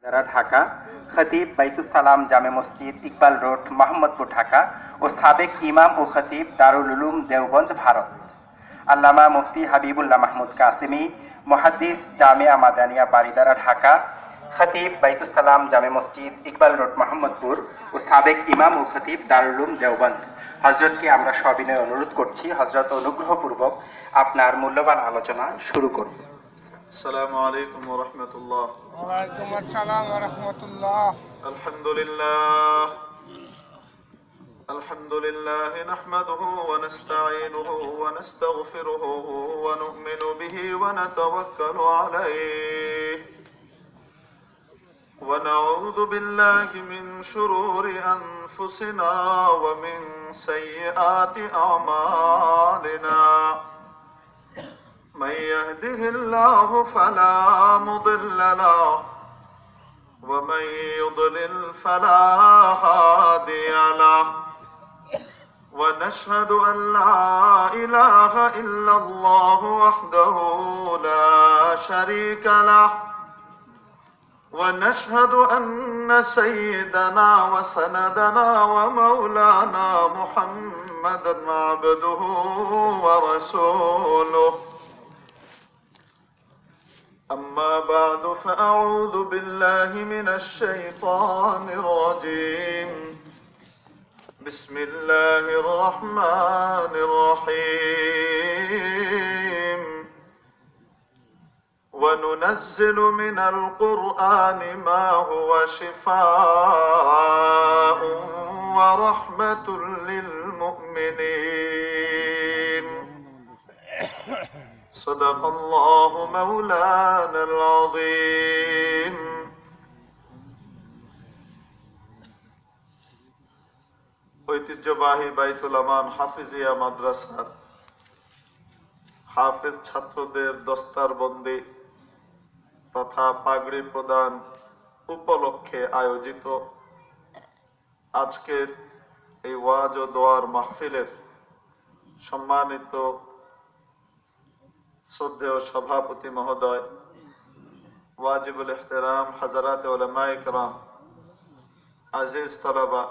ঢাকা, খতিব বাইতুস সালাম জামে মসজিদ, ইকবাল রোড, মোহাম্মদপুর, ঢাকা ও সাবেক ইমাম ও খতিব দারুল উলুম দেওবন্দ, ভারত। আল্লামা মুফতি হাবিবুল্লাহ মাহমুদ কাসেমি, মুহাদ্দিস, জামিয়া মাদানিয়া বারিদারা, ঢাকা, খতিব বাইতুস সালাম জামে মসজিদ, ইকবাল রোড, মোহাম্মদপুর ও সাবেক ইমাম ও খতিব দারুল উলুম দেওবন্দ। হযরতকে আমরা সবিনয় অনুরোধ করছি, হযরত অনুগ্রহপূর্বক আপনার মূল্যবান আলোচনা শুরু করুন। السلام عليكم ورحمة الله. وعليكم السلام ورحمة الله. الحمد لله نحمده ونستعينه ونستغفره ونؤمن به ونتوكل عليه ونعوذ بالله من شرور أنفسنا ومن سيئات أعمالنا. من يهده الله فلا مضل له ومن يضلل فلا هادي له. ونشهد أن لا إله إلا الله وحده لا شريك له. ونشهد أن سيدنا وسندنا ومولانا محمدا عبده ورسوله. أما بعد فأعوذ بالله من الشيطان الرجيم. بسم الله الرحمن الرحيم. وننزل من القرآن ما هو شفاء ورحمة للمؤمنين. صدق الله مولانا العظيم. ঐতিহ্যবাহী বাইতুল আমান হাফিজিয়া মাদ্রাসার হাফেজ ছাত্রদের দস্তারবন্দি তথা পাগড়ি প্রদান উপলক্ষে আয়োজিত আজকের এই ওয়াজ ও দোয়ার মাহফিলের সম্মানিত শ্রদ্ধেয় সভাপতি মহোদয়, ওয়াজিবুল ইহতিরাম হযরত উলামায়ে কেরাম, আজিজ তলাবা,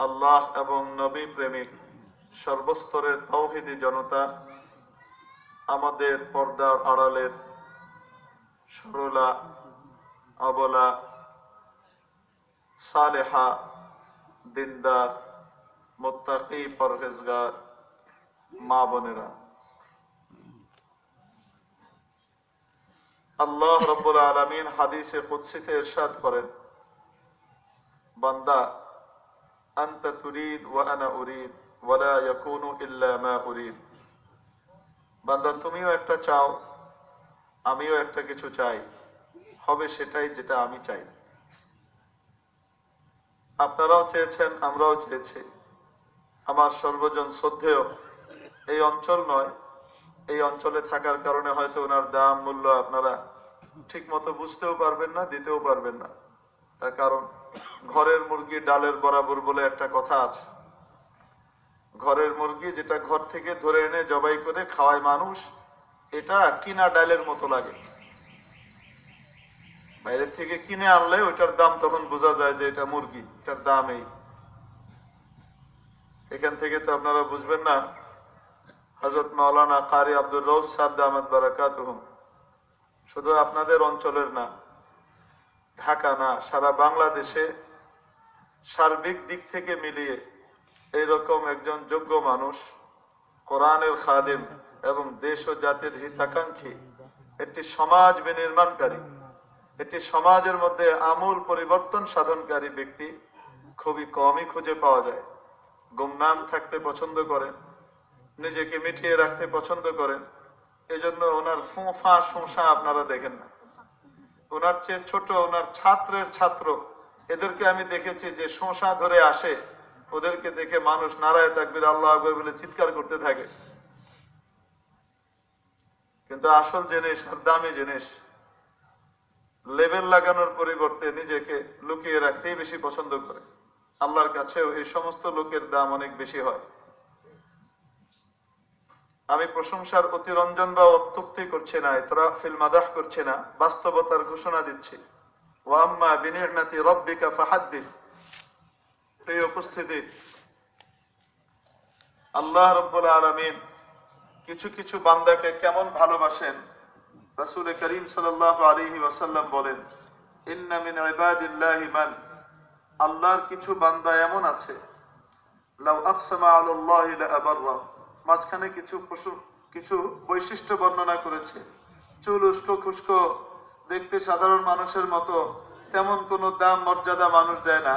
আল্লাহ এবং নবী প্রেমিক সর্বস্তরের তাওহীদি জনতা, আমাদের পর্দার আড়ালের সরলা, অবলা, সালেহা, দিনদার, মুত্তাকি, পরহেজগার মা বোনেরা, আল্লাহ রাব্বুল আলামিন হাদিসে কুদসিতে ইরশাদ করেন, বান্দা, আনতা তুরিদ ওয়া আনা উরিদ ওয়া লা ইয়াকুনু ইল্লা মা উরিদ। বান্দা, তুমিও একটা চাও, আমিও একটা কিছু চাই, হবে সেটাই যেটা আমি চাই। আপনারাও চেয়েছেন, আমরাও চেয়েছি। আমার সর্বজন শ্রদ্ধেয় এই অঞ্চল নয়, এই অঞ্চলে থাকার কারণে হয়তো ওনার দাম মূল্য আপনারা ঠিক মতো বুঝতেও পারবেন না, দিতেও পারবেন না। তার কারণ ঘরের মুরগি ডালের বরাবর বলে একটা কথা আছে। ঘরের মুরগি যেটা ঘর থেকে ধরে এনে জবাই করে খাওয়ায় মানুষ, এটা কিনা ডালের মতো লাগে। বাইরে থেকে কিনে আনলে ওইটার দাম তখন বোঝা যায় যে এটা মুরগি, এটার দাম এই। এখান থেকে তো আপনারা বুঝবেন না, হযরত মাওলানা কারি আব্দুর রউফ সাহেব দামাত বারাকাতুহুম শুধু আপনাদের অঞ্চলের না, ঢাকা না, সারা বাংলাদেশে সার্বিক দিক থেকে মিলিয়ে এইরকম একজন যোগ্য মানুষ, কোরআনের খাদেম এবং দেশ ও জাতির হিতাকাঙ্ক্ষী, একটি সমাজ বিনির্মাণকারী, একটি সমাজের মধ্যে আমূল পরিবর্তন সাধনকারী ব্যক্তি খুবই কমই খুঁজে পাওয়া যায়। গুমনাম থাকতে পছন্দ করেন, নিজেকে মিটিয়ে রাখতে পছন্দ করেন, এজন্য ওনার ফুঁফা শোঁসা আপনারা দেখেন না। ওনার চেয়ে ছোট ওনার ছাত্রের ছাত্র, এদেরকে আমি দেখেছি যে শোঁসা ধরে আসে, ওদেরকে দেখে মানুষ নারায়ে তাকবীর আল্লাহু আকবার বলে চিৎকার করতে থাকে। কিন্তু আসল জিনিস আর দামি জিনিস লেবেল লাগানোর পরিবর্তে নিজেকে লুকিয়ে রাখতেই বেশি পছন্দ করে। আল্লাহর কাছেও এই সমস্ত লোকের দাম অনেক বেশি হয়। আমি প্রশংসার অতিরঞ্জন বা অত্যুক্তি করছি না, ইতরাফিল মাদাহ করছি না, বাস্তবতার ঘোষণা দিচ্ছি। ওয়া আম্মা বিনি'মাতি রাব্বিকা ফাহাদ্দিস। প্রিয় উপস্থিতি, আল্লাহ রাব্বুল আলামিন কিছু কিছু বান্দাকে কেমন ভালোবাসেন রাসূল করিম সাল্লাল্লাহু আলাইহি ওয়াসাল্লাম বলেন, ইন্না মিন ইবাদিল্লাহি মান, আল্লাহর কিছু বান্দা এমন আছে, লাউ আকসামা আলাল্লাহি লা আবাররা, মাঝখানে কিছু বৈশিষ্ট্য বর্ণনা করেছে। চুল উস্কো খুস্কো, দেখতে সাধারণ মানুষের মতো, তেমন কোনো দাম মর্যাদা মানুষ দেয় না,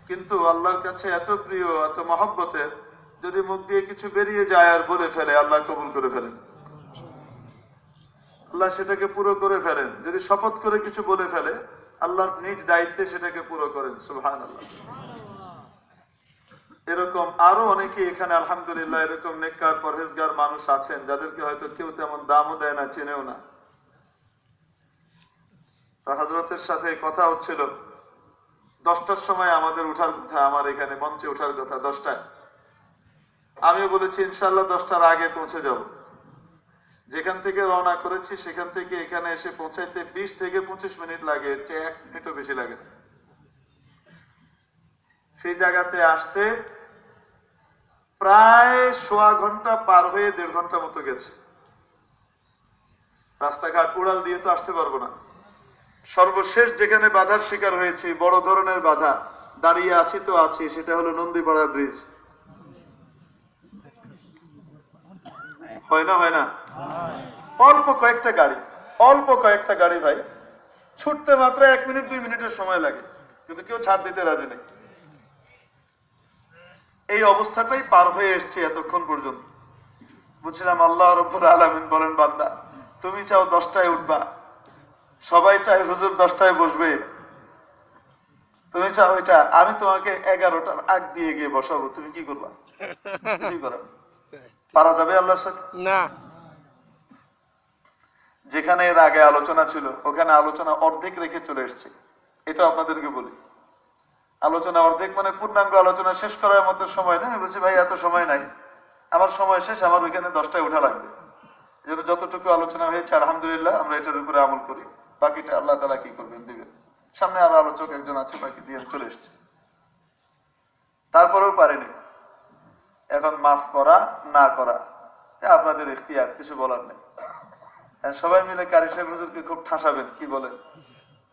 কিন্তু আল্লাহর কাছে এত প্রিয়, এত মহব্বতের, যদি মুখ দিয়ে কিছু বেরিয়ে যায় আর বলে ফেলে, আল্লাহ কবুল করে ফেলেন, আল্লাহ সেটাকে পুরো করে ফেলেন। যদি শপথ করে কিছু বলে ফেলে, আল্লাহ নিজ দায়িত্বে সেটাকে পুরো করেন। সুবহানাল্লাহ। এরকম আরো অনেকে এখানে আলহামদুলিল্লাহ এরকম নেককার পরহেজগার মানুষ আছেন, যাদেরকে হয়তো কেউ তেমন দামও দেয় না, চেনেও না। হযরতের সাথে কথা হচ্ছিল, 10টার সময় আমাদের উঠার কথা, আমার এখানে মঞ্চে ওঠার কথা 10টায়। আমিও বলেছি ইনশাআল্লাহ 10টার আগে পৌঁছে যাব। যেখান থেকে রওনা করেছি সেখান থেকে এখানে এসে পৌঁছাইতে 20 থেকে 25 মিনিট লাগে, এর চেয়ে 1 মিনিটও বেশি লাগে। সেই জায়গাতে আসতে প্রায় সোয়া ঘন্টা পার হয়ে 1.5 ঘন্টা মতো গেছে। রাস্তাঘাট উড়াল দিয়ে তো আসতে পারবো না। সর্বশেষ যেখানে বাধার শিকার হয়েছি, বড় ধরনের বাধা, দাঁড়িয়ে আছি তো আছি, সেটা হলো নন্দীপাড়া ব্রিজ। হয় না অল্প কয়েকটা গাড়ি ভাই, ছুটতে মাত্র 1 মিনিট 2 মিনিটের সময় লাগে, কিন্তু কেউ ছাড় দিতে রাজি নেই। এই অবস্থাটাই পার হয়ে এসছে এতক্ষণ পর্যন্ত। বুঝছিলাম আল্লাহ রাব্বুল আলামিন বলেন, বান্দা তুমি চাও 10টায় উঠবা, সবাই চায় হুজুর 10টায় বসবে, তুমি চাও এটা, আমি তোমাকে 11টার আগ দিয়ে গিয়ে বসাবো, তুমি কি করবা? কি করো? পারা যাবে আল্লাহর সাথে? না। যেখানে এর আগে আলোচনা ছিল, ওখানে আলোচনা অর্ধেক রেখে চলে এসছে। এটা আপনাদেরকে বলি, আলোচনা অর্ধেক মানে পূর্ণাঙ্গ আলোচনা শেষ করার মতো সময় নেই। আমি বলছি ভাই এত সময় নাই, আমার সময় শেষ, আমার ওইখানে 10টায় উঠা লাগবে। এই জন্য যতটুকু আলোচনা হয়েছে আলহামদুলিল্লাহ আমরা এটার উপরে আমল করি, বাকিটা আল্লাহ তাআলা কি করবেন দিবেন। সামনে আরো আলোচক একজন আছে, বাকি দিয়ে চলে এসছে, তারপরেও পারেনি। এখন মাফ করা না করা আপনাদের ইখতিয়ার, কিছু বলার নেই। সবাই মিলে কারি সাহেব হুজুরকে খুব ঠাসাবেন, কি বলেন?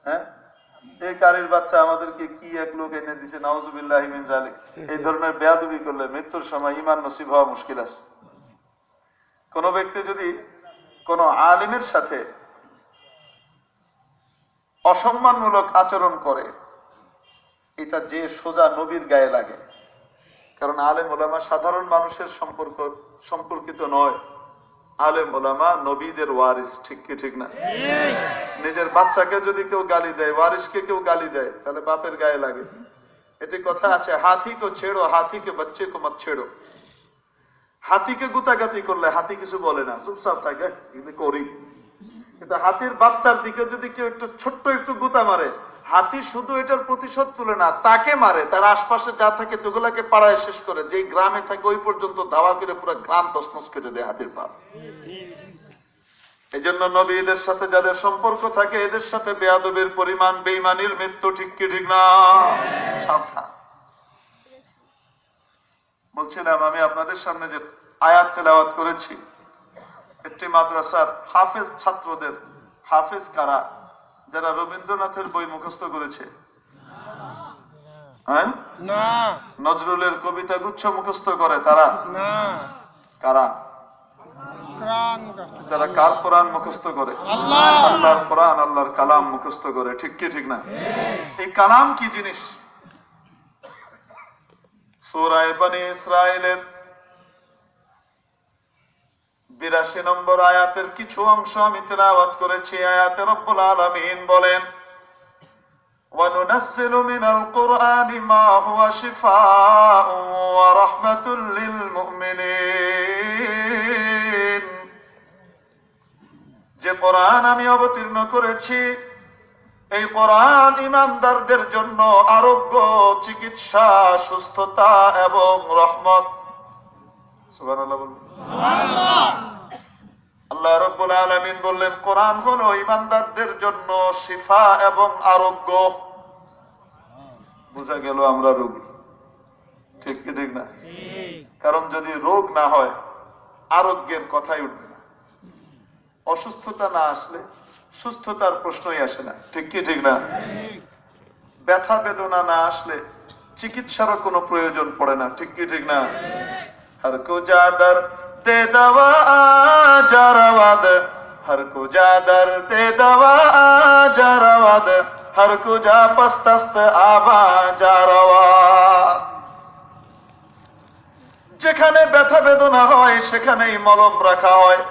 হ্যাঁ, এই কারির বাচ্চা আমাদেরকে কি এক লোক এনে দিছে, নাউজুবিল্লাহি মিন যালিক। এই ধরনের বেয়াদবি করলে মৃত্যুর সময় ঈমান নসিব হওয়া মুশকিল আছে। কোন ব্যক্তি যদি কোন আলিমের সাথে অসম্মানমূলক আচরণ করে, এটা যে সোজা নবীর গায়ে লাগে। কারণ আলেম ওলামা সাধারণ মানুষের সম্পর্কিত নয়, আলেম ওলামা নবীদের ওয়ারিস। ঠিক কি ঠিক না? নিজের বাচ্চাকে যদি কেউ গালি দেয়, ওয়ারিসকে কেউ গালি দেয়, তাহলে বাপের গায়ে লাগে। এটি কথা আছে, হাতি কো ছেড়ো, হাতি কে বাচ্চে কো মত ছেড়ো। হাতিকে গুতাগাতি করলে হাতি কিছু বলে না, চুপচাপ থাকে, কিন্তু করি। কিন্তু হাতির বাচ্চার দিকে যদি কেউ একটু ছোট্ট একটু গুতা মারে, হাতি শুধু এটার প্রতিশোধ তুলে না, তাকে মারে, তার আশপাশে যা থাকে তোগুলাকে পাড়ায় শেষ করে, যেই গ্রামে থাকে ওই পর্যন্ত ধাওয়া করে পুরো গ্রাম তছনছ করে দেয় হাতির পা। এই জন্য নবীদের সাথে যাদের সম্পর্ক থাকে, এদের সাথে বেয়াদবের পরিমাণ, বেঈমানির মৃত্যু। ঠিক কি ঠিক না? সাবধান। বলছিলাম আমি আপনাদের সামনে যে আয়াত তেলাওয়াত করেছি, একটি মাদ্রাসার হাফেজ ছাত্রদের, হাফেজ কারা? যারা রবীন্দ্রনাথের বই মুখস্থ করেছে, হ্যাঁ, না। নজরুলের কবিতা গুচ্ছ মুখস্থ করে তারা না। কারা? কোরআন যারা কাল কোরআন মুখস্থ করে, আল্লাহর কোরআন, আল্লাহর কালাম মুখস্থ করে। ঠিক কি ঠিক না? এই কালাম কি জিনিস? সূরা বনী ইসরাঈলের 82 নম্বর আয়াতের কিছু অংশ আমি তেলাওয়াত করেছি। আয়াতে রব্বুল আলামিন বলেন, وَنُنَزِّلُ مِنَ الْقُرْآنِ مَا هُوَ شِفَاءٌ وَرَحْمَةٌ لِّلْمُؤْمِنِينَ। যে কোরআন আমি অবতীর্ণ করেছি, এই কোরআন ঈমানদারদের জন্য আরোগ্য, চিকিৎসা, সুস্থতা এবং রহমত। সুবহানাল্লাহ বলুন। আল্লাহ রাব্বুল আলামিন বললেন কোরআন হলো ঈমানদারদের জন্য শিফা এবং আরোগ্য। বোঝা গেল আমরা রোগী, ঠিক কি ঠিক না? কারণ যদি রোগ না হয় আরোগ্যের কথাই উঠবে না। অসুস্থতা না আসলে সুস্থতার প্রশ্নই আসে না, ঠিক কি ঠিক না? ব্যথা বেদনা না আসলে চিকিৎসারও কোনো প্রয়োজন পড়ে না, ঠিক কি ঠিক না? हर को जादर ते दवा जरवाद हर को जादर ते दवा जरवाद हर को जा पस्तस्त आबा जरवाद। যেখানে ব্যথা বেদনা হয় সেখানেই মলম রাখা হয়,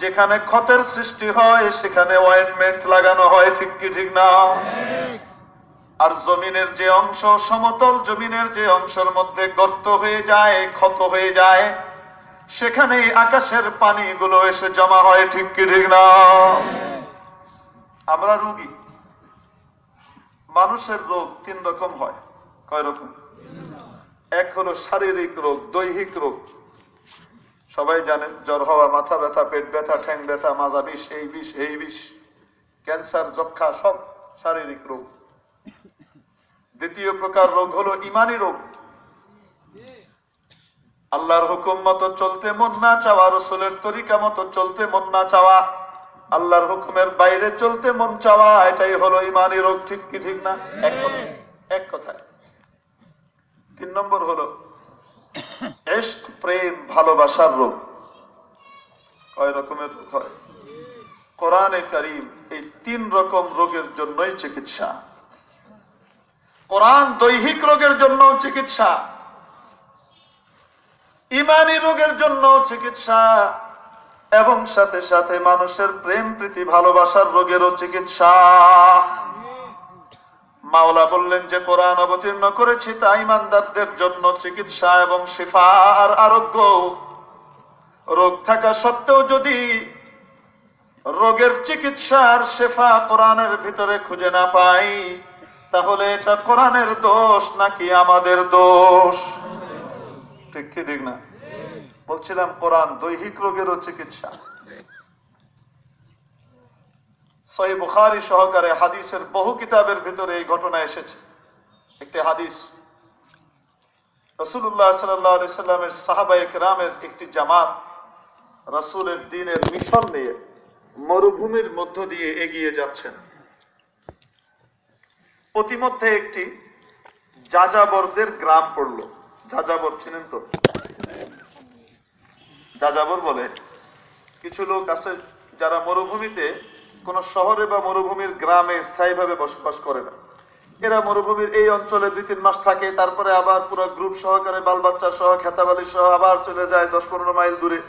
যেখানে ক্ষতের সৃষ্টি হয় সেখানে অয়েন্টমেন্ট লাগানো হয়, ঠিক কি ঠিক না? আর জমিনের যে অংশ, সমতল জমিনের যে অংশের মধ্যে গর্ত হয়ে যায়, ক্ষত হয়ে যায়, সেখানেই আকাশের পানিগুলো এসে জমা হয়, ঠিক কি ঠিক না? আমরা রোগী। মানুষের রোগ 3 রকম হয়। কয় রকম? এক হলো শারীরিক রোগ, দৈহিক রোগ। সবাই জানেন, জ্বর হওয়া, মাথা ব্যথা, পেট ব্যথা, ঠ্যাং ব্যথা, মাজা বিষ, এই বিষ, এই বিষ, ক্যান্সার, যক্ষা, সব শারীরিক রোগ। দ্বিতীয় প্রকার রোগ হলো ঈমানি রোগ। আল্লাহর হুকুম মতো চলতে মন না চাওয়া, রাসূলের তরিকা মতো চলতে মন না চাওয়া, আল্লাহর হুকুমের বাইরে চলতে মন চাওয়া, এটাই হলো ঈমানি রোগ, ঠিক কি ঠিক না? এক কথায়। 3 নম্বর হলো ইশক, প্রেম, ভালোবাসার রোগ। কয় রকমের রোগ হয়? কোরআনে কারীম এই 3 রকম রোগের জন্যই চিকিৎসা। কোরআন দৈহিক রোগের জন্য চিকিৎসা, ঈমানি রোগের জন্য চিকিৎসা, এবং সাথে সাথে মানুষের প্রেম প্রীতি ভালোবাসার রোগেরও চিকিৎসা। মাওলা বললেন যে কোরআন অবতীর্ণ করেছি তা ঈমানদারদের জন্য চিকিৎসা এবং শিফা আর আরোগ্য। রোগ থাকা সত্ত্বেও যদি রোগের চিকিৎসা আর শিফা কোরআনের ভিতরে খুঁজে না পাই, তাহলে এটা কোরআনের দোষ নাকি আমাদের দোষ? ঠিক কি ঠিক না? বলছিলাম কোরআন দৈহিক রোগেরও চিকিৎসা। সহিহ বুখারী সহকারে হাদিসের বহু কিতাবের ভিতরে এই ঘটনা এসেছে। একটি হাদিস, রাসূলুল্লাহ সাল্লাল্লাহু আলাইহি সাল্লামের সাহাবায়ে কেরামের একটি জামাত রাসূলের দ্বীনের মিশন নিয়ে মরুভূমির মধ্য দিয়ে এগিয়ে যাচ্ছেন। প্রতিমধ্যে একটি যাযাবরদের গ্রাম পড়ল। যাযাবর চিনেন তো? যাযাবর বলে কিছু লোক আছে যারা মরুভূমিতে কোন শহরে বা মরুভূমির গ্রামে স্থায়ীভাবে বসবাস করে না। এরা মরুভূমির এই অঞ্চলে 2-3 মাস থাকে, তারপরে আবার পুরো গ্রুপ সহকারে বাল বাচ্চা সহ, খেতাবালি সহ আবার চলে যায় 10-15 মাইল দূরে।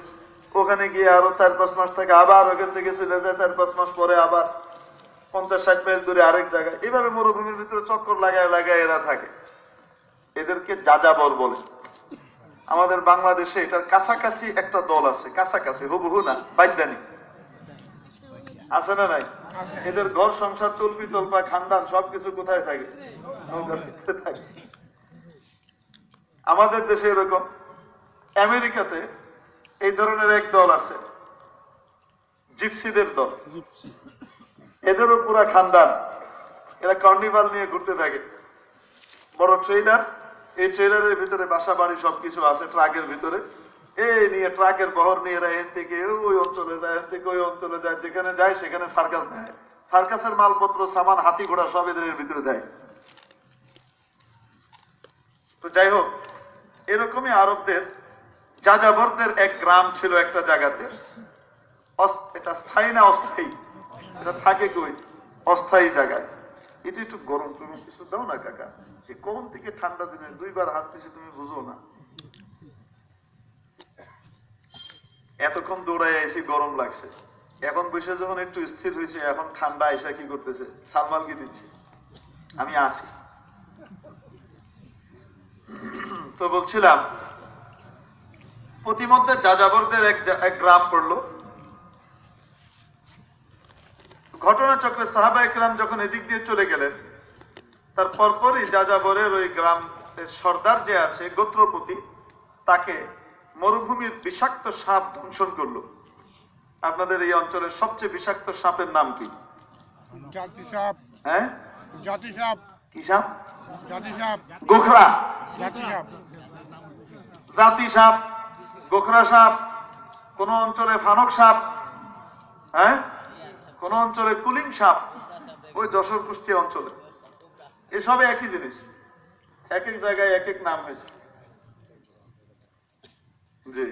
ওখানে গিয়ে আরো 4-5 মাস থাকে, আবার ওখান থেকে চলে যায় 4-5 মাস পরে আবার 50-60 মাইল দূরে আরেক জায়গায়। এইভাবে মরুভূমির ভিতরে চক্কর লাগায় লাগায় এরা থাকে। এদেরকে যাযাবর বলে। আমাদের বাংলাদেশে এটার কাছাকাছি একটা দল আছে, কাছাকাছি, হুবহু না, বৈজ্ঞানিক আছে না নাই? এদের ঘর সংসার, তল্পি তল্পা, খানদান সবকিছু কোথায় থাকে? থাকে। আমাদের দেশে এরকম। আমেরিকাতে এই ধরনের এক দল আছে, জিপসিদের দল। এদেরও পুরা খানদান। এরা কার্নিভাল নিয়ে ঘুরতে থাকে। বড় ট্রেইলার, এই ট্রেলারের ভিতরে বাসা বাড়ি সবকিছু আছে ট্রাকের ভিতরে। এই নিয়ে ট্রাকের বহর নিয়ে এরা এখান থেকে ওই অঞ্চলে যায়, এখান থেকে ওই অঞ্চলে যায়, যেখানে যায় সেখানে সার্কাস দেয়। সার্কাসের মালপত্র, সামান, হাতি ঘোড়া সব এদের ভিতরে দেয়। তো যাই হোক, এরকমই আরবদের যাযাবরদের এক গ্রাম ছিল একটা জায়গাতে। এটা স্থায়ী না অস্থায়ী? এটা থাকে কই? অস্থায়ী জায়গায়। এটা একটু গরম, তুমি কিছু দাও না কাকা। সে কখন থেকে ঠান্ডা দিনে 2 বার হাত দিয়েছে, তুমি বুঝো না? এতক্ষণ দৌড়াই এসে গরম লাগছে, এখন বসে যখন একটু স্থির হয়েছে, এখন ঠান্ডা এসে কি করতেছে? সালমান কি দিচ্ছে, আমি আসি। তো বলছিলাম, প্রতিমধ্যে যাযাবরদের এক গ্রাম পড়লো। ঘটনাচক্রে সাহাবায়ে কেরাম যখন এদিক দিয়ে চলে গেলেন, তার পরপরই যাযাবরের ওই গ্রামের সর্দার যে আছে, গোত্রপতি, তাকে মরুভূমির বিষাক্ত সাপ দংশন করলো। আপনাদের এই অঞ্চলের সবচেয়ে বিষাক্ত সাপের নাম কি? জাতি সাপ, হ্যাঁ, জাতি সাপ, কি সাপ? জাতি সাপ, গোখরা, জাতি সাপ, জাতি সাপ, গোখরা সাপ, কোন অঞ্চলে ফানক সাপ, হ্যাঁ, কোন অঞ্চলে কুলিং সাপ, ওই যশোর কুষ্টিয়া অঞ্চলে। এসবে একই জিনিস, এক এক জায়গায় এক এক নাম হয়েছে। জি,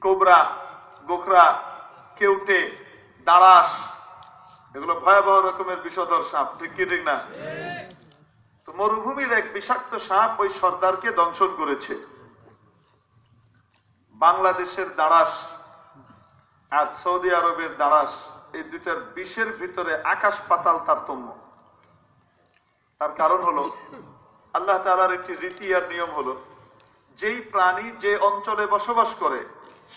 কোবরা, গোখরা, কেউটে, দাঁড়াস, এগুলো ভয়াবহ রকমের বিষধর সাপ, ঠিক কি ঠিক না? তো মরুভূমির এক বিষাক্ত সাপ ওই সর্দারকে দংশন করেছে। বাংলাদেশের দাঁড়াস আর সৌদি আরবের দাঁড়াস, এই দুইটার বিষের ভিতরে আকাশ পাতাল তারতম্য। তার কারণ হলো আল্লাহ তাআলার একটি রীতি আর নিয়ম হলো, যেই প্রাণী যে অঞ্চলে বসবাস করে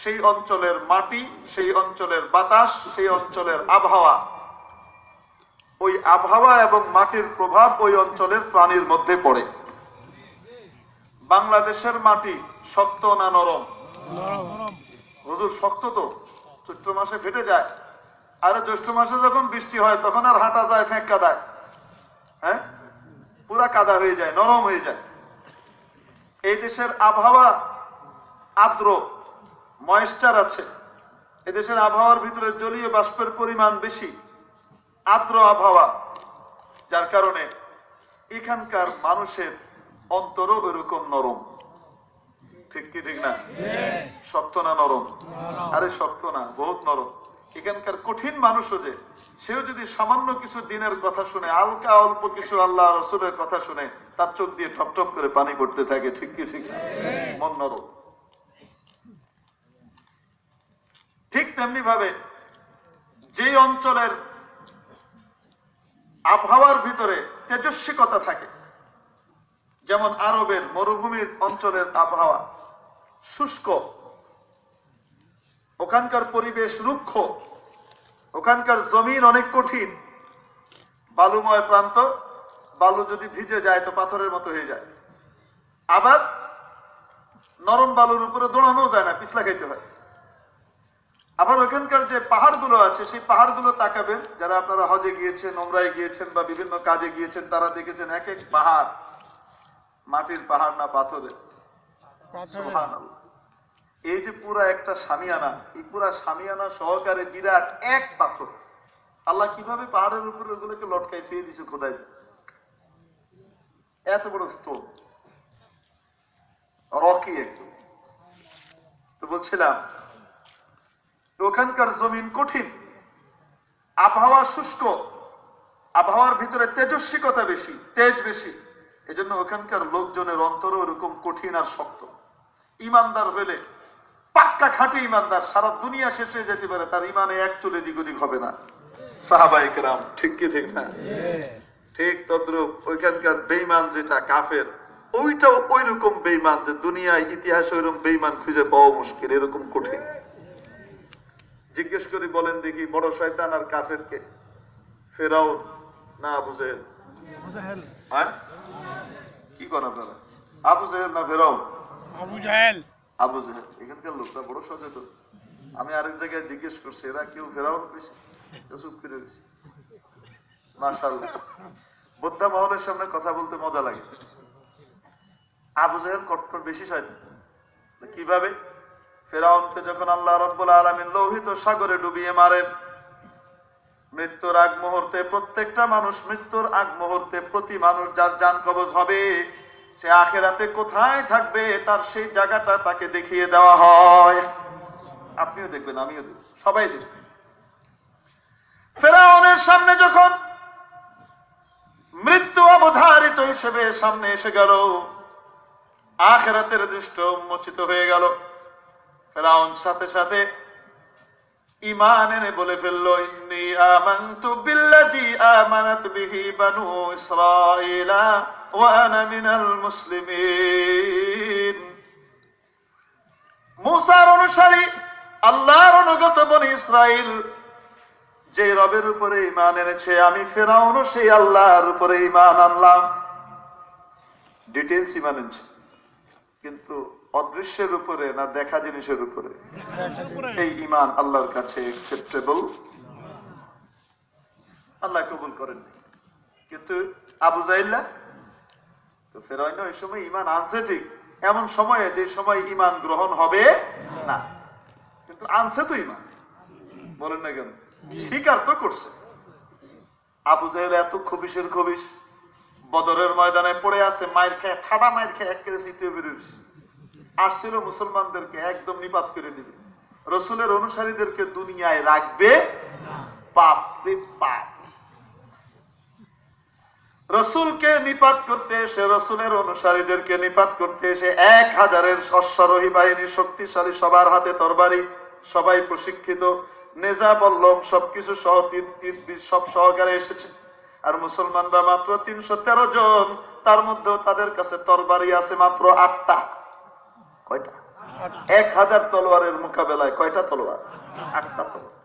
সেই অঞ্চলের মাটি, সেই অঞ্চলের বাতাস, সেই অঞ্চলের আবহাওয়া, ওই আবহাওয়া এবং মাটির প্রভাব ওই অঞ্চলের প্রাণীর মধ্যে পড়ে। বাংলাদেশের মাটি শক্ত না নরম? হুজুর শক্ত তো, চৈত্র মাসে ফেটে যায়। আর জ্যৈষ্ঠ মাসে যখন বৃষ্টি হয় তখন আর হাঁটা যায় ফেঁক কাদায়, হ্যাঁ, পুরা কাদা হয়ে যায়, নরম হয়ে যায়। এই দেশের আবহাওয়া আর্দ্র, ময়েশ্চার আছে। এদেশের আবহাওয়ার ভিতরে জলীয় বাষ্পের পরিমাণ বেশি, আর্দ্র আবহাওয়া, যার কারণে এখানকার মানুষের অন্তরও এরকম নরম, ঠিক কি ঠিক না? শক্ত না নরম? আরে শক্ত না, বহুত নরম। এখানকার কঠিন মানুষও যে, সেও যদি সামান্য কিছু দিনের কথা শুনে, হালকা অল্প কিছু আল্লাহ রাসূলের কথা শুনে, তার চোখ দিয়ে টপ টপ করে পানি পড়তে থাকে, ঠিক কি ঠিক না? মন নরম। ঠিক তেমনি ভাবে যে অঞ্চলের আবহাওয়ার ভিতরে তেজস্বিকতা থাকে, যেমন আরবের মরুভূমির অঞ্চলের আবহাওয়া শুষ্ক, ওখানকার পরিবেশ রুক্ষ, ওখানকার জমিন অনেক কঠিন, বালুময় প্রান্ত, বালু যদি ভিজে যায় তো পাথরের মতো হয়ে যায়। আবার নরম বালুর উপরে দৌড়ানো যায় না, পিছলা খাইতে হয়। আবার ওখানকার যে পাহাড়গুলো আছে, সেই পাহাড়গুলো তাকাবেন, যারা আপনারা হজে গিয়েছেন, ওমরায় গিয়েছেন বা বিভিন্ন কাজে গিয়েছেন, তারা দেখেছেন এক এক পাহাড় মাটির পাহাড় না পাথরের। সুবহানাল্লাহ। এই যে পুরা একটা সামিয়ানা, এই পুরা সামিয়ানা সহকারে বিরাট এক পাথর, আল্লাহ কিভাবে পাহাড়ের উপরে ওগুলোকে লটকাই দিয়ে দিছে খোদাই, এত বড় স্টোন, রকি একদম। তো বলছিলাম ওখানকার জমিন কঠিন, আবহাওয়া শুষ্ক, আবহাওয়ার ভিতরে তেজস্বিকতা বেশি, তেজ বেশি। এজন্য ওখানকার লোকজনের অন্তর ওরকম কঠিন আর শক্ত। ইমানদার হলে, পাক্কা খাঁটি ইমানদার, সারা দুনিয়া শেষ হয়ে যেতে পারে, তার ইমানে এক চুলে দিক ওদিক হবে না। সাহাবায়ে কেরাম, ঠিক কি ঠিক না? ঠিক তদ্রুপ ওইখানকার বেঈমান যেটা কাফের, ওইটাও ওই রকম বেঈমান যে দুনিয়ায় ইতিহাসে ওইরকম বেঈমান খুঁজে পাওয়া মুশকিল, এরকম কঠিন। জিজ্ঞেস করি, বলেন দেখি, বড় শয়তান আর কাফের কে? ফেরাউন না আবু জেহেল? হ্যাঁ, কি করেন আপনারা? আবু জেহেল না ফেরাউন? আবু জাহেল। আবু জেহেল। এখানকার লোকটা বড় সচেতন। আমি আরেক জায়গায় জিজ্ঞেস করছি, এরা কেউ ফেরাউন বেশি? চুপ করে গেছি। মাশাআল্লাহ, বোদ্ধা মহলের সামনে কথা বলতে মজা লাগে। আবু জেহেল কট্টর বেশি শয়তান। কিভাবে? ফেরাউনকে যখন আল্লাহ রাব্বুল আলামিন লোহিত সাগরে ডুবিয়ে মারেন, মৃত্যুর আগ মুহূর্তে, প্রত্যেকটা মানুষ মৃত্যুর আগ মুহূর্তে, প্রতি মানুষ যার জান কবজ হবে, সে আখিরাতে কোথায় থাকবে তার সেই জায়গাটা তাকে দেখিয়ে দেওয়া হয়। আপনিও দেখবেন, আমিও দেখব, সবাই দেখবে। ফেরাউনের সামনে যখন মৃত্যু অবধারিত হিসেবে সামনে এসে গেল, আখিরাতের দৃশ্য উন্মোচিত হয়ে গেল, ফেরাউন সাথে সাথে ঈমান এনে বলে ফেললো, ইন্নী আমানতু বিল্লাযী আমানাত বিহি বানু ইসরাঈলা ওয়া আনা মিনাল মুসলিমিন। মুসার অনুসারী, আল্লাহর অনুগত বনি ইসরাইল যে রবের উপরে ঈমান এনেছে, আমি ফেরাউনও সেই আল্লাহর উপরে ঈমান আনলাম। ডিটেইলস ঈমান এনেছে, কিন্তু অদৃশ্যের উপরে না দেখা জিনিসের উপরে? এই ঈমান আল্লাহর কাছে অ্যাকসেপ্টেবল, আল্লাহ কবুল করেন। কিন্তু আবু জাহিল তো ফেরাউন ওই সময় ঈমান আনছে ঠিক, এমন সময়ে যে সময় ঈমান গ্রহণ হবে না, কিন্তু আনছে তো ঈমান। বলেন না কেন? স্বীকার তো করছে। আবু জাহেল এত খবিশের খবিশ, বদরের ময়দানে পড়ে আছে, মায়ের খেয়ে ঠাডা মায়ের খেয়ে একেবারে চিতে বেরোচ্ছে, আসছিল মুসলমানদেরকে একদম নিপাত করে দিবে, রসুলের অনুসারীদেরকে দুনিয়ায় রাখবে পাপ রে পাপ। রসুলকে নিপাত করতে এসে, রসুলের অনুসারীদেরকে নিপাত করতে এসে 1000-এর অশ্বারোহী বাহিনী, শক্তিশালী, সবার হাতে তরবারি, সবাই প্রশিক্ষিত, নেজা বল্লম সবকিছু সহ তীর সব সহকারে এসেছে। আর মুসলমানরা মাত্র 313 জন, তার মধ্যেও তাদের কাছে তরবারি আছে মাত্র 8টা। কয়টা? 1000 তলোয়ারের মোকাবেলায় কয়টা তলোয়ার? 8টা তলোয়ার।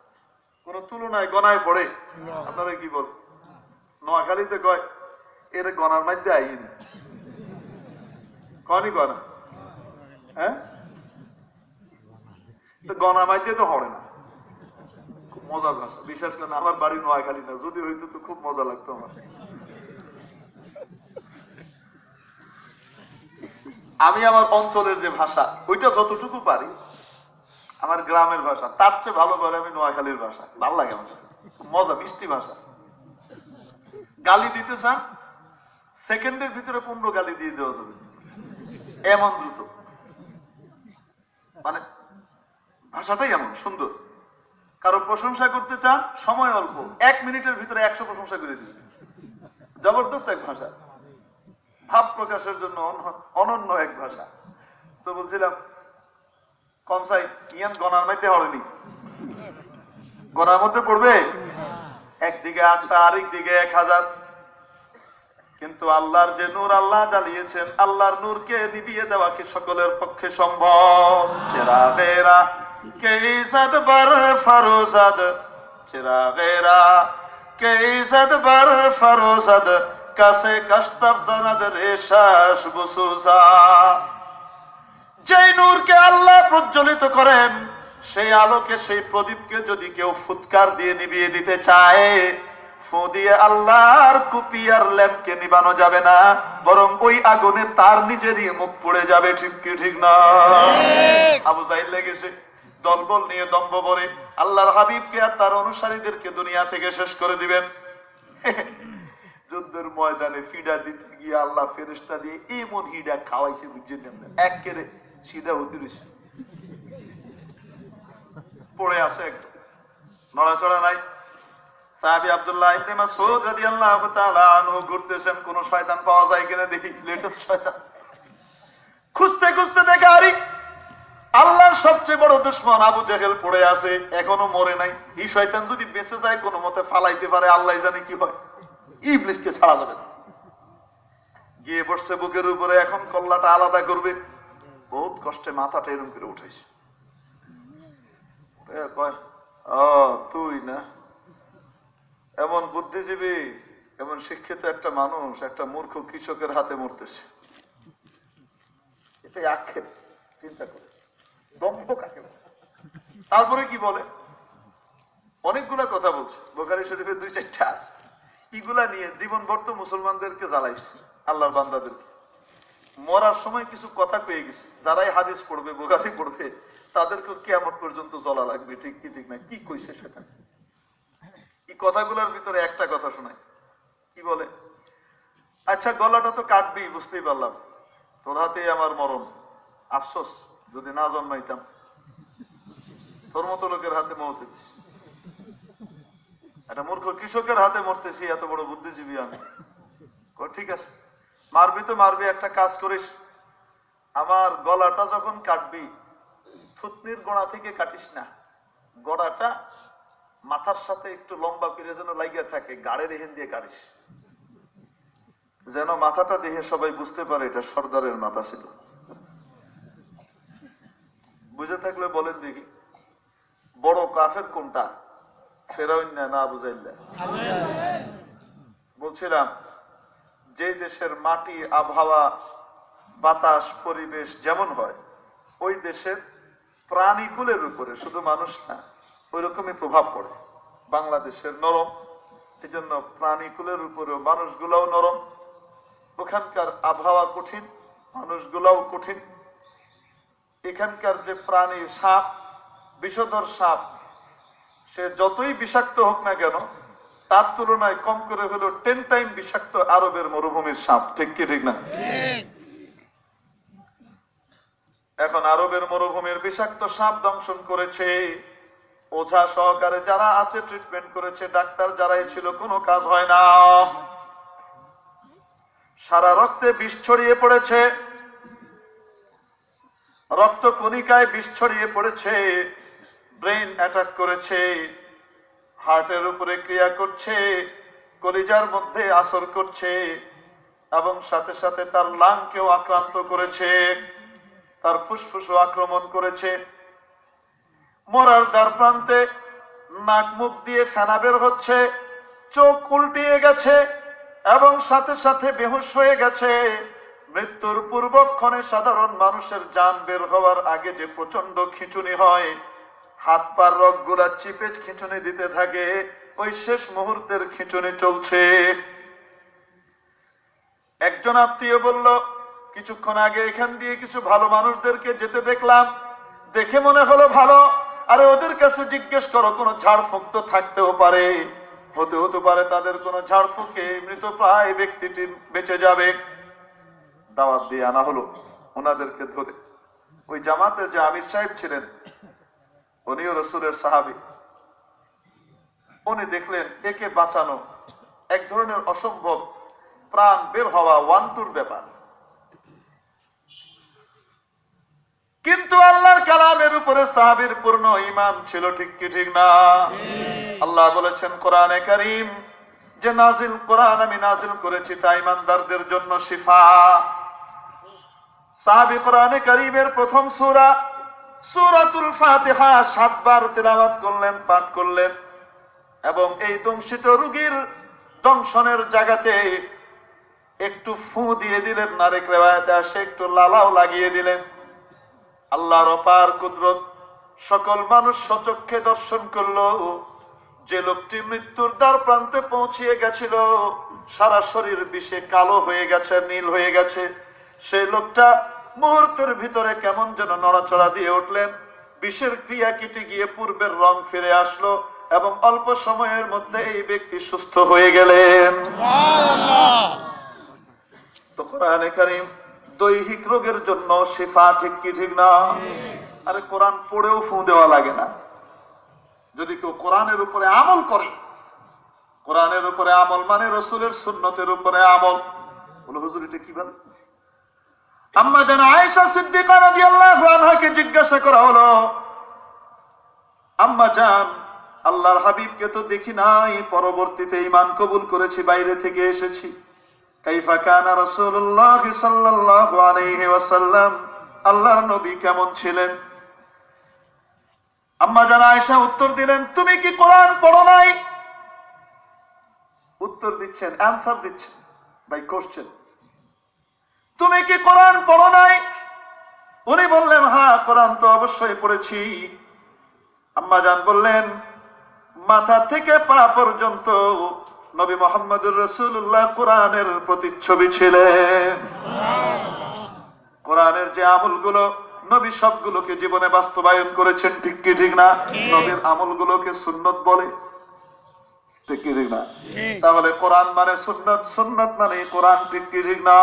কোন তুলনায় গনায় পড়ে? আপনারা কি বল? নোয়াখালীতে কয় এর গনার মধ্যে আইন কনি গনা, হ্যাঁ গনার মধ্যে তো হবে না। খুব মজার ভাষা, বিশেষ করে আমার বাড়ি নোয়াখালী না, যদি হইতো তো খুব মজা লাগতো আমার। আমি আমার অঞ্চলের যে ভাষা ওইটা যতটুকু পারি, আমার গ্রামের ভাষা তার চেয়ে ভালো পারি আমি নোয়াখালীর ভাষা। ভালো লাগে আমার কাছে, মজা, মিষ্টি ভাষা। গালি দিতে চান, সেকেন্ডের ভিতরে 15 গালি দিয়ে দেওয়া যাবে, এমন দ্রুত। মানে ভাষাটাই এমন সুন্দর। কারো প্রশংসা করতে চান, সময় অল্প, 1 মিনিটের ভিতরে 100 প্রশংসা করে দিবে। জবরদস্ত এক ভাষা, ভাব প্রকাশের জন্য অনন্য এক ভাষা। তো বলছিলাম কনসাই ইয়ান গনার মধ্যে হয়নি, গনার মধ্যে পড়বে, একদিকে 8টা আরেক দিকে 1000। কিন্তু আল্লাহর যে নূর আল্লাহ জ্বালিয়েছেন, আল্লাহর নূরকে নিভিয়ে দেওয়া কি সকলের পক্ষে সম্ভব? চেরাগেরা কে ইজ্জত বার ফরোজাদ, চেরাগেরা কে ইজ্জত বার ফরোজাদ, কাছে কাশতাব জানাদ রেশাস বুসুজা। যেই নূরকে আল্লাহ প্রজ্বলিত করেন, সেই আলোকে, সেই প্রদীপকে যদি কেউ ফুৎকার দিয়ে নিভিয়ে দিতে চায়, ফু দিয়ে আল্লাহর কুপি আর ল্যাম্পকে নিবানো যাবে না, বরং ওই আগুনে তার নিজেরই মুখ পড়ে যাবে। ঠিক কি ঠিক না? আবু জাহিল লেগেছে দলবল নিয়ে, দম্ভ ভরে আল্লাহর হাবিবকে আর তার অনুসারীদেরকে দুনিয়া থেকে শেষ করে দিবেন। যুদ্ধের ময়দানে ফিডা দিতে গিয়ে আল্লাহ ফেরেশতা দিয়ে এমন হিডা খাওয়াইছে, বুঝছেন? একেবারে সিধা হতে রয়েছে, পড়ে আছে, একদম নড়াচড়া নাই। সাহাবী আব্দুল্লাহ ইবনে মাসউদ রাদিয়াল্লাহু তাআলা আনহু ঘুরতেছেন, কোন শয়তান পাওয়া যায় কিনা দেখি, লেটেস্ট শয়তান। খুঁজতে খুঁজতে দেখে আরে আল্লাহর সবচেয়ে বড় দুশমন আবু জেহেল পড়ে আছে, এখনো মরে নাই। এই শয়তান যদি বেঁচে যায়, কোনো মতে ফালাইতে পারে, আল্লাহ জানে কি হয়। ইবলিসকে ছাড়া যাবে না। গিয়ে বসছে বুকের উপরে, এখন কল্লাটা আলাদা করবে, বহুত কষ্টে মাথাটা এরকম করে উঠেছে। ও তুই না? এমন বুদ্ধিজীবী, এমন শিক্ষিত একটা মানুষ একটা মূর্খ কৃষকের হাতে মরতেছে, এটাই আক্ষেপ। চিন্তা করে দম্ভ কাকে বলে। তারপরে কি বলে, অনেকগুলা কথা বলছে, বুখারী শরীফে 2-4টা আছে। এগুলা নিয়ে জীবনভর তো মুসলমানদেরকে জ্বালাইছে, আল্লাহর বান্দাদেরকে। মরার সময় কিছু কথা পেয়ে গেছে, যারাই হাদিস পড়বে, বুখারী পড়বে, তাদেরকে কিয়ামত পর্যন্ত জ্বলা লাগবে। ঠিক কি ঠিক না? কি কইছে সেটা, এই কথাগুলোর ভিতরে একটা কথা শোনায়। কি বলে, আচ্ছা গলাটা তো কাটবি, বুঝতেই পারলাম, তোর হাতেই আমার মরণ। আফসোস যদি না জন্মাইতাম, তোর মতো লোকের হাতে মরতেছি, একটা মূর্খ কৃষকের হাতে মরতেছি, এত বড় বুদ্ধিজীবী আমি। ঠিক আছে, মারবি তো মারবি, একটা কাজ করিস, আমার গলাটা যখন কাটবি, থুতনির গোড়া থেকে কাটিস না, গোড়াটা মাথার সাথে একটু লম্বা করে যেন লাগিয়ে থাকে, গাড়ের এহেন দিয়ে কাটিস, যেন মাথাটা দেখে সবাই বুঝতে পারে এটা সর্দারের মাথা ছিল। বুঝে থাকলে বলেন দেখি, বড় কাফের কোনটা, ফেরাউন না আবু জাহেল? বলছিলাম যে দেশের মাটি, আবহাওয়া, বাতাস, পরিবেশ যেমন হয়, ওই দেশের প্রাণীকুলের উপরে, শুধু মানুষ না, ওই রকমই প্রভাব পড়ে। বাংলাদেশের নরম, এই জন্য প্রাণীকুলের উপরেও মানুষগুলাও নরম। ওখানকার আবহাওয়া কঠিন, মানুষগুলাও কঠিন। এখানকার যে প্রাণী সাপ, বিষধর সাপ, সে যতই বিষাক্ত হোক না কেন, তার তুলনায় কম করে হলো 10 টাইম বিষাক্ত আরবের মরুভূমির সাপ। ঠিক কি ঠিক না? এখন আরবের মরুভূমির বিষাক্ত সাপ দংশন করেছে। ওঝা সহকারে যারা আছে ট্রিটমেন্ট করেছে, ডাক্তার যারাই ছিল, কোনো কাজ হয় না। সারা রক্তে বিষ ছড়িয়ে পড়েছে, রক্ত কণিকায় বিষ ছড়িয়ে পড়েছে, ব্রেন অ্যাটাক করেছে, হার্টের উপরে ক্রিয়া করছে, কলিজার মধ্যে আসর করছে, এবং সাথে সাথে তার লাংকেও আক্রান্ত করেছে, তার ফুসফুসও আক্রমণ করেছে। মরার দ্বার প্রান্তে নাক মুখ দিয়ে ফেনা বের হচ্ছে, চোখ উল্টিয়ে গেছে এবং সাথে সাথে বেহুশ হয়ে গেছে। মৃত্যুর পূর্বক্ষণে সাধারণ মানুষের জান বের হওয়ার আগে যে প্রচন্ড খিঁচুনি হয়, হাত পার রগগুলা চিপে খিঁচুনি দিতে থাকে, ওই শেষ মুহূর্তের খিঁচুনি চলছে। একজন আত্মীয় বলল, কিছুক্ষণ আগে এখান দিয়ে কিছু ভালো মানুষদেরকে যেতে দেখলাম, দেখে মনে হলো ভালো। আরে ওদের কাছে জিজ্ঞেস করো, কোন ঝাড়ফুঁক তো থাকতেও পারে, হতে পারে তাদের কোন ঝাড়ফুঁকে মৃত প্রায় ব্যক্তিটি বেঁচে যাবে। দাওয়াত দিয়ে আনা হলো ওনাদেরকে ধরে। ওই জামাতের যে আমির সাহেব ছিলেন, উনিও রসুলের সাহাবী। উনি দেখলেন একে বাঁচানো এক ধরনের অসম্ভব, প্রাণ বের হওয়া 1-2 ব্যাপার। কিন্তু আল্লাহর কালামের উপরে সাহাবীর পূর্ণ ঈমান ছিল। ঠিক কি ঠিক না? আল্লাহ বলেছেন কোরআনে কারীম, যে নাজিল কোরআন আমি নাজিল করেছি তা ঈমানদারদের জন্য শিফা। সাহাবী কোরআনে কারীমের প্রথম সূরা সূরাতুল ফাতিহা 7 বার তেলাওয়াত করলেন, পাঠ করলেন, এবং এই দংশিত রোগীর দংশনের জায়গাতে একটু ফু দিয়ে দিলেন, আরেক রিওয়ায়াতে আসে একটু লালাও লাগিয়ে দিলেন। আল্লাহর অপার কুদরত, সকল মানুষ সচক্ষে দর্শন করলো। যে লোকটি মৃত্যুর দ্বার প্রান্তে পৌঁছিয়ে গেছিল, সারা শরীর বিষে কালো হয়ে গেছে, নীল হয়ে গেছে, সেই লোকটা মুহূর্তের ভিতরে কেমন যেন নড়াচড়া দিয়ে উঠলেন। বিষের ক্রিয়া কেটে গিয়ে পূর্বের রং ফিরে আসলো, এবং অল্প সময়ের মধ্যে এই ব্যক্তি সুস্থ হয়ে গেলেন। তো কোরআনে কারীম দৈহিক রোগের জন্য শিফা। ঠিক কি ঠিক না? আরে কোরআন পড়েও ফু দেওয়া লাগে না। যদি কেউ কোরআনের উপরে আমল করে, কোরআনের উপরে আমল মানে রসুলের সুন্নতের উপরে আমল। বলে হুজুর এটা কি বলে? আম্মা জান আয়েশা সিদ্দিকা রাদিয়াল্লাহু আনহাকে জিজ্ঞাসা করা হলো, আম্মা জান, আল্লাহর হাবিবকে তো দেখি নাই, পরবর্তীতে ঈমান কবুল করেছি, বাইরে থেকে এসেছি। কাইফা কানা রাসূলুল্লাহ সাল্লাল্লাহু আলাইহি ওয়াসাল্লাম, আল্লাহর নবী কেমন ছিলেন? আম্মা জান আয়েশা উত্তর দিলেন, তুমি কি কোরআন পড়ো নাই? উত্তর দিচ্ছেন, অ্যানসার দিচ্ছেন বাই কোশ্চেন। তুমি কি কোরআন পড়ো নাই? উনি বললেন, হ্যাঁ কোরআন তো অবশ্যই পড়েছি। আম্মা জান বললেন, মাথা থেকে পা পর্যন্ত নবী মুহাম্মদুর রাসূলুল্লাহ কোরআনের প্রতিচ্ছবি ছিলেন। কোরআনের যে আমলগুলো নবী সবগুলোকে জীবনে বাস্তবায়ন করেছেন। ঠিক কি ঠিক না? নবীর আমলগুলোকে সুন্নত বলে। ঠিক কি ঠিক না? তাহলে কোরআন মানে সুন্নত, সুন্নত মানে কোরআন। ঠিক কি ঠিক না?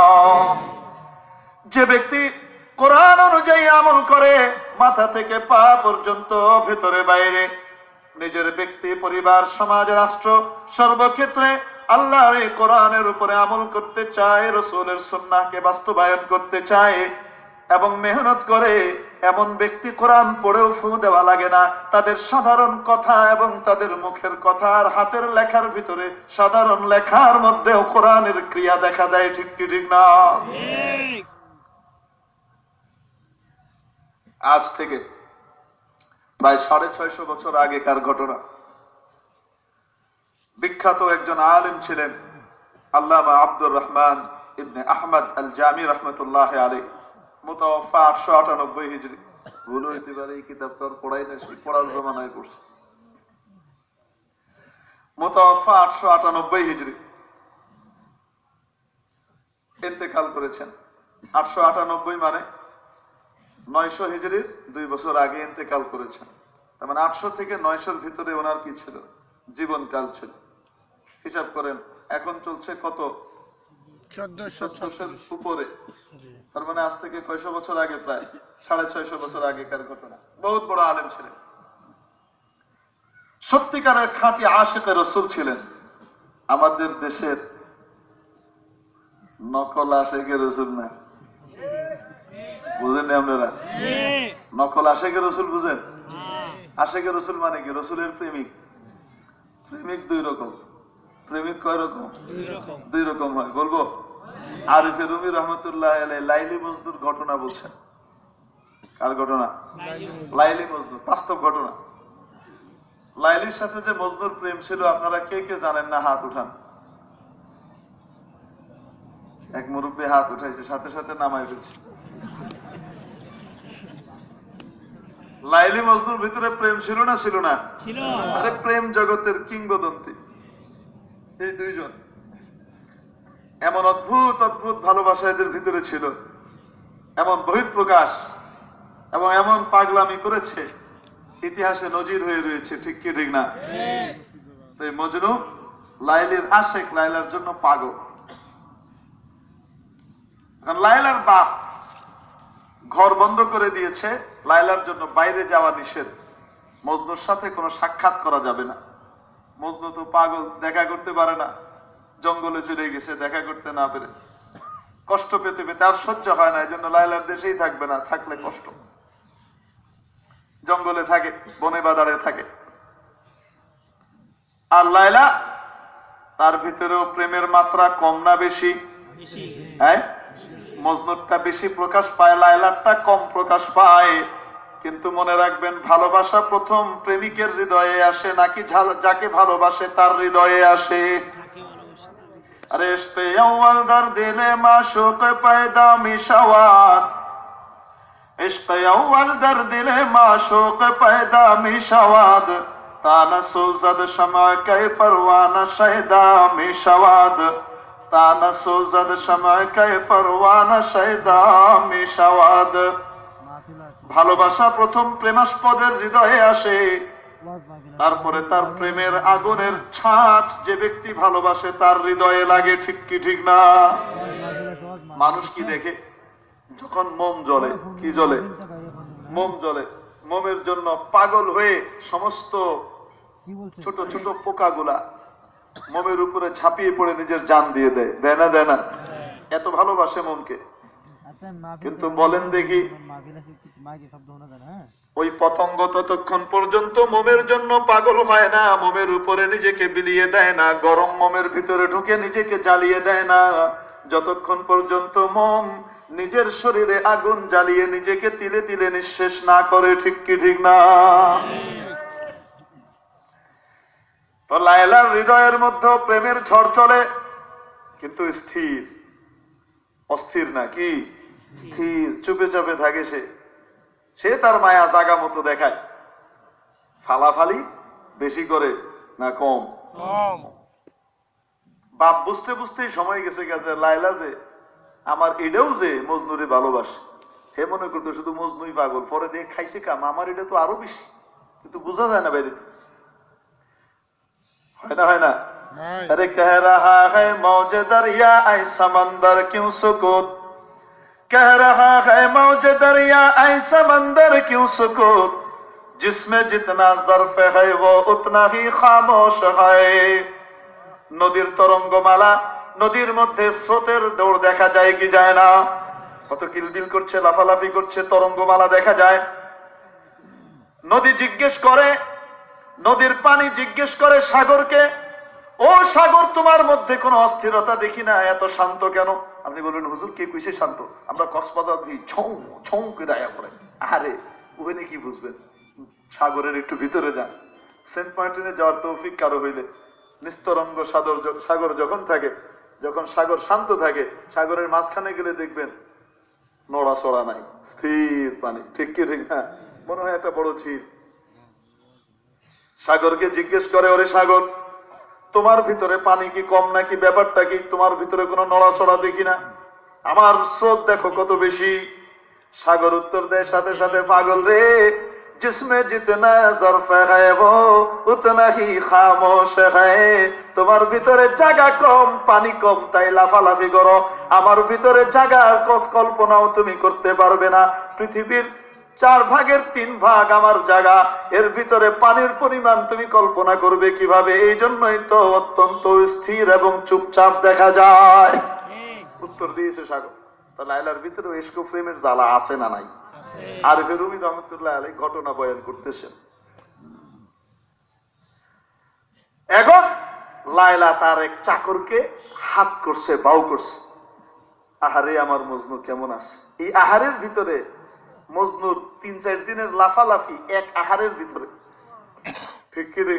যে ব্যক্তি কোরআন অনুযায়ী আমল করে, মাথা থেকে পা পর্যন্ত, ভেতরে বাইরে, নিজের ব্যক্তি, পরিবার, সমাজ, রাষ্ট্র, সর্বক্ষেত্রে আল্লাহর এই কোরআনের উপরে আমল করতে চায়, রসুলের সুন্নাহকে বাস্তবায়ন করতে চায় এবং মেহনত করে, এমন ব্যক্তি কোরআন পড়েও ফু দেওয়া লাগে না। তাদের সাধারণ কথা এবং তাদের মুখের কথা আর হাতের লেখার ভিতরে, সাধারণ লেখার মধ্যেও কোরআনের ক্রিয়া দেখা যায়। ঠিক কি ঠিক না? আজ থেকে প্রায় 650 বছর আগেকার ঘটনা। বিখ্যাত একজন আলেম ছিলেন আল্লামা আব্দুর রহমান ইবনে আহমদ আল জামি রহমতুল্লাহ আলাইহি। মুতাওয়াফা 898 হিজরি। ভুল হইতে পারে, এই কিতাব তো আর পড়াই না, সেই পড়ার জমানায় পড়ছে। মুতাওয়াফা 898 হিজরি ইন্তেকাল করেছেন। 898 মানে 900 হিজরির 2 বছর আগে ইন্তেকাল করেছেন। তার মানে 800 থেকে 900-র ভিতরে ওনার কি ছিল? জীবনকাল ছিল। হিসাব করেন, এখন চলছে কত? 1400-র উপরে। তার মানে আজ থেকে কয়শো বছর আগে, প্রায় 650 বছর আগেকার ঘটনা। বহুত বড় আলেম ছিলেন, সত্যিকারের খাঁটি আশিকে রসুল ছিলেন। আমাদের দেশের নকল আশিকে রসুল না, বুঝেন আপনারা? নকল আশিকে রসুল বুঝেন? আশিকে রসুল মানে কি? রসুলের প্রেমিক। প্রেমিক 2 রকম। প্রেমিক কয় রকম? 2 রকম হয়। বলবো? আরিফে রুমি রহমতুল্লাহ আলাইহি লাইলি মজনুর ঘটনা বলছেন। কার ঘটনা? লাইলি মজনুর, বাস্তব ঘটনা। লাইলির সাথে যে মজনুর প্রেম ছিল, আপনারা কে কে জানেন না? হাত উঠান। এক মুরব্বী হাত উঠাইছে, সাথে সাথে নামাই ফেলছে। লাইলি মজনুর ভিতরে প্রেম ছিল না ছিল না? আরে প্রেম জগতের কিংবদন্তি এই 2 জন। এমন অদ্ভুত অদ্ভুত ভালোবাসা এদের ভিতরে ছিল, এমন বহিঃপ্রকাশ এবং এমন পাগলামি করেছে, ইতিহাসে নজির হয়ে রয়েছে। ঠিক কি ঠিক না? এই মজনু লাইলির আশেক, লাইলার জন্য পাগল। লাইলার বাপ ঘর বন্ধ করে দিয়েছে, লাইলার জন্য বাইরে যাওয়া নিষেধ। মজনুর সাথে কোনো সাক্ষাৎ করা যাবে না। মজনু তো পাগল, দেখা করতে পারে না, জঙ্গলে চলে গেছে দেখা করতে না পেরে। কষ্ট পেতে পেতে আর সহ্য হয় না, এই জন্য লাইলার দেশেই থাকবে না, থাকলে কষ্ট। জঙ্গলে থাকে, বনে বাজারে থাকে। আর লাইলা, তার ভিতরেও প্রেমের মাত্রা কম না বেশি? হ্যাঁ, মজনুরটা বেশি প্রকাশ পায়, লাইলারটা কম প্রকাশ পায়। কিন্তু মনে রাখবেন, ভালোবাসা প্রথম প্রেমিকের হৃদয়ে আসে নাকি যাকে ভালোবাসে তার হৃদয়ে আসে? अरे इश्क़े अव्वल दर दिले माशूक़ पैदा मिशवाद, इश्क़े अव्वल दर दिले माशूक़ पैदा मिशवाद, ताना सोज़द शमा के परवाना शहदा मिशवाद, ताना सोज़द शमा के परवाना शहदा मिशवाद। ভালোবাসা প্রথম প্রেমাস্পদের হৃদয়ে আসে, তারপরে তার প্রেমের আগুনের ছাঁচ যে ব্যক্তি ভালোবাসে তার হৃদয়ে লাগে। ঠিক কি ঠিক না? মানুষ কি দেখে? যখন মোম জ্বলে, কি জ্বলে? মোম জ্বলে। মোমের জন্য পাগল হয়ে সমস্ত ছোট ছোট পোকাগুলা মোমের উপরে ঝাঁপিয়ে পড়ে নিজের জান দিয়ে দেয়, দেয় না? দেয় না? এত ভালোবাসে মোমকে। কিন্তু বলেন দেখি, ওই পতঙ্গ ততক্ষণ পর্যন্ত মোমের জন্য পাগল হয় না, মোমের উপরে নিজেকে বিলিয়ে দেয় না, গরম মোমের ভিতরে ঢুকে নিজেকে জ্বালিয়ে দেয় না, যতক্ষণ পর্যন্ত মোম নিজের শরীরে আগুন জ্বালিয়ে নিজেকে তিলে তিলে নিঃশেষ না করে। ঠিক কি ঠিক না? তো লায়লার হৃদয়ের মধ্যে প্রেমের ঝড় চলে, কিন্তু স্থির, অস্থির না। কি? স্থির, চুপে চুপে থাকে সে। সে তার মায়া জাগা মতো দেখায়। ফালাফালি বেশি করে না কম? বাপ বুঝতে বুঝতেই সময় গেছে গেছে, লায়লা যে আমার এটাও যে মজনুরে ভালোবাসে, হে মনে করতো শুধু মজনুই পাগল। পরে দিয়ে খাইছে কাম, আমার এটা তো আরো বেশি, কিন্তু বোঝা যায় না বাইরে। হয় না? হয় না? अरे कह रहा है मौज दरिया ऐ समंदर क्यों सुकूत, कह रहा है मौज दरिया ऐ समंदर क्यों सुकूत, जिसमें जितना ज़र्फ है वो उतना ही खामोश है। নদীর তরঙ্গমালা, নদীর মধ্যে স্রোতের দৌড় দেখা যায় কি যায় না? কত কিলবিল করছে, লাফালাফি করছে, তরঙ্গমালা দেখা যায়। নদী জিজ্ঞেস করে, নদীর পানি জিজ্ঞেস করে সাগরকে, ও সাগর, তোমার মধ্যে কোনো অস্থিরতা দেখি না, এত শান্ত কেন? আপনি বলবেন, হুজুর কে কইছে শান্ত? আমরা কক্সবাজার দিই ছৌ ছৌ করে আয়া পড়ে। আরে ওখানে কি বুঝবেন? সাগরের একটু ভিতরে যান। সেন্ট মার্টিনে যাওয়ার তৌফিক কারো হইলে, নিস্তরঙ্গ সাগর যখন থাকে, যখন সাগর শান্ত থাকে, সাগরের মাঝখানে গেলে দেখবেন নড়াচড়া নাই, স্থির পানি। ঠিক কি ঠিক না? মনে হয় একটা বড় ঝিল। সাগরকে জিজ্ঞেস করে, ওরে সাগর, তোমার ভিতরে পানি কি কম নাকি, ব্যাপারটা কি? তোমার ভিতরে কোনো নড়াচড়া দেখি না, আমার স্রোত দেখো কত বেশি। সাগর উত্তর দেয় সাথে সাথে, পাগল রে, जिसमें जितना ज़र्फ़ है वो उतना ही खामोश है। তোমার ভিতরে জায়গা কম, পানি কম, তাই লাফালাফি করো। আমার ভিতরে জায়গার কল্পনাও তুমি করতে পারবে না। পৃথিবীর 4/3 আমার জায়গা, এর ভিতরে পানির পরিমাণ তুমি কল্পনা করবে কিভাবে? এই জন্যই তো অত্যন্ত স্থির এবং চুপচাপ দেখা যায়। উত্তর দিয়েছে সাগর। তা লাইলার ভিতরে ইশক প্রেমের জ্বালা আছে না নাই? আর রুমি রহমতুল্লাহ আলাইহি ঘটনা বয়ান করতেছেন। এখন লায়লা তার এক চাকরকে হাত করছে, বাউ করছে, আহারে আমার মজনু কেমন আছে। এই আহারের ভিতরে মজনুর 3-4 দিনের লাফালাফি এক আহারের ভিতরে। ঠিক কি রে?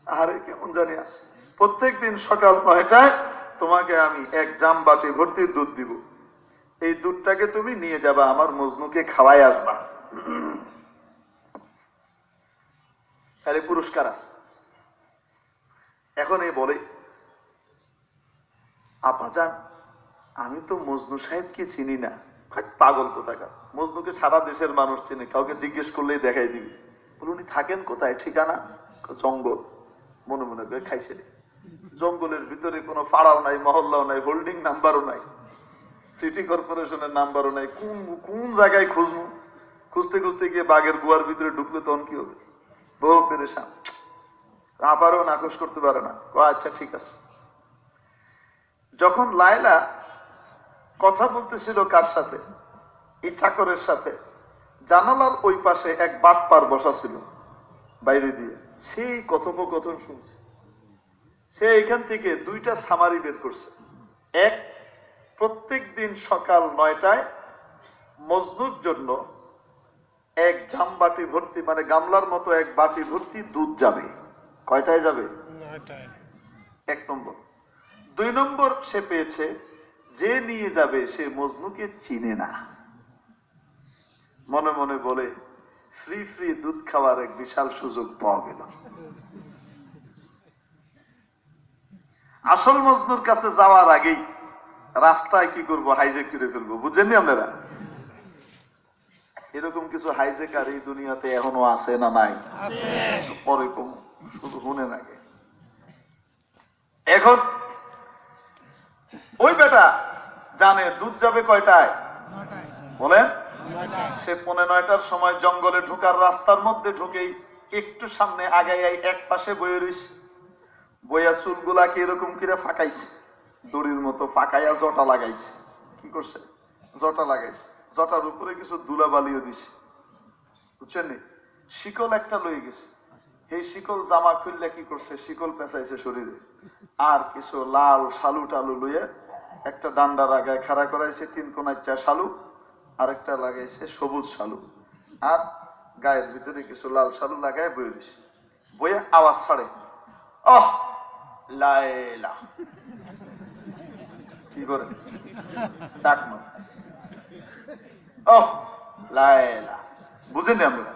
আহারে কেমন জানি আছে। প্রত্যেক দিন সকাল 9টায় তোমাকে আমি এক জাম বাটি ভর্তি দুধ দিব, এই দুধটাকে তুমি নিয়ে যাবা, আমার মজনুকে খাওয়াই আসবা, তাহলে পুরস্কার আছে। এখন এই বলে, আপা যান, আমি তো মজনু সাহেবকে চিনি না। পাগল কোথাকার, মজনুকে সারা দেশের মানুষ চিনে, কাউকে জিজ্ঞেস করলেই দেখাই দিবি। বলুন থাকেন কোথায়? ঠিকানা জঙ্গল। মনে মনে করে খাইছে, জঙ্গলের ভিতরে কোনো পাড়াও নাই, মহল্লাও নাই, হোল্ডিং নাম্বারও নাই, সিটি কর্পোরেশনের নাম্বারও নাই, কোন কোন জায়গায় খুঁজবো? খুঁজতে খুঁজতে গিয়ে বাঘের গুয়ার ভিতরে ঢুকলে তখন কি হবে? বড় পেরেশান। আবারও নাকচ করতে পারে না। আচ্ছা ঠিক আছে। যখন লায়লা কথা বলতেছিল কার সাথে? এই চাকরের সাথে। জানালার ওই পাশে এক বাটপার বসা ছিল বাইরে দিয়ে, সেই কথোপকথন শুনছে। সে এখান থেকে 2টা সামারি বের করছে। এক, প্রত্যেক দিন সকাল 9টায় মজনুর জন্য এক জাম বাটি ভর্তি, মানে গামলার মতো এক বাটি ভর্তি দুধ যাবে। কয়টায় যাবে? 9টায়। 1 নম্বর। 2 নম্বর, সে পেয়েছে যে নিয়ে যাবে সে মজনুকে চিনে না। মনে মনে বলে, ফ্রি ফ্রি দুধ খাওয়ার এক বিশাল সুযোগ পাওয়া গেল। আসল মজনুর কাছে যাওয়ার আগেই রাস্তায় কি করব? হাইজেক করে ফেলবো। বুঝছেননি আপনারা? এরকম কিছু হাইজেকার এই দুনিয়াতে এখনো আছে না নাই? পরে কম, শুধু শুনে নাগে। এখন ওই বেটা জানে দুধ যাবে কয়টায়? বলেন। সে 9:45টার সময় জঙ্গলে ঢোকার রাস্তার মধ্যে ঢুকেই একটু সামনে আগাই এক পাশে বয়ে রইছে। বইয়া চুলগুলাকে এরকম করে ফাঁকাইছে, দড়ির মতো ফাঁকাইয়া জটা লাগাইছে। কি করছে? জটা লাগাইছে। জটার উপরে কিছু ধুলাবালিও দিছে। বুঝছেন? শিকল একটা লয়ে গেছে। এই শিকল জামা খুললে কি করছে? শিকল পেঁচাইছে শরীরে। আর কিছু লাল শালু টালু লইয়ে একটা ডান্ডার আগায় খাড়া করাইছে, 3 কোনায় 4 শালু, আর একটা লাগাইছে সবুজ শালু, আর গায়ের ভিতরে কিছু লাল শালু লাগায় বয়ে দিছে। বইয়ে আওয়াজ ছাড়ে, অহ লায়লা। কি করে? ডাক না, অহ লায়লা। বুঝেনি আমরা?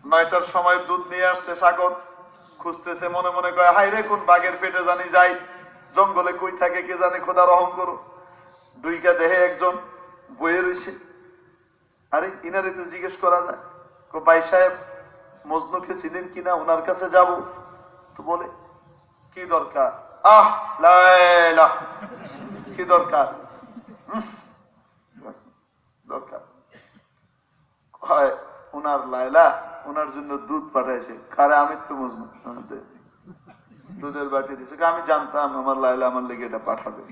9টার সময় দুধ নিয়ে আসছে সাগর। খুঁজতেছে, মনে মনে কয়, হাই রে, কোন বাঘের পেটে জানি যাই, জঙ্গলে কই থাকে কে জানে, খোদা রহম করো। দুইটা দেহে একজন বয়ে রয়েছে। আরে ইনারে তো জিজ্ঞেস করা যায়, ভাই সাহেব মজনুকে চিনেন কিনা, ওনার কাছে যাব। তো বলে, কি দরকার? আহ লায়লা, কি দরকার? দরকার হয় ওনার লায়লা ওনার জন্য দুধ পাঠাইছে। কারে? আমি তো মজনু, দুধের বাটি দিছে। আমি জানতাম আমার লায়লা আমার লেগে এটা পাঠাবে।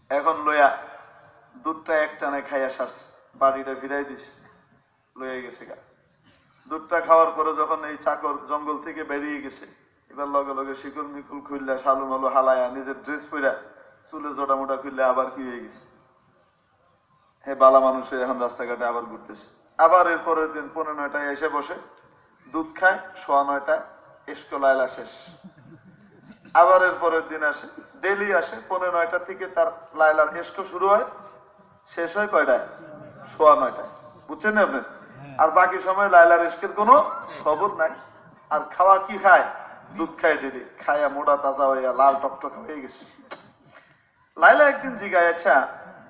এখন লইয়া দুধটা একটানে খাইয়া সারছে, বাড়িটা ফিরাই দিছে, লইয়া গেছে গা। দুধটা খাওয়ার পরে যখন এই চাকর জঙ্গল থেকে বেরিয়ে গেছে, এবার লগে লগে শিকল মিকুল খুললে, শালু মালু হালায়া, নিজের ড্রেস পইরা, চুলে জোটা মোটা খুললে আবার কি হয়ে গেছে? হে বালা মানুষে এখন রাস্তাঘাটে আবার ঘুরতেছে। আবার এর পরের দিন 9:15টায় এসে বসে, দুধ খায়, 9:15টায় ইশক লায়লা শেষ। আবার এর পরের দিন আসে, ডেলি আসে 9:45 থেকে তার লাইলার এস্ক শুরু হয়, শেষ হয় কয়টায়? 9:15। বুঝছেন না আপনি? আর বাকি সময় লাইলার এস্কের কোনো খবর নাই। আর খাওয়া কি খায়? দুধ খায় ডেলি, খায়া মোটা তাজা হইয়া লাল টকটক হয়ে গেছে। লাইলা একদিন জিগায়, আচ্ছা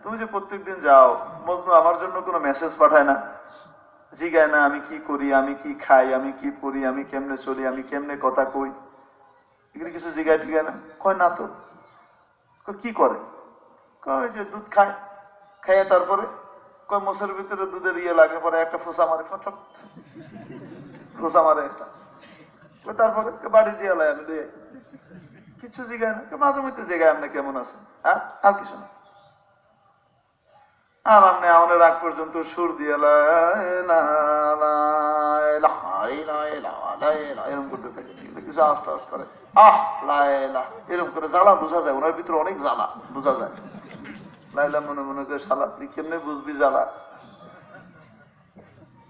তুমি যে প্রত্যেকদিন যাও, মজনু আমার জন্য কোনো মেসেজ পাঠায় না? জিগায় না আমি কি করি, আমি কি খাই, আমি কি পড়ি, আমি কেমনে চলি, আমি কেমনে কথা কই, এগুলো কিছু জিগায় ঠিকায় না? কয় না তো। কি করে? কয় যে দুধ খায়, খাইয়া তারপরে কয় মোষের ভিতরে দুধের ইয়ে লাগে, পরে একটা ফোসা মারে, ফটক ফোসা মারে একটা, তারপরে বাড়ি দিয়ে লাই আমি দিয়ে কিছু জিগায় না। মাঝে মধ্যে জিগায় আপনি কেমন আছেন, আর কিছু না। আর আপনি আমাদের রাগ পর্যন্ত সুর দিয়ে এরকম করতে থাকে, কিছু আস্তে আস্তে করে এরকম করে জ্বালা বোঝা যায়, ওনার ভিতরে অনেক জ্বালা বোঝা যায়। লাইলা মনে মনে করে শালা তুই কেমনে বুঝবি জ্বালা?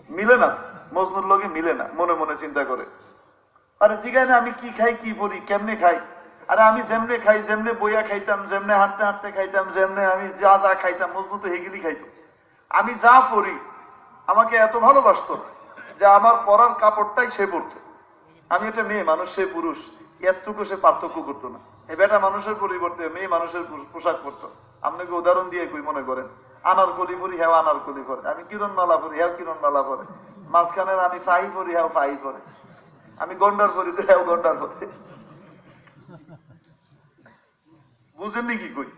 মিলে না, মজনুর লগে মিলে না, মনে মনে চিন্তা করে। আরে জিগায় না আমি কি খাই, কি পড়ি, কেমনে খাই? আরে আমি যেমনে খাই, যেমনে বইয়া খাইতাম, যেমনে হাঁটতে হাঁটতে খাইতাম, যেমনে আমি যা যা খাইতাম মজনু তো হেগিলি খাইতো। আমি যা পড়ি আমাকে এত ভালোবাসতো যে আমার পরার কাপড়টাই সে পরতো। আমি একটা মেয়ে মানুষ, সে পুরুষ, এতটুকু সে পার্থক্য করতো না। এই বেটা মানুষের পরিবর্তে মেয়ে মানুষের পোশাক পরতো। আপনাকে উদাহরণ দিয়ে কই, মনে করেন আনার কলি পরি, হ্যাঁ আনার কলি পরে, আমি কিরণ মালা পরি, হ্যাঁ কিরণ মালা পরে, মাঝখানের আমি ফাহি পরি, হ্যাঁ ফাহি পরে, আমি গন্ডার পরি তো হ্যাঁ গন্ডার পরে। বুঝেননি কি কই?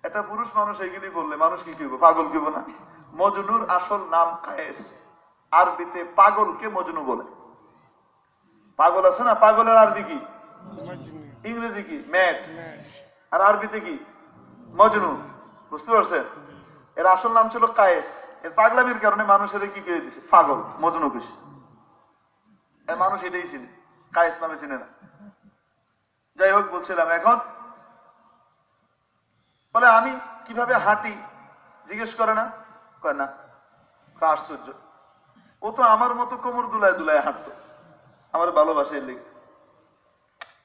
এটা পুরুষ মানুষ এগুলি বললে মানুষ কি করবো, পাগল কিব না? মজনুর আসল নাম কায়েস, আরবিতে পাগলকে মজনু বলে। পাগল আছে না, পাগলের আরবি কি? ইংরেজি কি? ম্যাড। আর আরবিতে কি? মজনু। বুঝতে পারছেন? এর আসল নাম ছিল কায়েস। এর পাগলামির কারণে মানুষের কি করে দিছে? পাগল, মজনু বেশি। এর মানুষ এটাই চিনে, কায়েস নামে চিনে না। যাই হোক, বলছিলাম এখন বলে আমি কিভাবে হাঁটি জিজ্ঞেস করে না? কয় না। আশ্চর্য, ও তো আমার মতো কোমর দুলায় দুলায় হাঁটতো, আমার ভালোবাসে এর লেগে।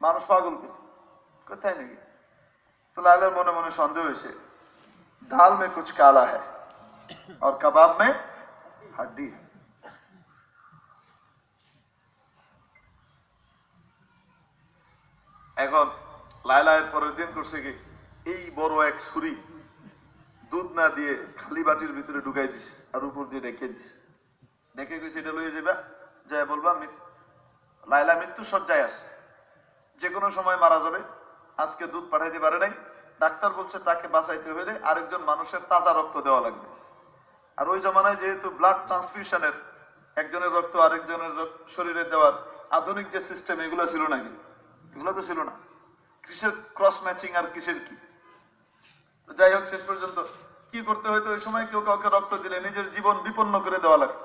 মানুষ পাগল কোথায় নাকি? তো লালের মনে মনে সন্দেহ হয়েছে, दाल में कुछ काला है और कबाब में हड्डी है। এখন লায়লা এর পরের দিন করছে কি, এই বড় এক ছুরি দুধ না দিয়ে খালি বাটির ভিতরে ঢুকাই দিছে আর উপর দিয়ে রেখে দিছে। দেখে গেছে এটা লইয়ে যাবা, যাই বলবা লায়লা মৃত্যু সজ্জায় আছে, যে কোনো সময় মারা যাবে। আজকে দুধ পাঠাইতে পারে নাই, ডাক্তার বলছে তাকে বাঁচাইতে হলে আরেকজন মানুষের তাজা রক্ত দেওয়া লাগবে। আর ওই জমানায় যেহেতু ব্লাড ট্রান্সফিউশনের, একজনের রক্ত আরেকজনের শরীরে দেওয়ার আধুনিক যে সিস্টেম, এগুলো ছিল নাকি? এগুলো তো ছিল না। কিসের ক্রস ম্যাচিং আর কিসের কি? যাই হোক, শেষ পর্যন্ত কি করতে হয়তো ওই সময় কেউ কাউকে রক্ত দিলে নিজের জীবন বিপন্ন করে দেওয়া লাগতো।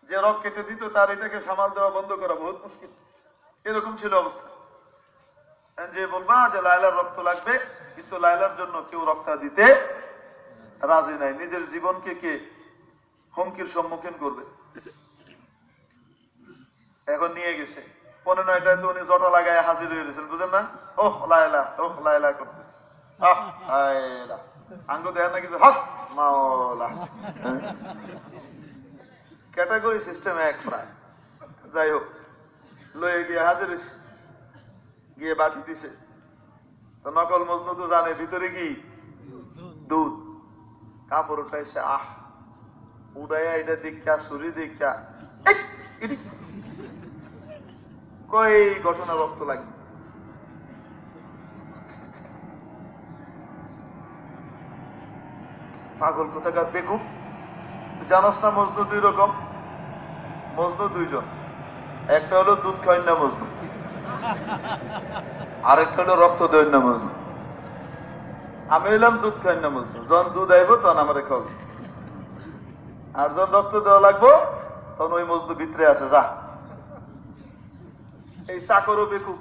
যে রক্ত কেটে দিত তার এটাকে সামাল দেওয়া বন্ধ করা বহুত মুশকিল, এরকম ছিল অবস্থা। যে বলবা যে লায়লার রক্ত লাগবে, কিন্তু লায়লার জন্য কেউ রক্ত দিতে রাজি নাই। নিজের জীবনকে কে হুমকির সম্মুখীন করবে? এখন নিয়ে গেছে 9:15 তো উনি জটা লাগায় হাজির হয়ে গেছেন, বুঝেন না? ওহ লায়লা, ওহ লায়লা করতেছে। আঙ্গ দেয় না কিছু, হক মাওলা। ক্যাটাগরি সিস্টেম এক প্রায়। যাই হোক, লয়ে গিয়ে হাজির হয়েছে, গিয়ে বাটি দিছে। তো নকল মজনু তো জানে ভিতরে কি দুধ। কাপড় উঠাইছে, উড়াইয়া এটা দেখা, ছুরি দেখা কই ঘটনা রক্ত লাগে। পাগল কোথাকার বেকুব। জানোস না মজনু দুই রকম? মজনু দুইজন, একটা হলো দুধ খাওয়াই না মজনু, আরেকটা হলো রক্ত দেয় না মজনু। আমি হইলাম দুধ খাই না মজনু, যখন দুধ আইব তখন আমারে খাওয়াবে, আর যখন রক্ত দেওয়া লাগবো তখন ওই মজনু ভিতরে আছে যা। এই চাকরও বেকুব,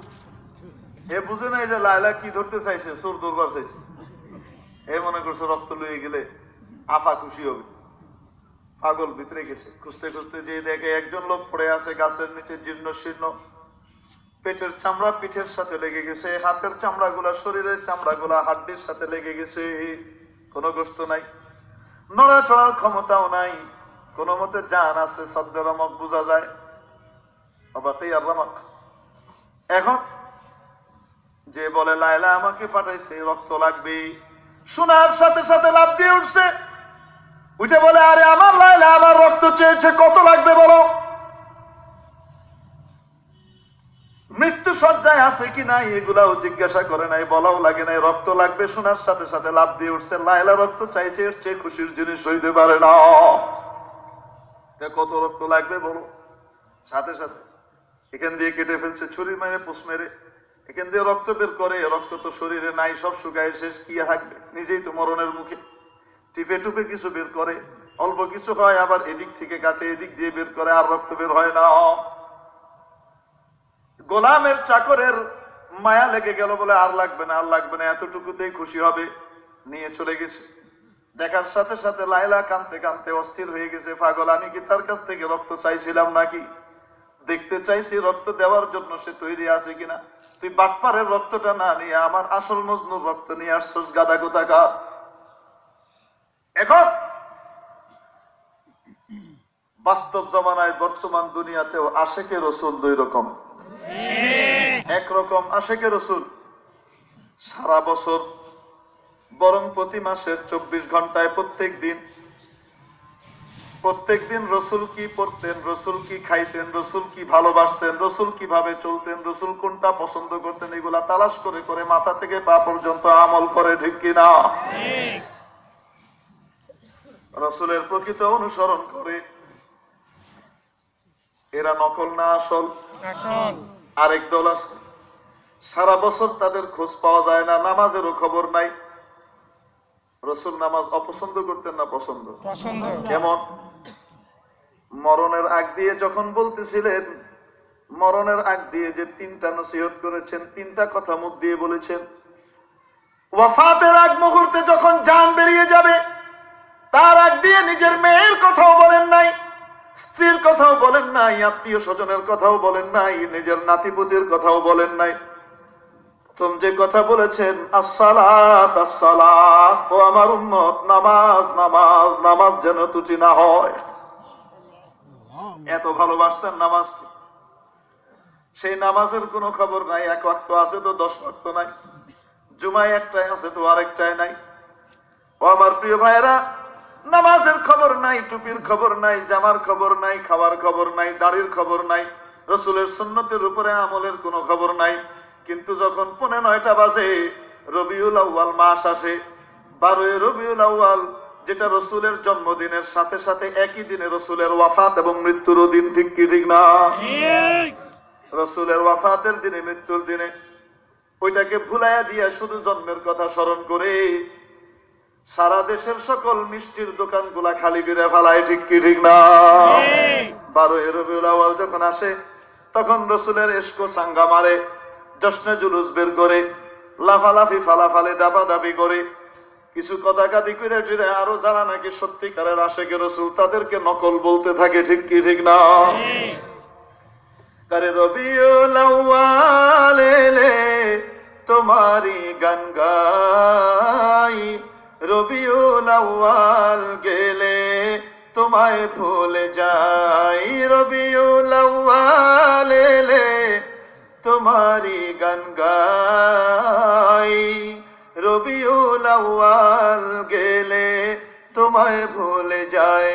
এ বুঝে নাই যে লায়লা কি ধরতে চাইছে, চোর ধরবার চাইছে। এ মনে করছে রক্ত লইয়ে গেলে আপা খুশি হবে। পাগল ভিতরে গেছে, খুঁজতে খুঁজতে যে দেখে একজন লোক পড়ে আছে গাছের নিচে, জীর্ণ শীর্ণ, পেটের চামড়া পিঠের সাথে লেগে গেছে, হাতের চামড়াগুলা শরীরের চামড়াগুলা হাড্ডির সাথে লেগে গেছে, কোনো গোশত নাই, নড়াচড়ার ক্ষমতাও নাই, কোনো মতে জান আছে, সদ্যের রমক বোঝা যায়, অবাকেই আর রমক। এখন যে বলে লায়লা আমাকে পাঠাইছে, রক্ত লাগবে, শোনার সাথে সাথে লাভ দিয়ে উঠছে, উঠে বলে আরে আমার লায়লা আমার রক্ত চেয়েছে, কত লাগবে বলো। মৃত্যু সজ্জায় আছে কি নাই এগুলাও জিজ্ঞাসা করে নাই, বলাও লাগে নাই, রক্ত লাগবে শোনার সাথে সাথে লাভ দিয়ে উঠছে। লায়লা রক্ত চাইছে, এর চেয়ে খুশির জিনিস হইতে পারে না। কত রক্ত লাগবে বলো, সাথে সাথে এখান দিয়ে কেটে ফেলছে, ছুরি মেরে পোষ মেরে এখান দিয়ে রক্ত বের করে। রক্ত তো শরীরে নাই, সব শুকায় শেষ, কি থাকবে, নিজেই তো মরণের মুখে। টিপে টুপে কিছু বের করে, অল্প কিছু হয়, আবার এদিক থেকে কাটে এদিক দিয়ে বের করে, আর রক্ত বের হয় না। গোলামের চাকরের মায়া লেগে গেল, বলে আর লাগবে না, আর লাগবে না, এতটুকুতেই খুশি হবে, নিয়ে চলে গেছে। দেখার সাথে সাথে লায়লা কাঁদতে কাঁদতে অস্থির হয়ে গেছে, পাগল, আমি কি তার কাছ থেকে রক্ত চাইছিলাম নাকি? দেখতে চাইছি রক্ত দেওয়ার জন্য সে তৈরি আছে কিনা। তুই বাটপারের রক্তটা না নিয়ে আমার আসল মজনুর রক্ত নিয়ে আসছস, গাদা গোতাকার। এখন বাস্তব জমানায় বর্তমান দুনিয়াতেও আশেকে রসুল দুই রকম। একরকম আশেকে রসুল সারা বছর, বরং প্রতি মাসের 24 ঘন্টায় প্রত্যেক দিন রসুল কি পড়তেন, রসুল কি খাইতেন, রসুল কি ভালোবাসতেন, রসুল কিভাবে চলতেন, রসুল কোনটা পছন্দ করতেন, এগুলা তালাশ করে করে মাথা থেকে পা পর্যন্ত আমল করে, ঠিক কিনা? রসুলের প্রকৃত অনুসরণ করে। এরা নকল না আসল? আরেক দল আছে, সারা বছর তাদের খোঁজ পাওয়া যায় না, নামাজেরও খবর নাই। রসুল নামাজ অপছন্দ করতেন না পছন্দ? কেমন? মরণের আগ দিয়ে যখন বলতেছিলেন, মরণের আগ দিয়ে যে 3টা নসিহত করেছেন, 3টা কথা মুখ দিয়ে বলেছেন। ওয়াফাতের আগ মুহূর্তে যখন জান বেরিয়ে যাবে, তার আগ দিয়ে নিজের মেয়ের কথাও বলেন নাই, স্ত্রীর কথাও বলেন নাই, আত্মীয় স্বজনের কথাও বলেন নাই, নিজের নাতিপুতির কথাও বলেন নাই। প্রথম যে কথা বলেছেন, আসসালাত আসসালাত, ও আমার উম্মত, নামাজ নামাজ নামাজ যেন ত্রুটি না হয়। এত ভালোবাসতেন নামাজ, সেই নামাজের কোনো খবর নাই। 1 ওয়াক্ত আছে তো 10 ওয়াক্ত নাই, জুমায় একটাই আছে তো আরেকটাই নাই। ও আমার প্রিয় ভাইয়েরা, নামাজের খবর নাই, টুপির খবর নাই, জামার খবর নাই, খাওয়ার খবর নাই, দাড়ির খবর নাই, রসুলের সুন্নতের উপরে আমলের কোনো খবর নাই। কিন্তু যখন 9:45 বাজে, রবিউল আউয়াল মাস আসে, 12 রবিউল আউয়াল, যেটা রসুলের জন্মদিনের সাথে সাথে একই দিনে রসুলের ওয়াফাত এবং মৃত্যুরও দিন, ঠিক কি ঠিক না? রসুলের ওয়াফাতের দিনে, মৃত্যুর দিনে, ওইটাকে ভুলাইয়া দিয়া শুধু জন্মের কথা স্মরণ করে সারা দেশের সকল মিষ্টির দোকানগুলা খালি করে ফেলায়, ঠিক কি ঠিক না? 12 রবিউল আউয়াল যখন আসে, তখন রসুলের এশকো সাঙ্গা মারে, জশ্নে জুলুস বের করে, লাফালাফি ফালাফালি দাবাদাবি করে, কিছু কথাকাটি করে টিরে, আরো যারা নাকি সত্যিকারের আশেকে রসুল, তাদেরকে নকল বলতে থাকে, ঠিক কি ঠিক না? তারে রবিউল আউয়াল এলে তোমারি গান গাই, রবিউল আউয়াল গেলে তোমায় ভুলে যাই, রবিউল আউয়াল এলে তোমারি গান গাই, রবিউল আউয়াল গেলে তোমায় ভুলে যাই।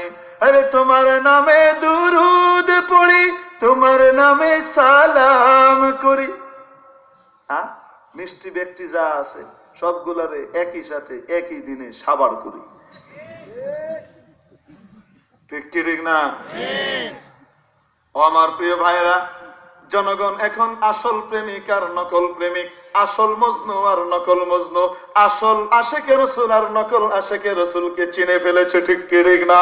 আরে তোমার নামে দুরুদ পড়ি, তোমার নামে সালাম করি। মিষ্টি ব্যক্তি যা আছে সবগুলারে একই সাথে একই দিনে সাবার করি, ঠিক ঠিক না? ও আমার প্রিয় ভাইয়েরা, জনগণ এখন আসল প্রেমিক আর নকল প্রেমিক, আসল মজনু আর নকল মজনু, আসল আশেকে রসুল আর নকল আশেকে রসুলকে চিনে ফেলেছে, ঠিক ঠিক না?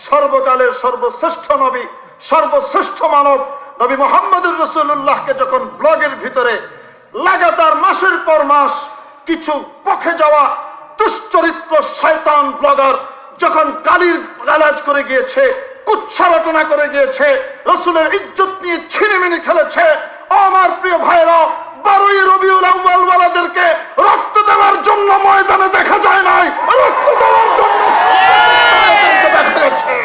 সর্বকালের সর্বশ্রেষ্ঠ নবী, সর্বশ্রেষ্ঠ মানব নবী মুহাম্মদুর রাসূলুল্লাহকে যখন ব্লগের ভিতরে লাগাতার মাসের পর মাস কিছু পথে যাওয়া দুশ্চরিত্র শয়তান ব্লগার যখন গালির গালাজ করে গিয়েছে, কুৎসারটনা করে গিয়েছে, রসুলের ইজ্জত নিয়ে ছিনিমিনি খেলেছে। আমার প্রিয় ভাইরা, 12ই রবিউল আউয়াল ওয়ালাদেরকে রক্ত দেওয়ার জন্য ময়দানে দেখা যায় নাই, রক্ত দেওয়ার জন্য দেখা গেছে।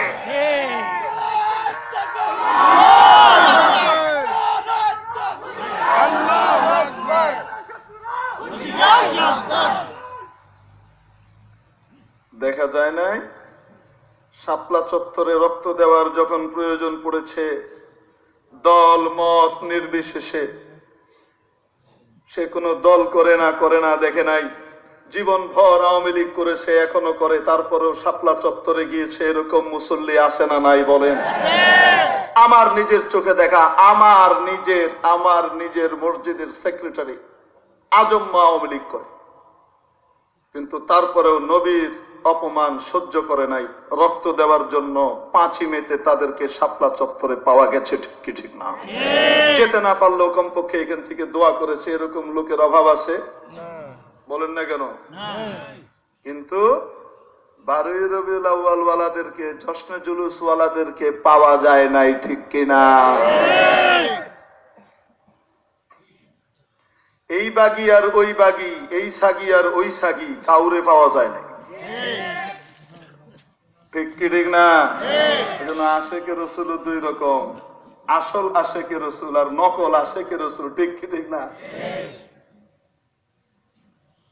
আল্লাহু আকবার। দেখা যায় নাই শাপলা চত্বরে রক্ত দেওয়ার যখন প্রয়োজন পড়েছে, দল মত নির্বিশেষে, সে কোনো দল করে না দেখে নাই, জীবন ভর আওয়ামী লীগ করেছে, এখনো করে, তারপরেও শাপলা চত্বরে গিয়েছে। এরকম মুসল্লি আছে না নাই বলেন? আমার নিজের চোখে দেখা, আমার নিজের মসজিদের সেক্রেটারি আজম্মা আওয়ামী লীগ করে, কিন্তু তারপরেও নবীর অপমান সহ্য করে নাই, রক্ত দেওয়ার জন্য 5ই মেতে তাদেরকে শাপলা চত্বরে পাওয়া গেছে। ঠিক কি ঠিক না? যেতে না পারলেও কমপক্ষে এখান থেকে দোয়া করেছে। এরকম লোকের অভাব আছে? বলেন না কেন? কিন্তু 12ই রবিউল আউয়াল ওয়ালাদেরকে, জশ্নে জুলুস ওয়ালাদেরকে পাওয়া যায় নাই। ঠিক কিনা? এই বাগি আর ওই বাগি, এই সাগি আর ওই সাগি, কাউরে পাওয়া যায় না। ঠিক কি ঠিক না? এজন্য আশেকে রসুল 2 রকম, আসল আশেকে রসুল আর নকল আশেকে রসুল। ঠিক কি ঠিক না?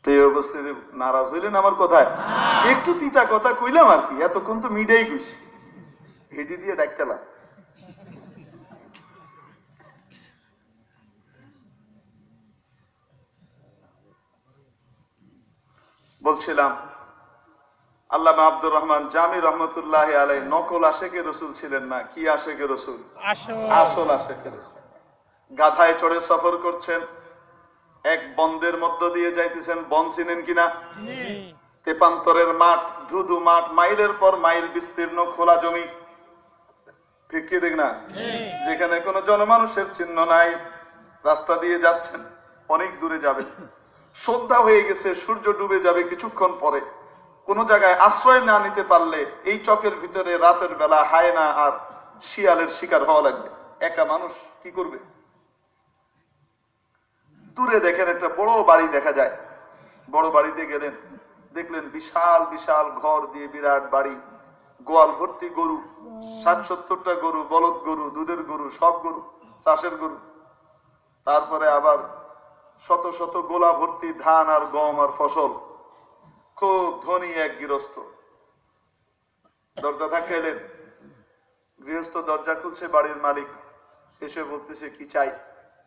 এই অবস্থায় নারাজ হইলেন আমার কথায়? একটু তিতা কথা কইলাম আর কি, এতক্ষণ তো মিডাই কইছি, হেডি দিয়ে ডাকতালাম। বলছিলাম আল্লামা আব্দুর রহমান জামি রহমতুল্লাহ আলাইহি নকল আশেকে রসুল ছিলেন না, কি আশেকে রসুল? আসল আশেকে রসুল। গাধায় চড়ে সফর করছেন, এক বন্দের মধ্য দিয়ে যাইতেছেন। বন চিনেন কিনা? তেপান্তরের মাঠ, ধুধু মাঠ, মাইলের পর মাইল বিস্তীর্ণ খোলা জমি। ঠিক কি ঠিক না? যেখানে কোনো জনমানুষের চিহ্ন নাই। রাস্তা দিয়ে যাচ্ছেন, অনেক দূরে যাবেন, সন্ধ্যা হয়ে গেছে, সূর্য ডুবে যাবে কিছুক্ষণ পরে। কোন জায়গায় আশ্রয় না নিতে পারলে এই চকের ভিতরে রাতের বেলা হায়না আর শিয়ালের শিকার হওয়া লাগবে। একা মানুষ কি করবে? দূরে দেখেন একটা বড় বাড়ি দেখা যায়, বড় বাড়িতে গেলেন, দেখলেন বিশাল বিশাল ঘর দিয়ে বিরাট বাড়ি, গোয়াল ভর্তি গরু, 60-70টা গরু, বলদ গরু, দুধের গরু, সব গরু, চাষের গরু। তারপরে আবার শত শত গোলা ভর্তি ধান আর গম আর ফসল। খুব ধনী এক গৃহস্থ। দরজা ধাক্কাইলেন, গৃহস্থ দরজা খুলছে, বাড়ির মালিক এসে বলতেছে কি চাই?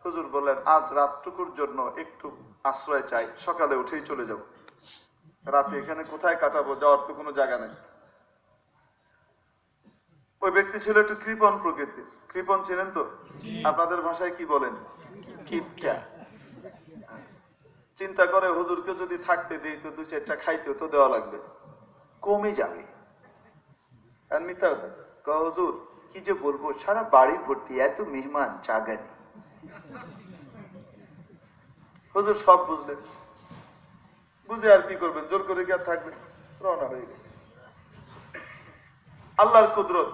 হুজুর বললেন আজ রাতটুকুর জন্য একটু আশ্রয় চাই, সকালে উঠেই চলে যাব। রাতে এখানে কোথায় কাটাবো, যাওয়ার তো কোনো জায়গা নেই। ওই ব্যক্তি ছিল একটু কৃপণ প্রকৃতির। কৃপণ ছিলেন তো? আপনাদের ভাষায় কি বলেন? কিপটা। চিন্তা করে হুজুরকে যদি থাকতে দিই তো 2-4টা খাইতে তো দেওয়া লাগবে, কমে যাবে। আর মিথ্যা কথা, হুজুর কি যে বলবো, সারা বাড়ি ভর্তি এত মেহমান, জায়গা নেই। হুজুর সব বুঝলেন, বুঝে আর কি করবেন, জোর করে কি আর থাকবেন? রওনা হয়ে গেল। আল্লাহর কুদরত,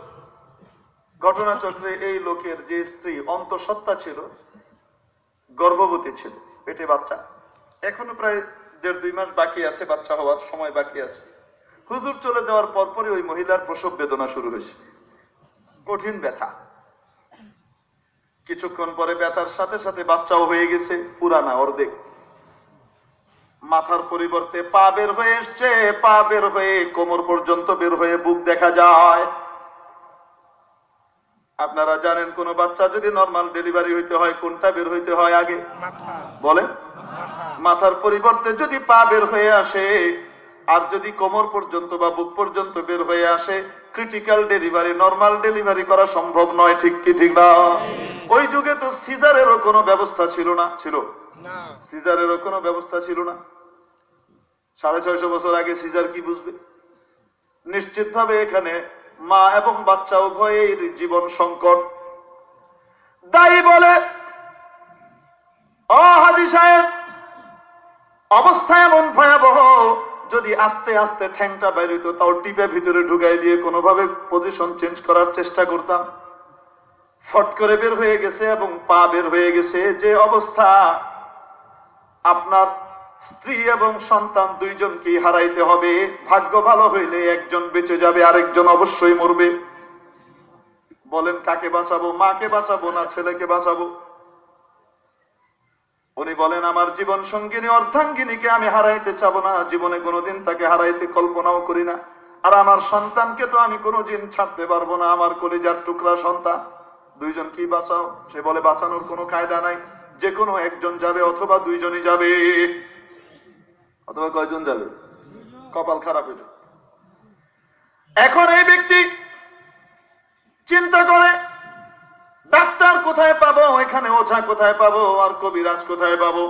ঘটনাচক্রে এই লোকের যে স্ত্রী অন্তঃসত্ত্বা ছিল, গর্ভবতী ছিল, পেটে বাচ্চা, এখনো প্রায় 1.5-2 মাস বাকি আছে, বাচ্চা হওয়ার সময় বাকি আছে। হুজুর চলে যাওয়ার পরপরই ওই মহিলার প্রসব বেদনা শুরু হয়েছে, কঠিন ব্যথা। কিছুক্ষণ পরে ব্যথার সাথে সাথে বাচ্চাও হয়ে গেছে, পুরানা অর্ধেক। মাথার পরিবর্তে পা বের হয়ে এসছে, পা বের হয়ে কোমর পর্যন্ত বের হয়ে বুক দেখা যায়। আপনারা জানেন কোন বাচ্চা যদি নরমাল ডেলিভারি হইতে হয় কোনটা বের হইতে হয় আগে? বলেন। মাথার পরিবর্তে যদি পা বের হয়ে আসে, আর যদি কোমর পর্যন্ত বা বুক পর্যন্ত বের হয়ে আসে, ক্রিটিক্যাল ডেলিভারি, নরমাল ডেলিভারি করা সম্ভব নয়। ঠিক কি ঠিক না? ওই যুগে তো সিজারেরও কোনো ব্যবস্থা ছিল না, ছিল সিজারেরও কোনো ব্যবস্থা ছিল না। 650 বছর আগে সিজার কি বুঝবে? নিশ্চিত ভাবে এখানে মা এবং বাচ্চা উভয়ের জীবন সংকট। দায়ী বলে, ও হাজী সাহেব, অবস্থা এমন ভয়াবহ, যদি যদি আস্তে আস্তে ঠ্যাংটা বাইর হইতো তাও টিপে ভিতরে ঢুকাই দিয়ে কোনোভাবে পজিশন চেঞ্জ করার চেষ্টা করতাম। ফট করে বের হয়ে গেছে এবং পা বের হয়ে গেছে। যে অবস্থা, আপনার স্ত্রী এবং সন্তান দুইজনকেই হারাইতে হবে। ভাগ্য ভালো হইলে একজন বেঁচে যাবে, আরেকজন অবশ্যই মরবে। বলেন কাকে বাঁচাবো? মাকে বাঁচাবো না ছেলেকে বাঁচাবো? উনি বলেন আমার জীবন সঙ্গিনী অর্ধাঙ্গিনীকে আমি হারাইতে চাবো না, জীবনে কোনোদিন তাকে হারাইতে কল্পনাও করি না। আর আমার সন্তানকে তো আমি কোনোদিন ছাড়তে পারবো না, আমার কলিজার টুকরা সন্তান। দুইজন কি বাঁচাও? সে বলে বাঁচানোর কোনো কায়দা নাই, যে কোনো একজন যাবে অথবা দুইজনই যাবে। অথবা কয়জন যাবে? কপাল খারাপ হইল। এখন এই ব্যক্তি চিন্তা করে ডাক্তার কোথায় পাবো, এখানে ওঝা কোথায় পাবো, আর কবিরাজ কোথায় পাবো।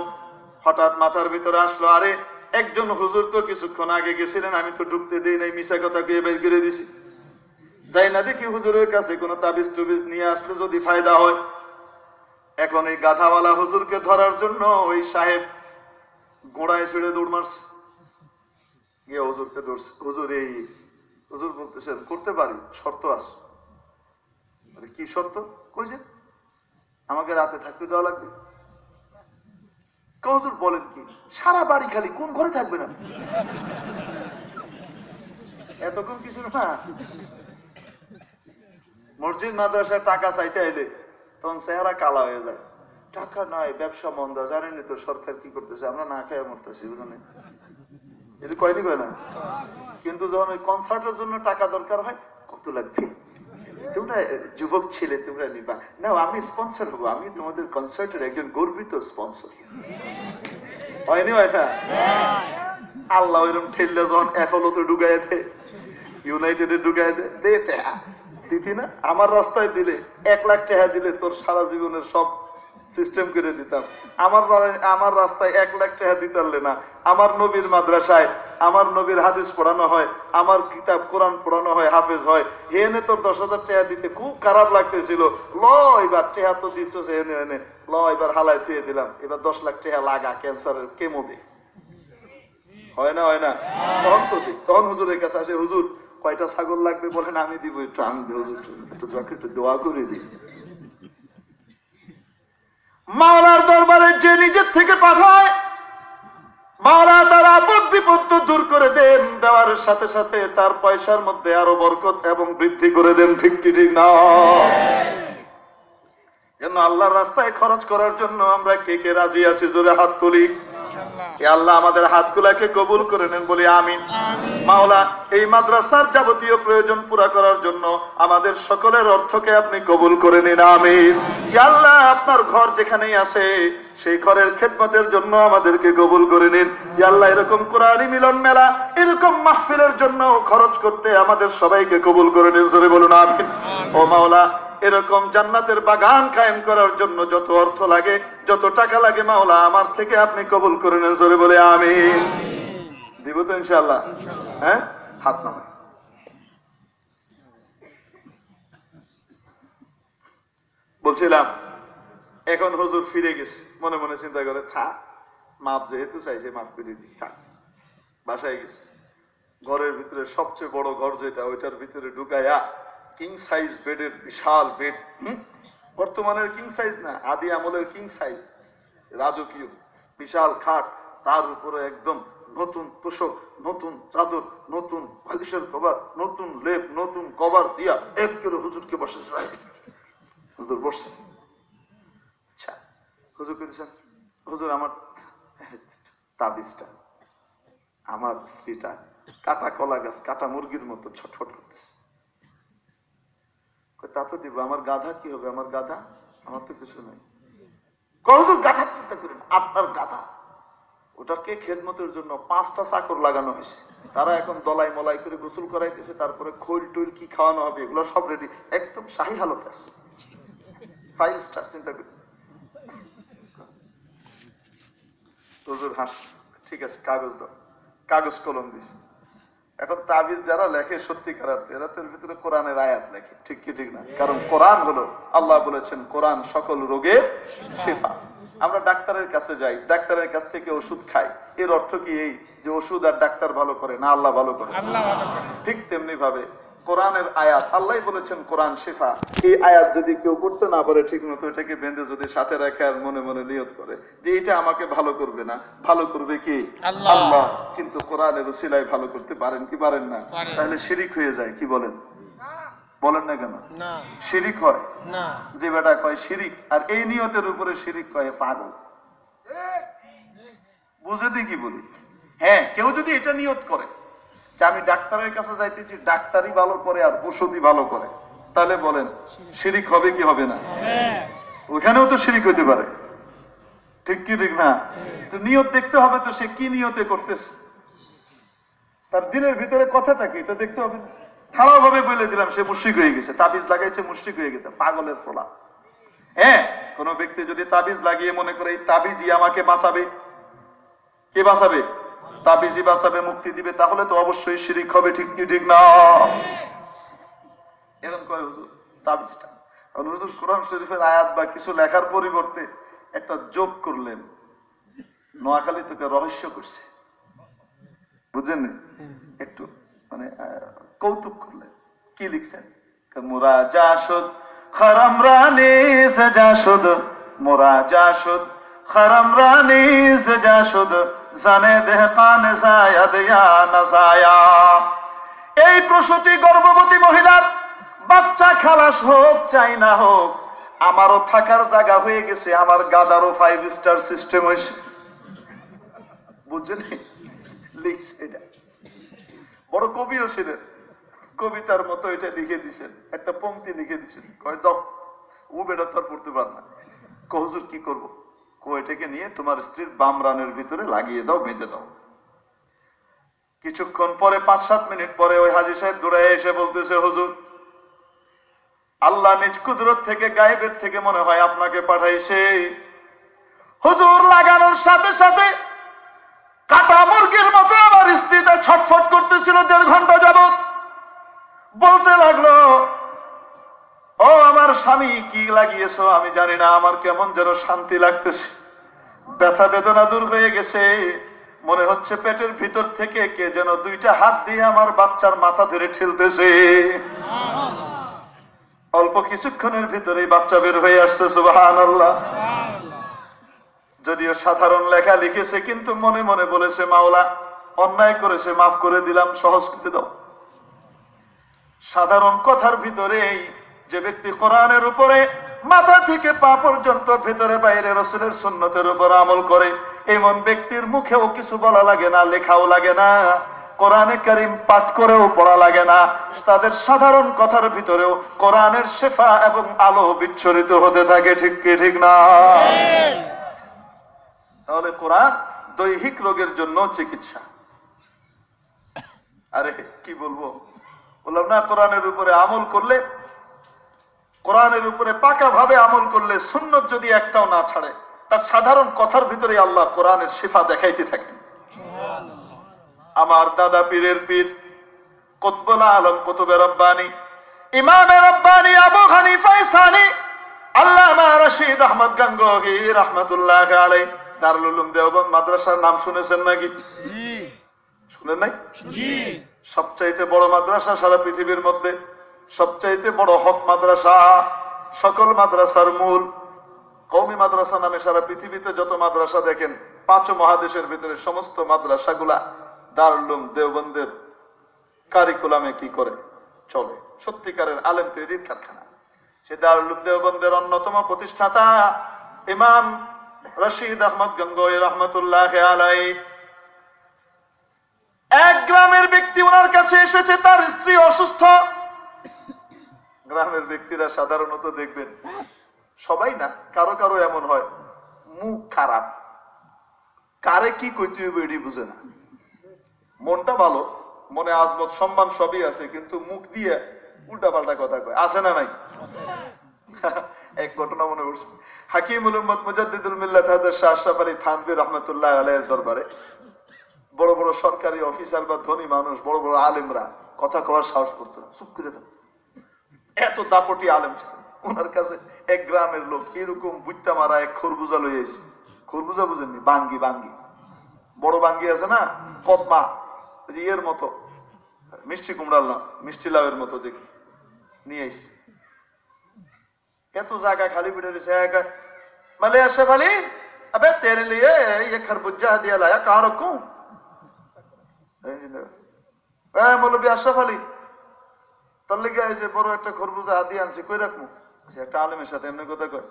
হঠাৎ মাথার ভিতরে আসলো, আরে একজন হুজুর তো কিছুক্ষণ আগে গেছিলেন, আমি তো ঢুকতে দিই নাই, মিশা কথা কে বের করে দিছি। যাই না দেখি হুজুরের কাছে কোনো তাবিজ টুবিজ নিয়ে আসলে যদি ফায়দা হয়। এখন এই গাধাওয়ালা হুজুরকে ধরার জন্য ওই সাহেব গোড়ায় ছেড়ে দৌড় মারছে, গিয়ে হুজুরকে ধরছে। হুজুর এই হুজুর বলতেছেন করতে পারি, শর্ত আছে। কি শর্ত? কই যে আমাকে রাতে থাকতে দেওয়া লাগবে। হুজুর বলেন কি? সারা বাড়ি খালি, কোন ঘরে থাকবে না? এতক্ষণ কিছু না। মসজিদ মাদ্রাসায় টাকা চাইতে এলে তখন চেহারা কালা হয়ে যায়। টাকা নাই, ব্যবসা মন্দা, জানেনি তো সরকার কি করতেছে, আমরা না খেয়ে মরতেছি। বুঝলেন, এটা কয়নি কয় না। কিন্তু যখন ওই কনসার্টের জন্য টাকা দরকার হয়, কত লাগবে? তোমরা যুবক ছেলে, তোমরা নিবা না, আমি স্পন্সর হবো, আমি তোমাদের কনসার্টের একজন গর্বিত স্পন্সর। হয়নি হয় না? আল্লাহ ওইরকম ঠেললে যখন অ্যাপোলোতে ঢুকাই দেয়, ইউনাইটেডে ঢুকাই দেয়, দে টাকা দিতি না? আমার রাস্তায় দিলে 1 লাখ টাকা দিলে তোর সারা জীবনের সব সিস্টেম করে দিতাম। আমার রাস্তায় 1 লাখ টাকা দিতে পারলে না। আমার নবীর মাদ্রাসায় আমার নবীর হাদিস পড়ানো হয়, আমার কিতাব কোরআন পড়ানো হয়, হাফেজ হয়। এনে তোর 10,000 টাকা দিতে খুব খারাপ লাগতেছিল। ল এবার টাকা তো দিচ্ছ, এনে এনে ল এবার হালায় থুয়ে দিলাম, এবার 10 লাখ টাকা লাগা, ক্যান্সারের কেমো দে। হয় না? হয় না? তখন তো দিই। তখন হুজুরের কাছে আসে, হুজুর কয়টা ছাগল লাগবে বলেন, আমি দিব। একটু আমি হুজুর একটু দোয়া করে দিই। মাওলার দরবারে যে নিজের থেকে পাঠায়, মাওলা তার আপদ বিপদ দূর করে দেন, দেওয়ার সাথে সাথে তার পয়সার মধ্যে আরো বরকত এবং বৃদ্ধি করে দেন। ঠিক কি ঠিক না? যেন আল্লাহর রাস্তায় খরচ করার জন্য আমরা কে কে রাজি আছি? জোরে হাত তুলি। আল্লাহ আমাদের হাতগুলাকে কবুল করে নেন, বলি আমিন। মাওলা এই মাদ্রাসার যাবতীয় প্রয়োজন পুরা করার জন্য আমাদের সকলের অর্থকে আপনি কবুল করে নিন, আমিন। আল্লাহ আপনার ঘর যেখানেই আছে সেই ঘরের খেদমতের জন্য আমাদেরকে কবুল করে নিন। আল্লাহ এরকম কোরআনী মিলন মেলা, এরকম মাহফিলের জন্য খরচ করতে আমাদের সবাইকে কবুল করে নিন, জোরে বলুন আমিন। ও মাওলা এরকম জান্নাতের বাগান কায়েম করার জন্য যত অর্থ লাগে, যত টাকা লাগে, মাওলা আমার থেকে আপনি কবুল করে নেন, জোরে বলে আমিন। দিব তো ইনশাআল্লাহ? হ্যাঁ, হাত নামান। বলছিলাম এখন হুজুর ফিরে গেছে, মনে মনে চিন্তা করে থাক, মাপ যেহেতু চাইছে মাপ করে দিই, থাক। বাসায় গেছে, ঘরের ভিতরে সবচেয়ে বড় ঘর যেটা, ওইটার ভিতরে ঢুকাইয়া কিং সাইজ বেডের, বিশাল বেড, বর্তমানের কিং সাইজ না, আদি আমলের কিং সাইজ, রাজকীয় বিশাল খাট, তার উপরে একদম নতুন তোষক, নতুন চাদর, নতুন বালিশের কভার, নতুন লেপ, নতুন কভার দিয়া এক করে হুজুরকে বসে। হুজুর বসছেন। আচ্ছা হুজুর করেছেন, হুজুর আমার তাবিজটা, আমার স্ত্রীটা কাটা কলা গাছ, কাটা মুরগির মতো ছটফট করতেছে। তা তো দিব, আমার গাধা কি হবে? আমার গাধা, আমার তো কিছু নাই। হুজুর গাধা চিন্তা করেন, আপনার গাধা, ওটাকে খেদমতের জন্য 5টা চাকর লাগানো হয়েছে, তারা এখন দলাই মলাই করে গোসল করাইতেছে, তারপরে খৈল টৈল কি খাওয়ানো হবে এগুলো সব রেডি, একদম শাহী হালত আছে, 5 স্টার। চিন্তা করি হুজুর হাস, ঠিক আছে কাগজ দাও, কাগজ কলম দিস। এখন তাবিজ যারা লেখে সত্যিকার এরা তো ভিতরে কোরআনের আয়াত লেখে, ঠিক কি ঠিক না? কারণ কোরআন হলো, আল্লাহ বলেছেন কোরআন সকল রোগের শিফা। আমরা ডাক্তারের কাছে যাই, ডাক্তারের কাছ থেকে ওষুধ খাই, এর অর্থ কি এই যে ওষুধ আর ডাক্তার ভালো করে না আল্লাহ ভালো করে? আল্লাহ ভালো করে। ঠিক তেমনি ভাবে কোরআনের আয়াত, আল্লাহ বলেছেন কোরআন শিফা, এই আয়াত যদি কেউ করতে না পারে ঠিক মতো, এটাকে বেঁধে যদি সাথে রাখে আর মনে মনে নিয়ত করে যে এটা আমাকে ভালো করবে না, ভালো করবে কি? আল্লাহ। আল্লাহ। কিন্তু কোরআনের উসিলায় ভালো করতে পারেন কি পারেন না? পারেন। তাহলে শিরিক হয়ে যায়। কি বলেন? বলেন না কেন? না শিরিক হয়। না যে বেটা কয় শিরিক, আর এই নিয়তের উপরে শিরিক কয় পাগল। বুঝে কি বলি? হ্যাঁ, কেউ যদি এটা নিয়ত করে যে আমি ডাক্তারের কাছে যাইতেছি, ডাক্তারই ভালো করে আর ওষুধই ভালো করে, তাহলে বলেন শিরিক হবে কি হবে না? ওখানেও তো শিরিক হইতে পারে। ঠিক কি ঠিক না? তো নিয়ত দেখতে হবে, তো সে কি নিয়তে করতেছে, তার দিনের ভিতরে কথাটা কি এটা দেখতে হবে। খারাপ ভাবে বলে দিলাম সে মুশরিক হয়ে গেছে, তাবিজ লাগাইছে মুশরিক হয়ে গেছে, পাগলের ফোলা। হ্যাঁ, কোন ব্যক্তি যদি তাবিজ লাগিয়ে মনে করে এই তাবিজই আমাকে বাঁচাবে, কে বাঁচাবে? তাবিজই বাঁচাবে, মুক্তি দিবে, তাহলে তো অবশ্যই শিরিক হবে। ঠিক কি ঠিক না? এরকম কয় হুজুর তাবিজটা, হুজুর কোরআন শরীফের আয়াত বা কিছু লেখার পরিবর্তে একটা যোগ করলেন, নোয়াখালী থেকে রহস্য করছে, বুঝলেন? একটু মানে কৌতুক করলেন। কি লিখছেন? মোরা জাসুদ খরম রানী জাসুদ, মোরা জাসুদ খরম রানী জাসুদ, জানে দেহ কান জায়াদ ইয়া না জায়া। এই প্রসূতি গর্ভবতী মহিলার বাচ্চা খালাস হোক চাই না হোক, আমারও থাকার জায়গা হয়ে গেছে, আমার গাদারও 5 স্টার সিস্টেম হয়েছে। বুঝলেন? লিখছে এটা, বড় কবিও ছিলেন, কবিতার মতো এটা লিখে দিছেন, একটা পংক্তি লিখে দিছেন। কয় দাও, ও বেটা তো আর পড়তে পার না। হুজুর কি করবো? এটাকে নিয়ে তোমার স্ত্রীর বাম রানের ভিতরে লাগিয়ে দাও, বেঁধে দাও। কিছুক্ষণ পরে 5-7 মিনিট পরে ওই হাজী সাহেব দৌড়ে এসে বলতেছে, হুজুর আল্লাহ নিজ কুদরত থেকে, গায়েবের থেকে মনে হয় আপনাকে পাঠাইছে। হুজুর লাগানোর সাথে সাথে কাটা মুরগির মতো আমার স্ত্রীটা ছটফট করতেছিল 1.5 ঘন্টা যাবত। বলতে লাগলো, ও আমার স্বামী কি লাগিয়েছো আমি জানি না, আমার কেমন যেন শান্তি লাগতেছে, ব্যথা বেদনা দূর হয়ে গেছে, মনে হচ্ছে পেটের ভিতর থেকে কে যেন 2টা হাত দিয়ে আমার বাচ্চার মাথা ধরে ঠেলতেছে। অল্প কিছুক্ষণের ভিতরেই বাচ্চা বের হয়ে আসছে। সুবহানাল্লাহ। যদিও সাধারণ লেখা লিখেছে, কিন্তু মনে মনে বলেছে, মাওলা অন্যায় করেছে, মাফ করে দিলাম, সহজ করে দাও। সাধারণ কথার ভিতরেই যে ব্যক্তি কোরআনের উপরে মাথা থেকে পা পর্যন্ত ভিতরে বাইরে রাসূলের সুন্নতের উপর আমল করে, এমন ব্যক্তির মুখেও কিছু বলা লাগে না, লেখাও লাগে না, কোরআনে কারীম পাঠ করেও পড়া লাগে না, তাদের সাধারণ কথার ভিতরেও কোরআনের শেফা এবং আলো বিচ্ছরিত হতে থাকে। ঠিক কি ঠিক না? তাহলে কোরআন দৈহিক রোগের জন্য চিকিৎসা। আরে কি বলবো, বললাম না, কোরআনের উপরে আমল করলে, কোরআনের উপরে পাকা ভাবে আমল করলে, সুন্নত যদি একটাও না ছাড়ে, তার সাধারণ কথার ভিতরে আল্লাহ কোরআনের শিফা দেখাইতে থাকেন। আমার দাদা পীরের পীর কুতবুল আলম কুতুবে রব্বানি ইমামে রব্বানি আবু হানিফা সানি আল্লামা রশিদ আহমদ গঙ্গোহী রাহমাতুল্লাহি আলাইহি দারুল উলুম দেওবন্দ মাদ্রাসার নাম শুনেছেন নাকি? শুনেন নাই? সবচাইতে বড় মাদ্রাসা সারা পৃথিবীর মধ্যে, সবচাইতে বড় হক মাদ্রাসা, সকল মাদ্রাসার মূল। কওমি মাদ্রাসা নামে সারা পৃথিবীতে যত মাদ্রাসা দেখেন, 5 মহাদেশের ভিতরে সমস্ত মাদ্রাসাগুলা দারুল উলুম দেওবন্দের কারিকুলামে কি করে চলে, সত্যিকারের আলেম তৈরির কারখানা। সে দারুল উলুম দেওবন্দের অন্যতম প্রতিষ্ঠাতা ইমাম রশিদ আহমদ গঙ্গোহী রাহমাতুল্লাহি আলাইহি, এক গ্রামের ব্যক্তি ওনার কাছে এসেছে, তার স্ত্রী অসুস্থ। গ্রামের ব্যক্তিরা সাধারণত দেখবেন, সবাই না, কারো কারো এমন হয়, মুখ খারাপ, কারে কি কইতে হবে এটি বুঝে না। মনটা ভালো, মনে আজমত সম্মান সবই আছে, কিন্তু মুখ দিয়ে উল্টা পাল্টা কথা কয়, আছে না নাই? এক ঘটনা মনে পড়ছে, হাকিমুল উম্মত মুজাদ্দিদুল মিল্লাত হযরত শাহ আশরাফ আলী থানভী রাহমাতুল্লাহি আলাইহির দরবারে বড় বড় সরকারি অফিসার বা ধনী মানুষ, বড় বড় আলেমরা কথা কওয়ার সাহস করতো না, চুপ করে থাকতো। এত দাপটি আলেম ছিল, ওনার কাছে এক গ্রামের লোক এরকম বুঝতে মারা এক খরবুজা লই এসে, খরবুজা বুঝেননি, বাঙ্গি বাঙ্গি, বড় বাঙ্গি আছে না, কদমা, এর মতো, মিষ্টি কুমড়াল না, মিষ্টি লাউয়ের মতো দেখি, নিয়ে এসে এত জায়গা খালি পিঠে দিছে। মানে আশরাফ আলী, अबे तेरे लिए ये खरबूजा हदिया लाया, कहाँ रखूं? মৌলবী আশরাফ আলী, তোর লেগে এই যে বড় একটা খরবুজা হাদিয়া আনছি, কই রাখবো? একটা আলেমের সাথে এমনি কথা কয়।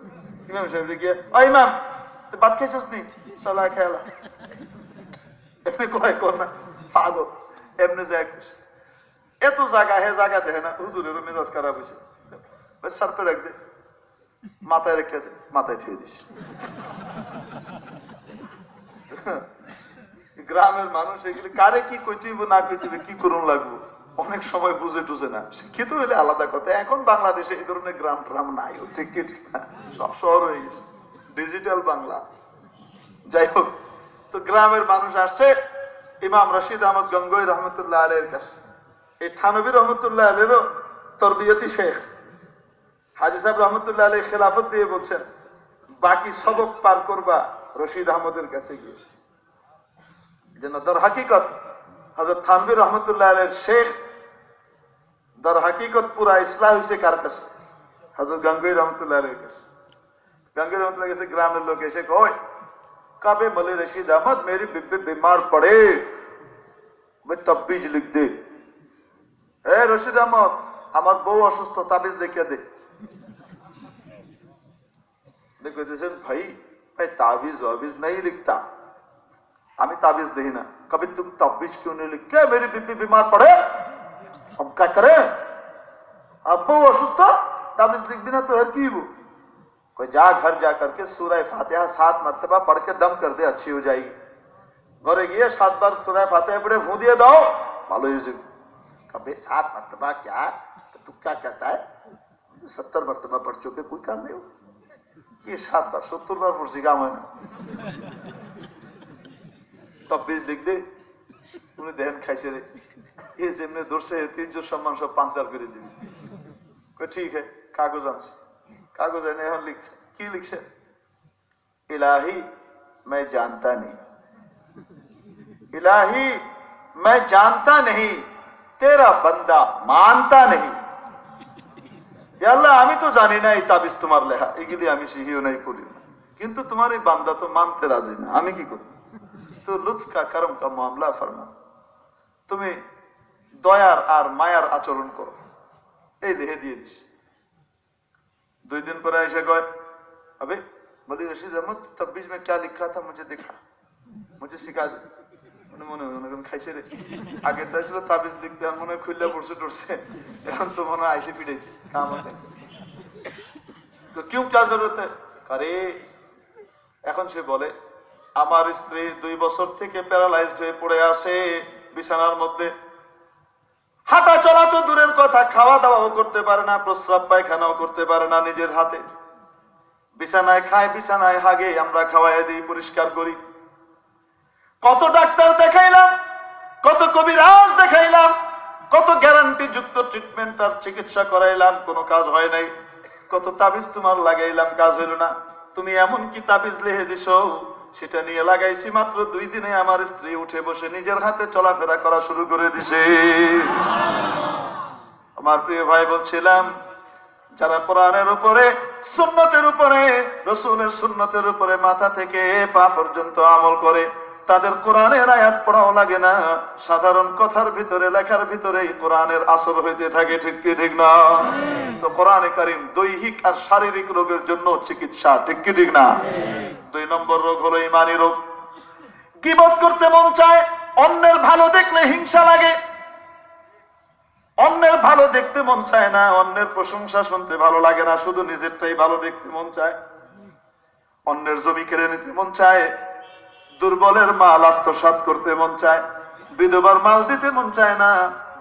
ইমাম সাহেব গিয়ে, ও ইমাম তুই ভাত খাইছিস নি? চলা খেলা এমনি কয় কর না, পাগল এমনি যায়। এত জায়গা হে জায়গা দেখে না, হুজুরেরও মেজাজ খারাপ হয়েছে, সারপে রাখ দে, মাথায় রেখে দে, মাথায় ছুঁয়ে দিস। গ্রামের মানুষ এগুলি কারে কি কইতেইব না কইতেইব, কি করুন লাগবো, অনেক সময় বুঝে টুঝে না। শিক্ষিত হইলে আলাদা কথা। এখন বাংলাদেশে এই ধরনের গ্রাম ট্রাম নাই, ঠিক না, সব শহর হয়ে গেছে, ডিজিটাল বাংলা। যাই হোক, তো গ্রামের মানুষ আসছে ইমাম রশিদ আহমদ গঙ্গোই রহমতুল্লাহ আলাইহির কাছে। এই থানবী রহমতুল্লাহ আলাইহিরও তরবিয়তি শেখ হাজী সাহেব রহমতুল্লাহ আলাইহি খেলাফত দিয়ে বলছেন, বাকি সবক পার করবা রশিদ আহমদের কাছে গিয়ে। যেন দর হাকিকত হযরত থানবী রহমতুল্লাহ আলাইহির শেখ, দর হাকিকত পুরা ইসলাম হইছে কার কাছে? হযরত গঙ্গোই রহমতুল্লাহ আলাইহির কাছে। গঙ্গোই রহমতুল্লাহ কাছে গ্রামের লোক এসে কয়, কাবে বলে রশিদ আহমদ মেরি বিবি बीमार पड़े, मैं तबीज लिख दे। ए রশিদ আহমদ, আমার বউ অসুস্থ, তাবিজ লিখে দে। দেখো দিয়েছেন, ভাই मैं ताबीज वाबीज नहीं लिखता, আমি ताबीज नहीं ना। कभी तुम ताबीज क्यों नहीं लिखते? मेरी बीबी बीमार पड़े, हम क्या करें? अब बहू অসুস্থ, ताबीज लिख बिना तो हर की वो कोई जा घर जा करके सूरह फातिहा 7 मरतबा पढ़ के दम कर दे, अच्छी हो जाएगी। घरे गए 7 बार सूरह फातिहा पढ़े फूं दिए दाओ, ভালো হয়ে যাবে। कभी 7 मरतबा क्या, तो तू क्या कहता है? 70 मरतबा पढ़ चुके, कोई काम नहीं हो। ये 7 बार 70 बार पढ़ काम है ना। तब बीज लिख दे, उन्हें दहन खाइसे रे, ये जेमने दूर से 300 सम्मान सब 5 साल করে দিবি। কই ঠিক है, কাগজ আছে, কাগজ এনে এখন লিখছে, কি লিখছে? इलाही मैं जानता नहीं, इलाही मैं जानता नहीं, तेरा बंदा मानता नहीं। या अल्लाह, আমি তো জানি না এই তাবিজ তোমার লেখা, এগুলি আমি শিখিও নাই, পড়িও না, কিন্তু তোমার এই বান্দা তো মানতে রাজি না, আমি কি করব? তো লুৎফ কা করম কা মামলা ফরমা, তুমি দয়ার আর মায়ার আচরণ করো, এই লিখে দিয়েছি। 2 दिन पर ऐसे गए, अबे बोली रशीद अहमद तबीज में क्या लिखा था, मुझे दिखा, मुझे सिखा दे। মনে মনে খাইছে রে, আগে তো ছিল তাবিজ লিখতে, আর মনে খুললে পড়ছে টরছে, এখন তো মনে আইসে পিড়াইছে কাম আছে। তো কেউ क्या जरूरत है? আরে এখন সে বলে, আমার স্ত্রী 2 বছর থেকে প্যারালাইজড হয়ে পড়ে আছে বিছানার মধ্যে, হাঁটা চলা তো দূরের কথা, খাওয়া দাওয়াও করতে পারে না, প্রস্রাব পায়খানাও করতে পারে না নিজের হাতে, বিছানায় খায়, বিছানায় হাগে, আমরা খাওয়াই দিই, পরিষ্কার করি। কত ডাক্তার দেখাইলাম, কত কবিরাজ দেখাইলাম, কত গ্যারান্টি যুক্ত ট্রিটমেন্ট আর চিকিৎসা করাইলাম, কোনো কাজ হয় নাই। কত তাবিজ তোমার লাগাইলাম, কাজ হইল না। তুমি এমন কি তাবিজ লিখে দিছো, সেটা নিয়ে লাগাইছি, মাত্র 2 দিনে আমার স্ত্রী উঠে বসে নিজের হাতে চলাফেরা করা শুরু করে দিছে। আমার প্রিয় ভাই, বলছিলাম, যারা কোরআনের উপরে, সুন্নতের উপরে, রাসূলের সুন্নতের উপরে মাথা থেকে পা পর্যন্ত আমল করে, তাদের কোরআনের আয়াত পড়াও লাগে না, সাধারণ কথার ভিতরে, লেখার ভিতরেই কোরআনের আসর হইতে থাকে, ঠিক কি ঠিক না? তো কোরআনে কারীম দৈহিক আর শারীরিক রোগের জন্য চিকিৎসা, ঠিক কি ঠিক না? 2 নম্বর রোগ হলো ঈমানি রোগ। গীবত করতে মন চায়, অন্যের ভালো দেখলে হিংসা লাগে, অন্যের ভালো দেখতে মন চায় না, অন্যের প্রশংসা শুনতে ভালো লাগে না, শুধু নিজেরটাই ভালো দেখতে মন চায়, অন্যের জমি কেড়ে নিতে মন চায়, দুর্বলের মাল আত্মসাৎ করতে মন চায়, বিধবার মাল দিতে মন চায় না,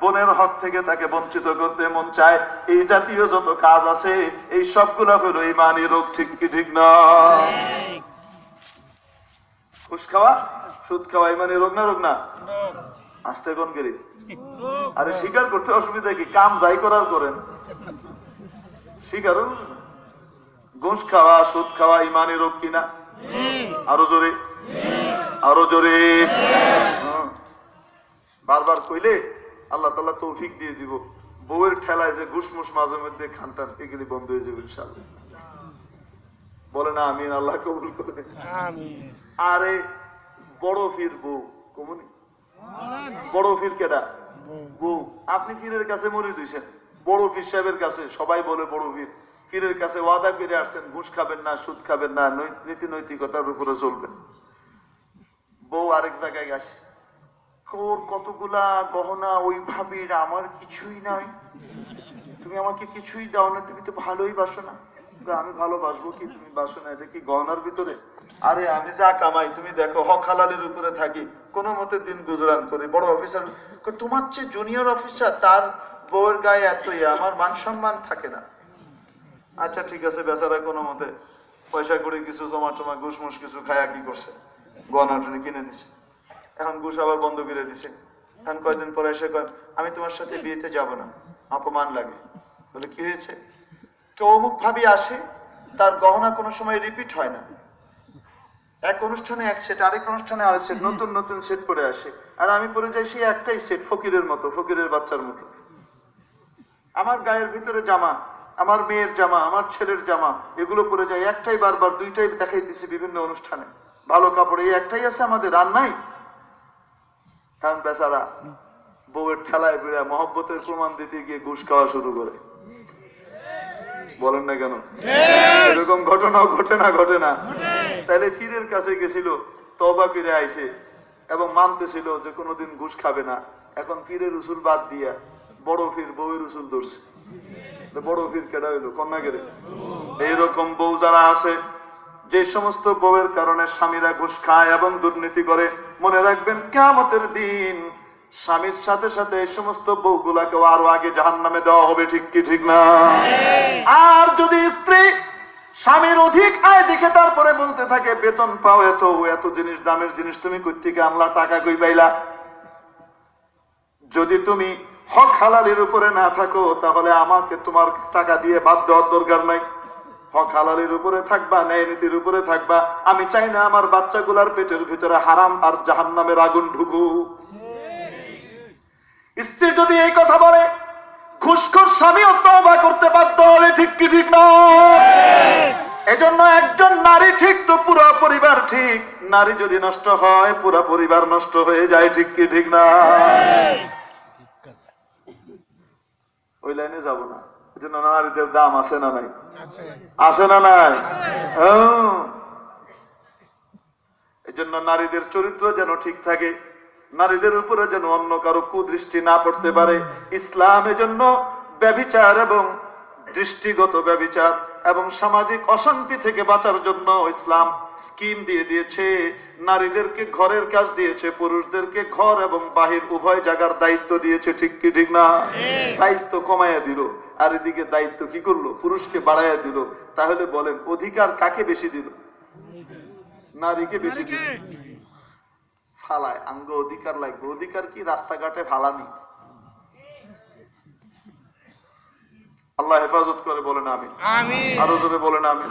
বোনের হক থেকে তাকে বঞ্চিত করতে মন চায়। এই জাতীয় যত কাজ আছে, এই সবগুলো হলো ঈমানি রোগ, ঠিক কি ঠিক না? ঘুষ খাওয়া, সুদ খাওয়া ঈমানি রোগ না? রোগ না? আসতে কোন গেরি? আরে স্বীকার করতে অসুবিধা কি? কাম যাই করার করেন, স্বীকার ঘুষ খাওয়া সুদ খাওয়া ইমানি রোগ কিনা? আরো জোরে, আরো জোরে। বারবার কইলে আল্লাহ তাআলা তৌফিক দিয়ে দিব। বউয়ের ঠেলায় যে ঘুষ মুস মাঝে মধ্যে খানটান এগুলি বন্ধ হয়ে যাবে ইনশাআল্লাহ। বলে না আমিন, আল্লাহ কবুল করে। আরে বড় ফির বউ কমনি, বড় ফির কেডা? বউ। আপনি পীরের কাছে মরে দিয়েছেন, বড় পীর সাহেবের কাছে, সবাই বলে বড় পীর, পীরের কাছে ওয়াদা করে আসছেন ঘুষ খাবেন না, সুদ খাবেন না, নীতি নৈতিকতার উপরে চলবেন। বউ আরেক জায়গায় গেছে, ওর কতগুলা গহনা, ওই ভাবির আমার কিছুই নাই, তুমি আমাকে কিছুই দাও না, তুমি তো ভালোই বাসো না। আমি ভালোবাসবো কি, তুমি বাসো না, এটা কি গহনার ভিতরে? আরে আমি যা কামাই তুমি দেখো, হক হালালের উপরে থাকি, কোনো মতে দিন গুজরান করি। বড় অফিসার, তোমার চেয়ে জুনিয়র অফিসার, তার বউয়ের গায়ে এতই, আমার মান সম্মান থাকে না। আচ্ছা ঠিক আছে, বেচারা কোনো মতে পয়সা করে কিছু জমা টমা ঘুষ মুস কিছু খায়া কি করছে, গহনা টনে কিনে দিছে। এখন ঘুষ আবার বন্ধ করে দিছে। এখন কয়েকদিন পরে এসে কয় আমি তোমার সাথে বিয়েতে যাব না, অপমান লাগে। বলে কি হয়েছে? কেউ অমুক ভাবি আসে, তার গহনা কোনো সময় রিপিট হয় না, এক অনুষ্ঠানে এক সেট, আরেক অনুষ্ঠানে আরেক সেট, নতুন নতুন সেট পরে আসে, আর আমি পরে যাই সেই একটাই সেট, ফকিরের মতো, ফকিরের বাচ্চার মতো। আমার গায়ের ভিতরে জামা, আমার মেয়ের জামা, আমার ছেলের জামা, এগুলো পরে যাই একটাই, বারবার দুইটাই দেখাই দিছে বিভিন্ন অনুষ্ঠানে, ভালো কাপড় এই একটাই আছে আমাদের, আর নাই। কারণ বেচারা বউয়ের ঠেলায় বেড়ে মহব্বতের প্রমাণ দিতে গিয়ে ঘুষ খাওয়া শুরু করে। বলেন না কেন? এরকম ঘটনাও ঘটে না? ঘটে না? তাহলে পীরের কাছে গেছিল, তওবা করে আইছে এবং মানতেছিল যে কোনোদিন ঘুষ খাবে না। এখন পীরের উসুল বাদ দিয়া বড় পীর বউয়ের উসুল ধরছে। বড় পীর কেডা হইলো? কন্যা গেলে। এইরকম বউ যারা আছে, যে সমস্ত বউয়ের কারণে স্বামীরা ঘুষ খায় এবং দুর্নীতি করে, মনে রাখবেন কিয়ামতের দিন স্বামীর সাথে সাথে এই সমস্ত বউগুলাকেও আরো আগে জাহান্নামে দেওয়া হবে। ঠিক কি ঠিক না? আর যদি স্ত্রী স্বামীর অধিক আয় দেখে তারপরে বলতে থাকে বেতন পাও এত, এত জিনিস, দামের জিনিস তুমি কই থেকে আনলা, টাকা কই পাইলা? যদি তুমি হক হালালের উপরে না থাকো, তাহলে আমাকে তোমার টাকা দিয়ে বাদ দেওয়ার দরকার নাই। হক হালালের উপরে থাকবা, ন্যায় নীতির উপরে থাকবা। আমি চাই না আমার বাচ্চাগুলার পেটের ভিতরে হারাম আর জাহান্নামের আগুন ঢুকুক। স্ত্রী যদি এই কথা বলে, ঘুষখোর স্বামীও তওবা করতে বাধ্য হবে। ঠিক কি ঠিক না? এজন্য একজন নারী ঠিক তো পুরো পরিবার ঠিক, নারী যদি নষ্ট হয় পুরো পরিবার নষ্ট হয়ে যায়। ঠিক কি ঠিক না? ওই লাইনে যাব না। এজন্য নারীদের দাম আছে না নাই? আছে না নাই? এজন্য নারীদের চরিত্র যেন ঠিক থাকে, নারীদের উপরে যেন অন্য কারো কুদৃষ্টি না পড়তে পারে। ইসলাম এজন্য ব্যভিচার এবং দৃষ্টিগত ব্যভিচার এবং সামাজিক অশান্তি থেকে বাঁচার জন্য ইসলাম স্কিম দিয়ে দিয়েছে। নারীদেরকে ঘরের কাজ দিয়েছে, পুরুষদেরকে ঘর এবং বাহির উভয় জায়গার দায়িত্ব দিয়েছে। ঠিক কি ঠিক না? দায়িত্ব কমাইয়া দিল, আর এদিকে দায়িত্ব কি করলো? পুরুষকে বাড়াইয়া দিল। তাহলে বলেন অধিকার কাকে বেশি দিল? নারীকে বেশি দিল। ফালায় আঙ্গ অধিকার লাগবে। অধিকার কি? রাস্তাঘাটে ফালানি। আল্লাহ হেফাজত করে। বলেন আমিন। আরো জোরে বলেন আমিন।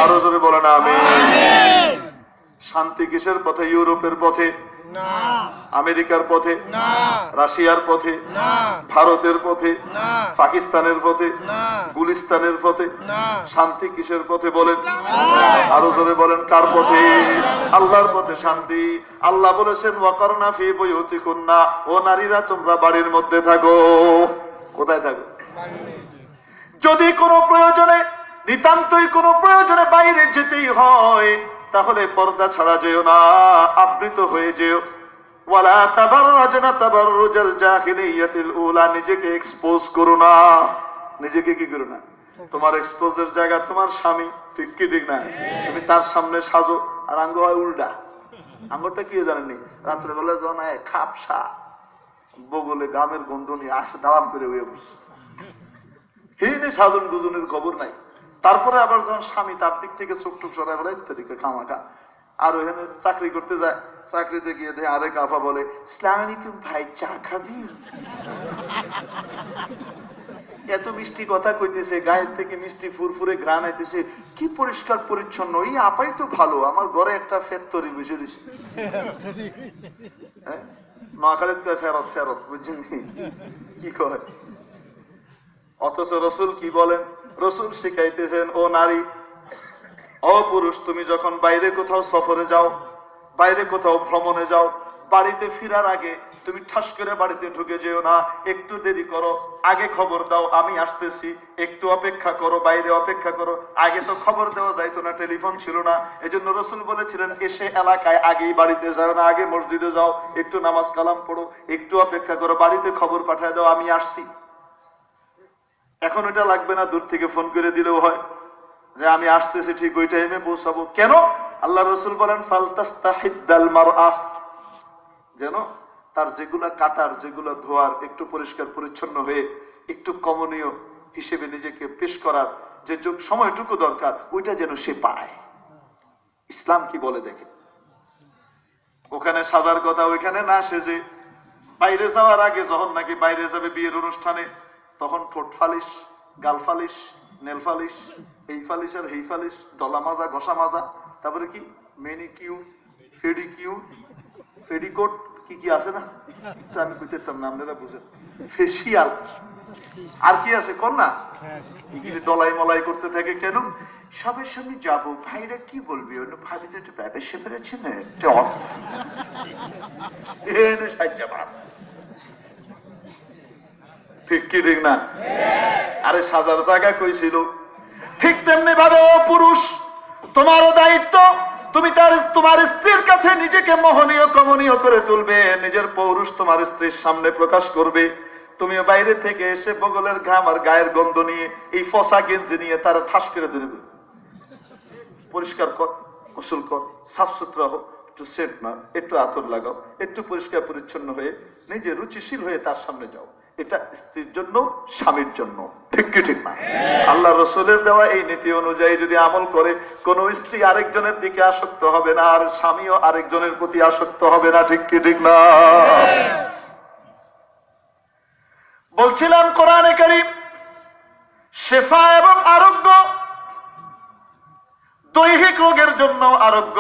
আরো জোরে বলেন আমিন। শান্তি কিসের পথে? ইউরোপের পথে, আমেরিকার পথে, রাশিয়ার পথে, ভারতের পথে, পাকিস্তানের পথে, গুলিস্তানের পথে। শান্তি কিসের পথে বলেন? আরো জোরে বলেন কার পথে? আল্লাহর পথে শান্তি। আল্লাহ বলেছেন ওয়াকারনা ফি বুয়ুতিকুন্না, ও নারীরা তোমরা বাড়ির মধ্যে থাকো। কোথায় থাকো? যদি কোনো প্রয়োজনে, নিতান্তই কোনো প্রয়োজনে বাইরে যেতেই হয়, তাহলে পর্দা ছাড়া যেও না, আবৃত হয়ে যেও। ওয়ালা তাবাররাজনা তাবাররুজাল জাহিলিয়াতিল উলা, নিজেকে এক্সপোজ করো না। নিজেকে কি করো না? তোমার এক্সপোজের জায়গা তোমার স্বামী। ঠিক কি ঠিক না? তুমি তার সামনে সাজো, আর আঙ্গ হয় উল্টা। আঙ্গরটা কি জানেননি? রাত্রেবেলা যখন খাপসা বগলে গামের গন্ধ নিয়ে আসে, দাঁড়াম করে হয়ে বসে, হিনে সাজন গুজনের খবর নাই। তারপরে আবার যখন স্বামী তার দিক থেকে চোখ টুক সরাই বলে ইত্যাদিকে খামাখা, আর ওখানে চাকরি করতে যায়, চাকরিতে গিয়ে দেখে আরেক আফা বলে আসসালামু আলাইকুম ভাই, চা খাবি? এত মিষ্টি কথা কইতেছে, গায়ের থেকে মিষ্টি ফুরফুরে ঘ্রাণ আইতেছে, কি পরিষ্কার পরিচ্ছন্ন, এই আপাই তো ভালো, আমার ঘরে একটা ফেত্তরি বসে দিছে। নোয়াখালীতে ফেরত ফেরত, বুঝছেন কি কয়। অথচ রসুল কি বলেন? রসুল শিখাইতেছেন, ও নারী, ও পুরুষ, তুমি যখন বাইরে কোথাও সফরে যাও, বাইরে কোথাও ভ্রমণে যাও, বাড়িতে ফিরার আগে তুমি ঠাস করে বাড়িতে ঢুকে যেও না, একটু দেরি করো, আগে খবর দাও আমি আসতেছি, একটু অপেক্ষা করো, বাইরে অপেক্ষা করো। আগে তো খবর দেওয়া যাইতো না, টেলিফোন ছিল না, এজন্য রসুল বলেছিলেন এসে এলাকায় আগেই বাড়িতে যাও না, আগে মসজিদে যাও, একটু নামাজ কালাম পড়ো, একটু অপেক্ষা করো, বাড়িতে খবর পাঠায় দাও আমি আসছি। এখন এটা লাগবে না, দূর থেকে ফোন করে দিলেও হয় যে আমি আসতেছি, ঠিক ওই টাইমে পৌঁছাবো। কেন? আল্লাহ রসুল বলেন ফালতাস্তাহিদ্দাল মারআ, যেন তার যেগুলা কাটার, যেগুলা ধোয়ার, একটু পরিষ্কার পরিচ্ছন্ন হয়ে একটু কমনীয় হিসেবে নিজেকে পেশ করার যে সময়টুকু দরকার, ওইটা যেন সে পায়। ইসলাম কি বলে দেখে। ওখানে সাজার কথা ওইখানে না সেজে বাইরে যাওয়ার আগে, যখন নাকি বাইরে যাবে বিয়ের অনুষ্ঠানে, তখন ঠোঁট ফালিশ, গাল ফালিশ, নেল ফালিশ, এই ফালিশ আর এই ফালিশ, ডলা মাজা, ঘষা মাজা, তারপরে কি মেনিকিউ, ফেডিকিউ, ফেডিকোট, কি কি আছে না, আমি বুঝতেতাম না, আপনারা বুঝেন, ফেসিয়াল, আর কি আছে কোন না, এগুলি ডলাই মলাই করতে থাকে। কেন? সবের সামনে যাবো, ভাইরা কি বলবি, অন্য ভাবিতে একটু ব্যবসা পেরেছে না, ঠিক কি ঠিক না? আরে সাজার জায়গা কইছিল। ঠিক তেমনি ভাবে ও পুরুষ, তোমারও দায়িত্ব, তুমি তোমার স্ত্রীর কাছে নিজেকে মোহনীয় কমনীয় করে তুলবে, নিজের পৌরুষ তোমার স্ত্রীর সামনে প্রকাশ করবে। তুমি বাইরে থেকে এসে বগলের ঘাম আর গায়ের গন্ধ নিয়ে, এই ফসা গেঞ্জি নিয়ে তারা ঠাস করে ধরবে। পরিষ্কার কর, গোসল কর, সাফ সুতরা হোক, একটু সেন্ট মার, একটু আতর লাগাও, একটু পরিষ্কার পরিচ্ছন্ন হয়ে নিজে রুচিশীল হয়ে তার সামনে যাও। এটা স্ত্রীর জন্য, স্বামীর জন্য, ঠিক কি ঠিক না? আল্লাহ রসুলের দেওয়া এই নীতি অনুযায়ী যদি আমল করে, কোন স্ত্রী আরেকজনের দিকে আসক্ত হবে না, আর স্বামীও আরেকজনের প্রতি আসক্ত হবে না, ঠিক কি ঠিক না? বলছিলাম কোরআনে কারীম শেফা এবং আরোগ্য, দৈহিক রোগের জন্য আরোগ্য,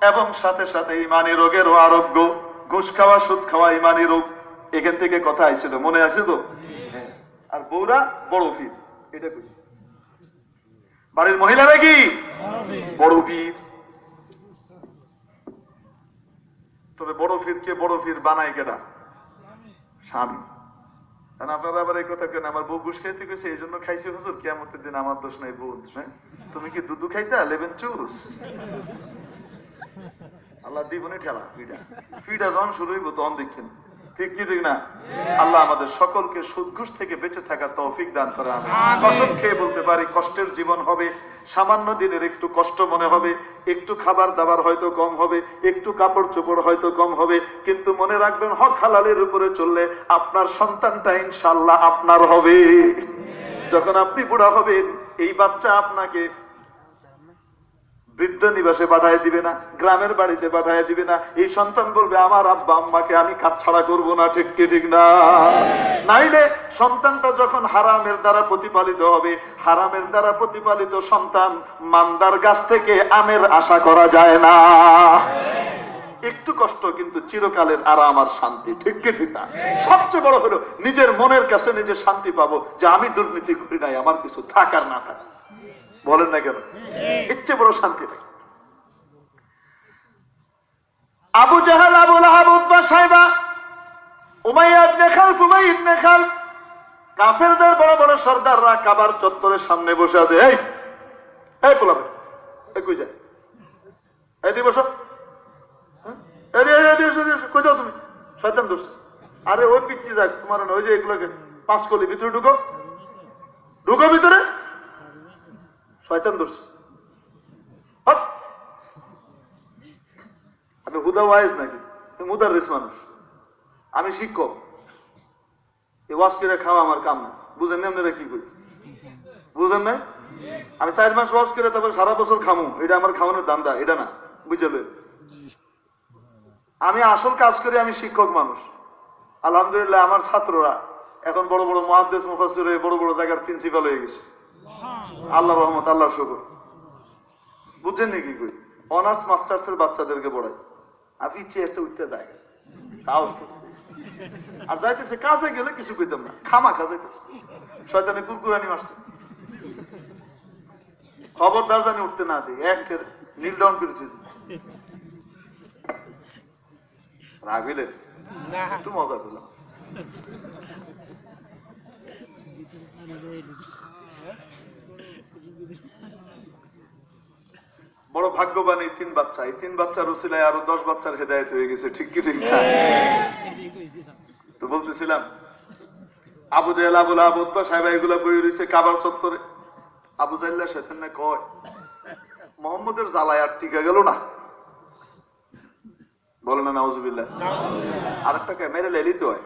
এবং সাথে সাথে ইমানি রোগেরও আরোগ্য। ঘুষ খাওয়া, সুদ খাওয়া ইমানি রোগ, এখান থেকে কথা আইছিল, মনে আছে তো? আর বউরা বড় পীর, এটা কইছি। বাড়ির মহিলারা কি বড় পীর। তবে বড় পীরকে বড় পীর বানায় কেডা? স্বামী। আপনারা আবার এই কথা কেন, আমার বউ ঘুষ খাইতে গেছে এই জন্য খাইছে, হুজুর কিয়ামতের দিন আমার দোষ নাই বউ, হ্যাঁ? তুমি কি দুধু খাইতা, লেবেন চুস? আল্লাহ দিবনি ঠেলা, ফিটা যখন শুরু হইব তখন দেখছেন, ঠিক কি ঠিক না? আল্লাহ আমাদের সকলকে সুদ ঘুষ থেকে বেঁচে থাকার তৌফিক দান করে। আমি কসম খেয়ে বলতে পারি, কষ্টের জীবন হবে, সামান্য দিনের একটু কষ্ট মনে হবে, একটু খাবার দাবার হয়তো কম হবে, একটু কাপড় চোপড় হয়তো কম হবে, কিন্তু মনে রাখবেন হক হালালের উপরে চললে আপনার সন্তানটা ইনশাআল্লাহ আপনার হবে। যখন আপনি বুড়া হবেন, এই বাচ্চা আপনাকে বৃদ্ধ নিবাসে পাঠায় দিবে না, গ্রামের বাড়িতে পাঠায় দিবে না, এই সন্তান বলবে আমার আব্বা আম্মাকে আমি কাছছাড়া করবো না, ঠিক কি ঠিক না? নাইলে সন্তানটা যখন হারামের দ্বারা প্রতিপালিত হবে, হারামের দ্বারা প্রতিপালিত সন্তান, মান্দার গাছ থেকে আমের আশা করা যায় না। একটু কষ্ট কিন্তু চিরকালের আরাম আর শান্তি, ঠিক কি ঠিক না? সবচেয়ে বড় হলো নিজের মনের কাছে নিজে শান্তি পাবো যে আমি দুর্নীতি করি নাই, আমার কিছু থাক আর না থাক, বলেন না কেন? এর চেয়ে বড় শান্তি নাই। আবু জাহাল, আবু লাহাব, উতবা, সাইবা, উমাইয়া ইবনে খালফ, উমাইয়া ইবনে খালফ, কাফেরদের বড় বড় সর্দাররা কাবার চত্বরের সামনে বসে আছে। এই পোলাবে, এই কই যায়, এই দি বসো, কই যাও তুমি, শয়তান দোষ। আরে ওই পিচ্ছি যাক, তোমার ওই যে এগুলোকে 5 কলি ভিতরে ঢুকো, ঢুকো ভিতরে, শয়তান দোষ। আমি হুদা ওয়াইজ নাকি? মুদাররিস মানুষ, আমি শিক্ষক, এই ওয়াজ করে খাওয়া আমার কাম না, বুঝেন না? আপনারা কি করি বুঝেন না? আমি 4 মাস ওয়াজ করে তারপর সারা বছর খামু, এটা আমার খাওয়ানোর দান্দা, এটা না, বুঝলে? আমি আসল কাজ করি, আমি শিক্ষক মানুষ। আলহামদুলিল্লাহ আমার ছাত্ররা এখন বড় বড় মুহাদ্দিস মুফাসসির হয়ে বড় বড় জায়গার প্রিন্সিপাল হয়ে গেছে। আল্লাহর রহমত, আল্লাহর শুকর। বুঝছেন নাকি? কই অনার্স মাস্টার্স এর বাচ্চাদেরকে পড়ায়, আর পিছিয়ে একটা উঠতে যায় তাও আর যাইতেছে কাজে গেলে কিছু কইতাম না, খামা যাইতেছে শয়তানে কুরকুরানি মারছে, খবরদার জানি উঠতে না দিই, একের নীল ডাউন করে দিই। রাগিলেন একটু মজা পেলাম। বড় ভাগ্যবান এই 3 বাচ্চা, এই 3 বাচ্চার উসিলায় আরো 10 বাচ্চার হেদায়েত হয়ে গেছে। ঠিক কি ঠিক না? তো বলতেছিলাম আবু জাহেল, আবু লাহাব, উতবা সাহেব এগুলা বই রয়েছে কাবার চত্বরে। আবু জাহেল্লা শয়তান না কয় মোহাম্মদের জ্বালায় আর টিকা গেল না, বলে না নাউজুবিল্লাহ। আরেকটা ক্যামেরা লেলি তো হয়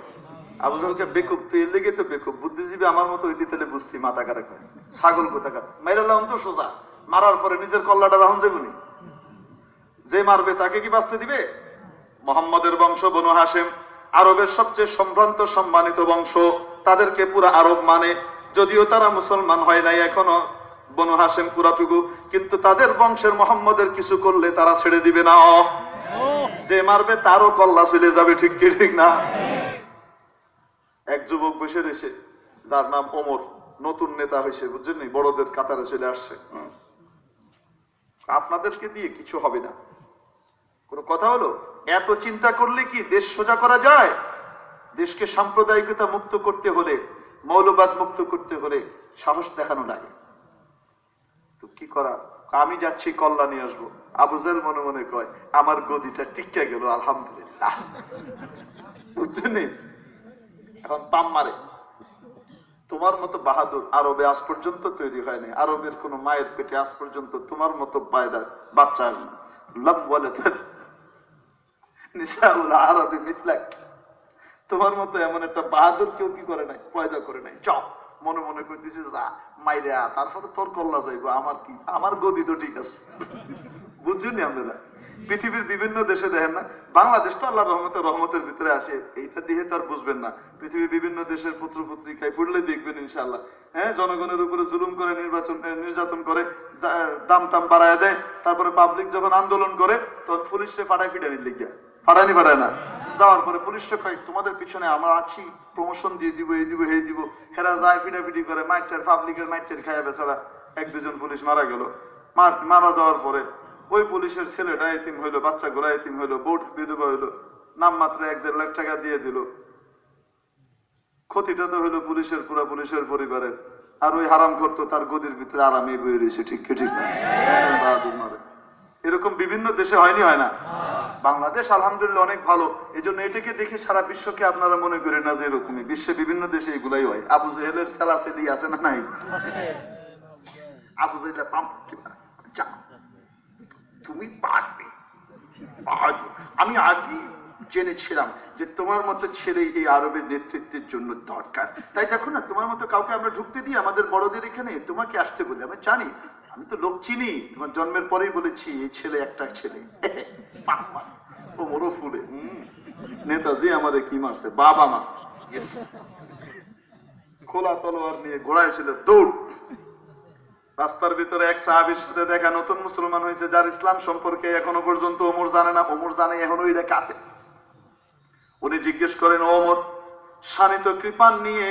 আবু জাহেলকে বেকুব, তুই এর লেগে তো বেকুব, বুদ্ধিজীবী আমার মতো হইতে তাহলে বুঝতি মাথা কারে কয় ছাগল কোথাকার। মেরেলাম তো সোজা, মারার পরে নিজের কল্লাটা রাহন যাবনি, যে মারবে তাকে কি বাঁচতে দিবে? মোহাম্মদের বংশ বনু হাশেম আরবের সবচেয়ে সম্ভ্রান্ত সম্মানিত বংশ, তাদেরকে পুরা আরব মানে, যদিও তারা মুসলমান হয় নাই এখনো বনু হাশেম পুরাটুকু, কিন্তু তাদের বংশের মোহাম্মদের কিছু করলে তারা ছেড়ে দিবে না, যে মারবে তারও কল্লা চলে যাবে। ঠিক কি ঠিক না? এক যুবক বসে রয়েছে যার নাম ওমর, নতুন নেতা হয়েছে, বুঝছেন, বড়দের কাতারে চলে আসছে। আপনাদেরকে দিয়ে কিছু হবে না, কোন কথা হলো? এত চিন্তা করলে কি দেশ সোজা করা যায়? দেশকে সাম্প্রদায়িকতা মুক্ত করতে হলে, মৌলবাদ মুক্ত করতে হলে সাহস দেখানো লাগে। তো কি করা? আমি যাচ্ছি কল্লা নিয়ে আসবো। আবু জাহেল মনে মনে কয় আমার গদিটা টিকা গেল, আলহামদুলিল্লাহ। বুঝছেন? এখন পাম মারে, তোমার মতো বাহাদুর আরবে আজ পর্যন্ত তৈরি হয় নাই, আরবের কোন মায়ের পেটে আজ পর্যন্ত তোমার মতো পায়দার বাচ্চা তোমার মতো এমন একটা বাহাদুর কেউ কি করে নাই, পয়দা করে নাই। চপ মনে মনে করতেছে মাইরে তারপরে তোর কল্লা যাইবো, আমার কি, আমার গদি তো ঠিক আছে। বুঝছেন আপনারা? পৃথিবীর বিভিন্ন দেশে দেখেন না, বাংলাদেশ তো আল্লাহ রহমতের ভিতরে আসে, এইটা দিয়ে তো আর বুঝবেন না। পৃথিবীর বিভিন্ন দেশের পত্র পত্রিকায় পড়লে দেখবেন ইনশাআল্লাহ, হ্যাঁ, জনগণের উপরে জুলুম করে, নির্যাতন করে, দাম টাম বাড়ায় দেয়, তারপরে পাবলিক যখন আন্দোলন করে তখন পুলিশে পাঠায় ফিটানির লিখিয়া, পাঠায় না, যাওয়ার পরে পুলিশে কয় তোমাদের পিছনে আমরা আছি, প্রমোশন দিয়ে দিব, এই দিব, এই দিব, হেরা যায় ফিটাফিটি করে, মাইটার পাবলিকের মাইটার খাইয়া বেচারা 1-2 জন পুলিশ মারা গেল। মারা যাওয়ার পরে ওই পুলিশের ছেলেটা এতিম হইলো, বাচ্চাগুলো এতিম হইলো, বোট বিধবা হইলো, নাম মাত্র 1-1.5 লাখ টাকা দিয়ে দিল। ক্ষতিটা তো হইলো পুলিশের, পুরা পুলিশের পরিবারের। আর ওই হারাম করতো তার গদির ভিতরে আরামে বয়ে রয়েছে। ঠিক কি ঠিক না? এরকম বিভিন্ন দেশে হয়নি, হয় না? বাংলাদেশ আলহামদুলিল্লাহ অনেক ভালো। এই জন্য এটাকে দেখে সারা বিশ্বকে আপনারা মনে করেন না যে এরকমই, বিশ্বে বিভিন্ন দেশে এগুলাই হয়। আবু জাহেলের সেলাসেলি আছে না নাই? আবু জাহেল তুমি পারবে, আমি আগে জেনেছিলাম যে তোমার মতো ছেলে এই আরবের নেতৃত্বের জন্য দরকার, তাই দেখো না তোমার মতো কাউকে আমরা ঢুকতে দিই আমাদের বড়দের এখানে, তোমাকে আসতে বলি। আমি জানি, আমি তো লোক চিনি, তোমার জন্মের পরেই বলেছি এই ছেলে একটা ছেলে। ও মরো ফুলে নেতাজি আমাদের কি মারছে, বাবা মারছে, খোলা তলোয়ার নিয়ে ঘোড়ায় ছিল দৌড়। রাস্তার ভিতরে এক সাহাবীর সাথে দেখা, নতুন মুসলমান হয়েছে, যার ইসলাম সম্পর্কে এখনো পর্যন্ত ওমর জানে না, ওমর জানে এখনো এটা কাফের। উনি জিজ্ঞেস করেন, ওমর, শানিত কৃপান নিয়ে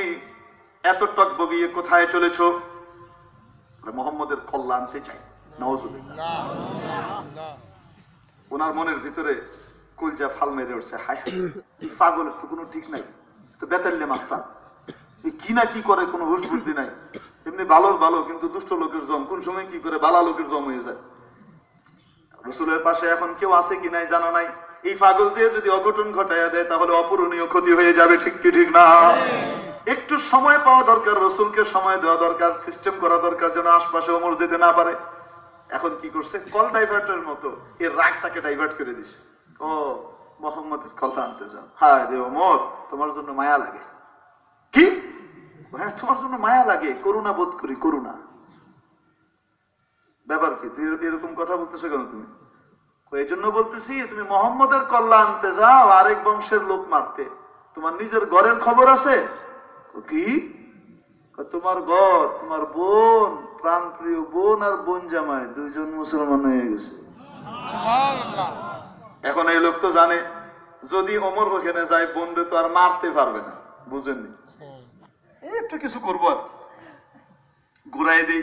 এত টকবগিয়ে কোথায় চলেছ? মোহাম্মদের কল্লা আনতে চাই। নাউজুবিল্লাহ। ওনার মনের ভিতরে কলজা ফাল মেরে উঠছে, হায় পাগলের তো কোনো ঠিক নাই, তো বেতাল্লে মাস্তান, কি না কি করে কোনো হুশ বুদ্ধি নাই। এমনি ভালোর ভালো, কিন্তু দুষ্ট লোকের জম কোন সময় কি করে ভালো লোকের জম হয়ে যায়। রসুলের পাশে এখন কেউ আছে কি নাই জানা নাই। এই পাগল যে যদি অঘটন ঘটাইয়া দেয় তাহলে অপূরণীয় ক্ষতি হয়ে যাবে। ঠিক কি ঠিক না? একটু সময় পাওয়া দরকার, রসুলকে সময় দেওয়া দরকার, সিস্টেম করা দরকার যেন আশপাশে ওমর যেতে না পারে। এখন কি করছে, কল ডাইভার্টের মতো এর রাগটাকে ডাইভার্ট করে দিছে। ও মোহাম্মদের কথা আনতে যাও, হায় রে ওমর, তোমার জন্য মায়া লাগে। কি? হ্যাঁ, তোমার জন্য মায়া লাগে, করুণা বোধ করি, করুণা। ব্যাপার কি, তুই এরকম কথা বলতেছো কেন? তুমি এই জন্য বলতেছি, তুমি মোহাম্মদের কল্লা আনতে যাও আরেক বংশের লোক মারতে, তোমার নিজের ঘরের খবর আছে? ও কি? তোমার ঘর, তোমার বোন, প্রাণ প্রিয় বোন আর বোন জামাই দুইজন মুসলমান হয়ে গেছে। সুবহানাল্লাহ। এখন এই লোক তো জানে যদি ওমর ওখানে যায় বোনরে তো আর মারতে পারবে না, বুঝেননি? একটু কিছু করবো আর ঘুরাই দিই।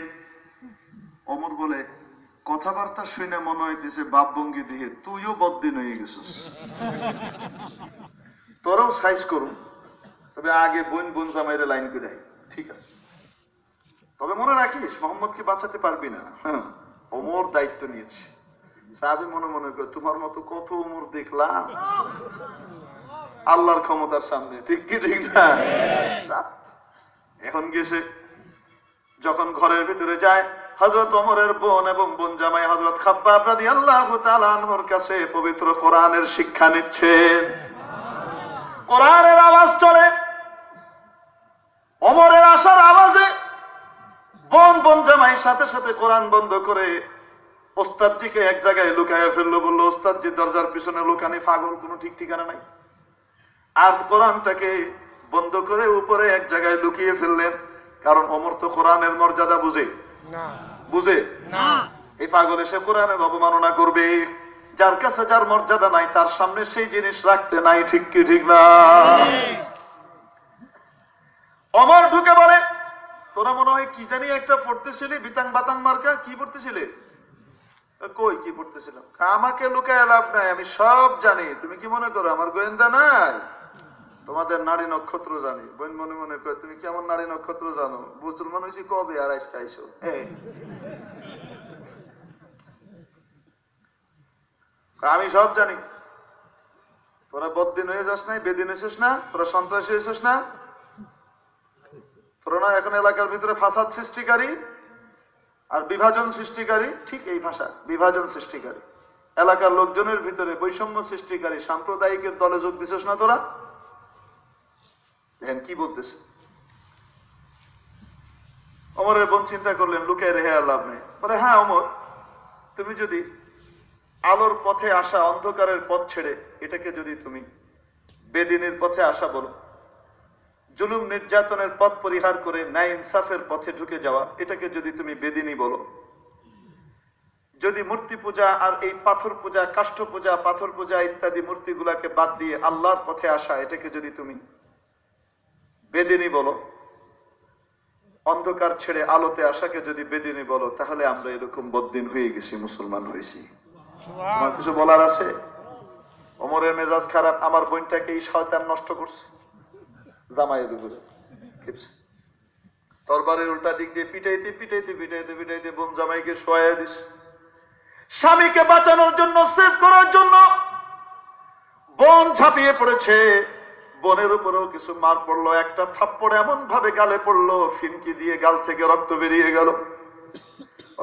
অমর বলে, কথাবার্তা শুনে মনে হইতেছে বাপ ভঙ্গি দিয়ে তুইও বদ্দিন হয়ে গেছিস, তোরাও সাইজ করুন, তবে আগে বোন বোন জামাইরে লাইন করে আই। ঠিক আছে, তবে মনে রাখিস মোহাম্মদকে বাঁচাতে পারবি না। হ্যাঁ, ওমর দায়িত্ব নিয়েছে। সাহাবী মনে মনে করে তোমার মতো কত ওমর দেখলাম আল্লাহর ক্ষমতার সামনে, ঠিক কি ঠিক না? এখন গেছে, যখন ঘরের ভিতরে যায় হযরত ওমরের বোন এবং বোন জামাই হযরত খাব্বাব রাদিয়াল্লাহু তাআলা আনহুর কাছে পবিত্র কোরআনের শিক্ষা নিচ্ছেন। কোরআনের আওয়াজ চলে, ওমরের আসার আওয়াজে বোন বোন জামাই সাথে সাথে কোরআন বন্ধ করে ওস্তাদজিকে এক জায়গায় লুকাইয়া ফেললো। বললো, ওস্তাদজি দরজার পিছনে লুকানি, পাগল, কোনো ঠিক ঠিকানা নাই। আর কোরআনটাকে বন্ধ করে উপরে এক জায়গায় লুকিয়ে ফেললেন, কারণ ওমর তো কোরআনের মর্যাদা বুঝে না বুঝে না। এই পাগল এসে কোরআনের অবমাননা করবে। যার কাছে যার মর্যাদা নাই তার সামনে সেই জিনিস রাখতে নাই, ঠিক কি ঠিক না? ওমর ঢুকে বলে, তোরা মনে হয় কি জানি একটা পড়তেছিলি, বিতাং বাতাং মার্কা, কি পড়তেছিলে? কই কি পড়তেছিলাম? আমাকে লুকায় লাভ নাই, আমি সব জানি। তুমি কি মনে করো আমার গোয়েন্দা নাই? তোমাদের নারী নক্ষত্র জানি। বোন মনে মনে করে, তুমি কেমন নারী নক্ষত্র জানো? মুসলমান হয়েছি কবে আর আজকে আইসো? আমি সব জানি। তোরা বদ্দিন হয়ে যাস নাই, বেদিন এসেস না, তোরা সন্ত্রাসী এসেস না, তোরা না এখন এলাকার ভিতরে ফাসাদ সৃষ্টিকারী আর বিভাজন সৃষ্টিকারী। ঠিক এই ভাষা, বিভাজন সৃষ্টিকারী, এলাকার লোকজনের ভিতরে বৈষম্য সৃষ্টিকারী, সাম্প্রদায়িকের দলে যোগ দিছিস না তোরা? দেখেন কি বলতেছে। ওমরের বোন চিন্তা করলেন, লুকায় রেহে আর লাভ নেই। বলে, হ্যাঁ ওমর, তুমি যদি আলোর পথে আসা, অন্ধকারের পথ ছেড়ে এটাকে যদি তুমি বেদিনের পথে আসা বলো, জুলুম নির্যাতনের পথ পরিহার করে ন্যায় ইনসাফের পথে ঢুকে যাওয়া, এটাকে যদি তুমি বেদিনী বলো, যদি মূর্তি পূজা আর এই পাথর পূজা, কাষ্ঠ পূজা, পাথর পূজা ইত্যাদি মূর্তিগুলাকে বাদ দিয়ে আল্লাহর পথে আসা, এটাকে যদি তুমি বেদিনী বলো, অন্ধকার ছেড়ে আলোতে আসাকে যদি বেদিনী বলো, তাহলে আমরা এরকম বদ্দিন হয়ে গেছি, মুসলমান হয়েছি। আমার কিছু বলার আছে? ওমরের মেজাজ খারাপ, আমার বোনটাকে এই শয়তান নষ্ট করছে। জামাইয়ের উপরে তরবারের উল্টা দিক দিয়ে পিটাইতে পিটাইতে পিটাইতে পিটাইতে বোন জামাইকে শোয়া দিস। স্বামীকে বাঁচানোর জন্য, সেভ করার জন্য বোন ঝাঁপিয়ে পড়েছে। বোনের উপরেও কিছু মার পড়লো, একটা থাপ্পড় এমন ভাবে গালে পড়লো, ফিনকি দিয়ে গাল থেকে রক্ত বেরিয়ে গেল।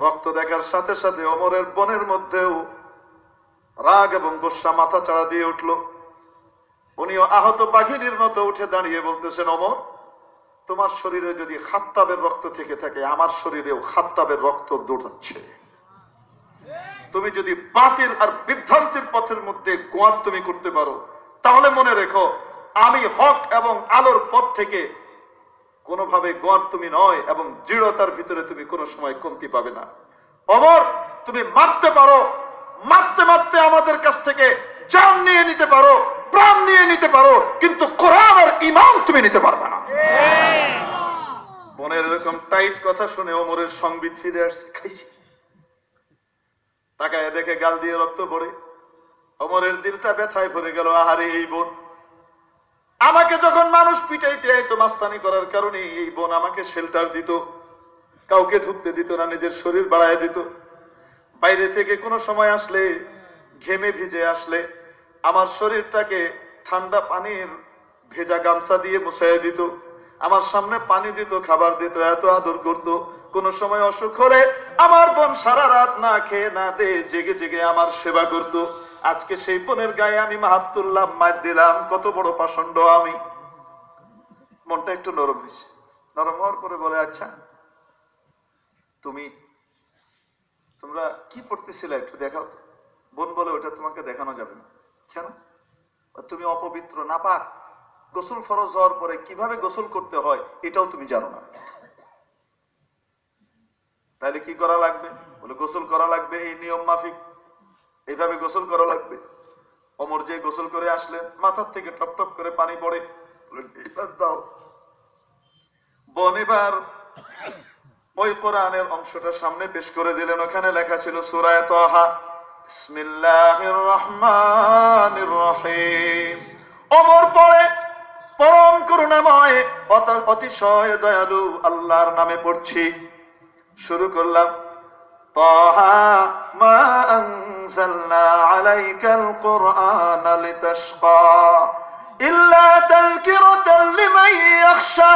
রক্ত দেখার সাথে সাথে ওমরের বোনের মধ্যেও রাগ এবং গোস্সা মাথা চাড়া দিয়ে উঠল। উনিও আহত বাঘিনীর মতো উঠে দাঁড়িয়ে বলতেছেন, ওমর, তোমার শরীরে যদি খাত্তাবের রক্ত থেকে থাকে, আমার শরীরেও খাত্তাবের রক্ত দৌড়াচ্ছে। তুমি যদি বাতিল আর বিভ্রান্তির পথের মধ্যে গোয়ার তুমি করতে পারো, তাহলে মনে রেখো আমি হক এবং আলোর পথ থেকে কোনোভাবে গোয়ার তুমি নয়, এবং দৃঢ়তার ভিতরে তুমি কোনো সময় কমতি পাবে না। ওমর, তুমি মারতে পারো, মারতে মারতে আমাদের কাছ থেকে জান নিয়ে নিতে পারো, প্রাণ নিয়ে নিতে পারো, কিন্তু কোরআন আর ঈমান তুমি নিতে পারবে না। বোনের এরকম টাইট কথা শুনে ওমরের সংবিত ফিরে আসছে, খাইছি। তাকায় দেখে গাল দিয়ে রক্ত পড়ে, ওমরের দিলটা ব্যথায় ভরে গেল। আহারে, এই বোন আমাকে যখন মানুষ পিটাইতে আইতো মাস্তানি করার কারণে, এই বোন আমাকে শেল্টার দিত, কাউকে ঢুকতে দিত না, নিজের শরীর বাড়ায় দিত। বাইরে থেকে কোনো সময় আসলে, ঘেমে ভিজে আসলে আমার শরীরটাকে ঠান্ডা পানির ভেজা গামছা দিয়ে মুছাইয়া দিত, আমার সামনে পানি দিত, খাবার দিত, এত আদর করত। কোন সময় অসুখ হলে আমার বোন সারা রাত না খেয়ে না দে জেগে জেগে আমার সেবা করত। আজকে সেই বোনের গায়ে আমি হাত তুললাম, মার দিলাম, কত বড় পাষণ্ড আমি। মনটা একটু নরম হয়েছে। নরম হওয়ার পরে বলে, আচ্ছা তোমরা কি পড়তেছিলে একটু দেখাও। বোন বলে, ওটা তোমাকে দেখানো যাবে না। কেন? তুমি অপবিত্র, নাপাক। গোসল ফরজ হওয়ার পরে কিভাবে গোসল করতে হয় এটাও তুমি জানো না, তাহলে কি করা লাগবে? বলে গোসল করা লাগবে এই নিয়ম মাফিক, এইভাবে গোসল করা লাগবে। ওমর যে গোসল করে আসলেন, মাথার থেকে টপ টপ করে পানি পড়ে, এবার দাও বোন। এবার ওই কোরআনের অংশটা সামনে পেশ করে দিলেন, ওখানে লেখা ছিল সূরা তাহা, বিসমিল্লাহির রহমানির রহিম। ওমর পড়ে পরম করুণাময় অতিশয় দয়ালু আল্লাহর নামে পড়ছি। শুরু করলাম, তাহা মা আনজালনা আলাইকাল কুরআনা লিতাশকা ইল্লা তাযকিরাতাল লিমান ইয়াখশা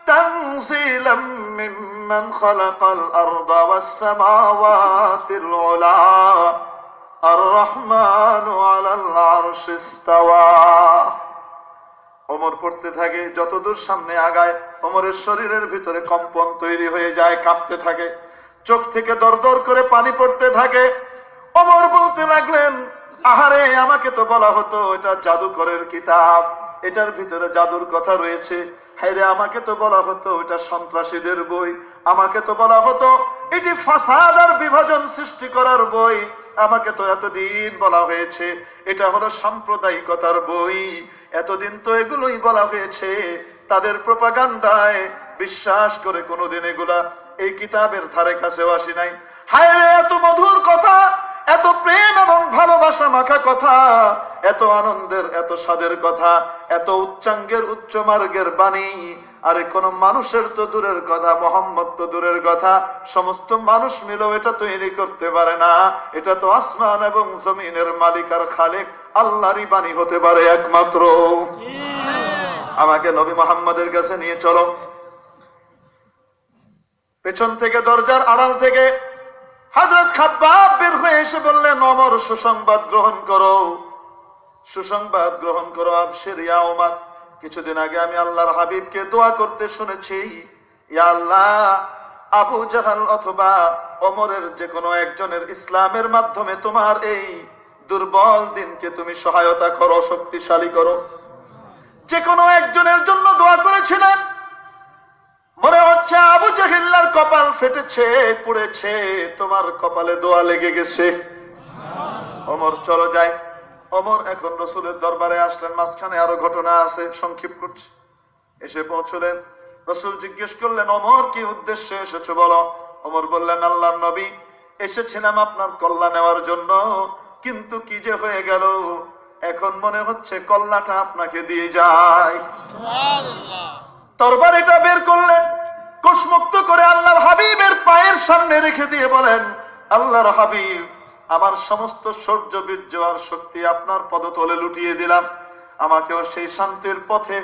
তানজিলাম মিম্মান খালাকাল আরদা ওয়াস সামাওয়াতিল উলা আর রহমানু আলাল আরশি ইসতাওয়া। ওমর পড়তে থাকে, যতদূর সামনে আগায় ওমরের শরীরের ভিতরে কম্পন তৈরি হয়ে যায়, কাঁপতে থাকে, চোখ থেকে দরদর করে পানি পড়তে থাকে। ওমর বলতে লাগলেন, আহারে আমাকে তো বলা হতো এটা জাদুকরের কিতাব, এটার ভিতরে জাদুর কথা রয়েছে। হায়রে আমাকে তো বলা হতো এটা সন্ত্রাসীদের বই, আমাকে তো বলা হতো এটি ফাসাদ আর বিভাজন সৃষ্টি করার বই, আমাকে তো এতদিন বলা হয়েছে এটা হলো সাম্প্রদায়িকতার বই। এতদিন তো এগুলোই বলা হয়েছে, তাদের প্রোপাগান্ডায় বিশ্বাস করে কোনোদিন এগুলা এই কিতাবের ধারে কাছেও আসি নাই। হায়রে এত মধুর কথা, এত প্রেম এবং ভালোবাসা মাখা কথা, এত আনন্দের এত স্বাদের কথা, এত উচ্চাঙ্গের উচ্চ মার্গের বাণী, আরে কোন মানুষের তো দূরের কথা, মোহাম্মদ তো দূরের কথা, সমস্ত মানুষ মিলেও এটা তৈরি করতে পারে না। এটা তো আসমান এবং জমিনের মালিক আর খালেক আল্লাহরই বাণী হতে পারে একমাত্র। আমাকে নবী মুহাম্মদের কাছে নিয়ে চলো। পেছন থেকে দরজার আড়াল থেকে হযরত খাব্বাব বের হয়ে এসে বললেন, ওমর সুসংবাদ গ্রহণ করো, সুসংবাদ গ্রহণ করো। আবশির ইয়া ওমর, কিছুদিন আগে আমি আল্লাহর হাবিবকে দোয়া করতে শুনেছি, ইয়া আল্লাহ আবু জাহাল অথবা ওমরের যে কোনো একজনের ইসলামের মাধ্যমে তোমার এই দুর্বল দিনকে তুমি সহায়তা করো, শক্তিশালী করো। যে কোনো একজনের জন্য দোয়া করেছিলেন, মনে হচ্ছে আবু জাহিল্লার কপাল ফেটেছে, পুড়েছে, তোমার কপালে দোয়া লেগে গেছে। ওমর চলো যাই। ওমর এখন রসুলের দরবারে আসলেন, মাঝখানে আরো ঘটনা আছে, সংক্ষেপ করছি। এসে পৌঁছলেন, রসুল জিজ্ঞেস করলেন, ওমর কি উদ্দেশ্যে এসেছো বলো? ওমর বললেন, আল্লাহর নবী এসেছিলাম আপনার কল্যাণ নেওয়ার জন্য, কিন্তু কি যে হয়ে গেল, এখন মনে হচ্ছে কল্যাণটা আপনাকে দিয়ে যায়। তরবারিটা বের করলেন, কোষমুক্ত করে আল্লাহর হাবিবের পায়ের সামনে রেখে দিয়ে বলেন, আল্লাহর হাবিব আমার সমস্ত শৌর্য বীর্য আর শক্তি আপনার পদতলে লুটিয়ে দিলাম, আমাকেও সেই শান্তির পথে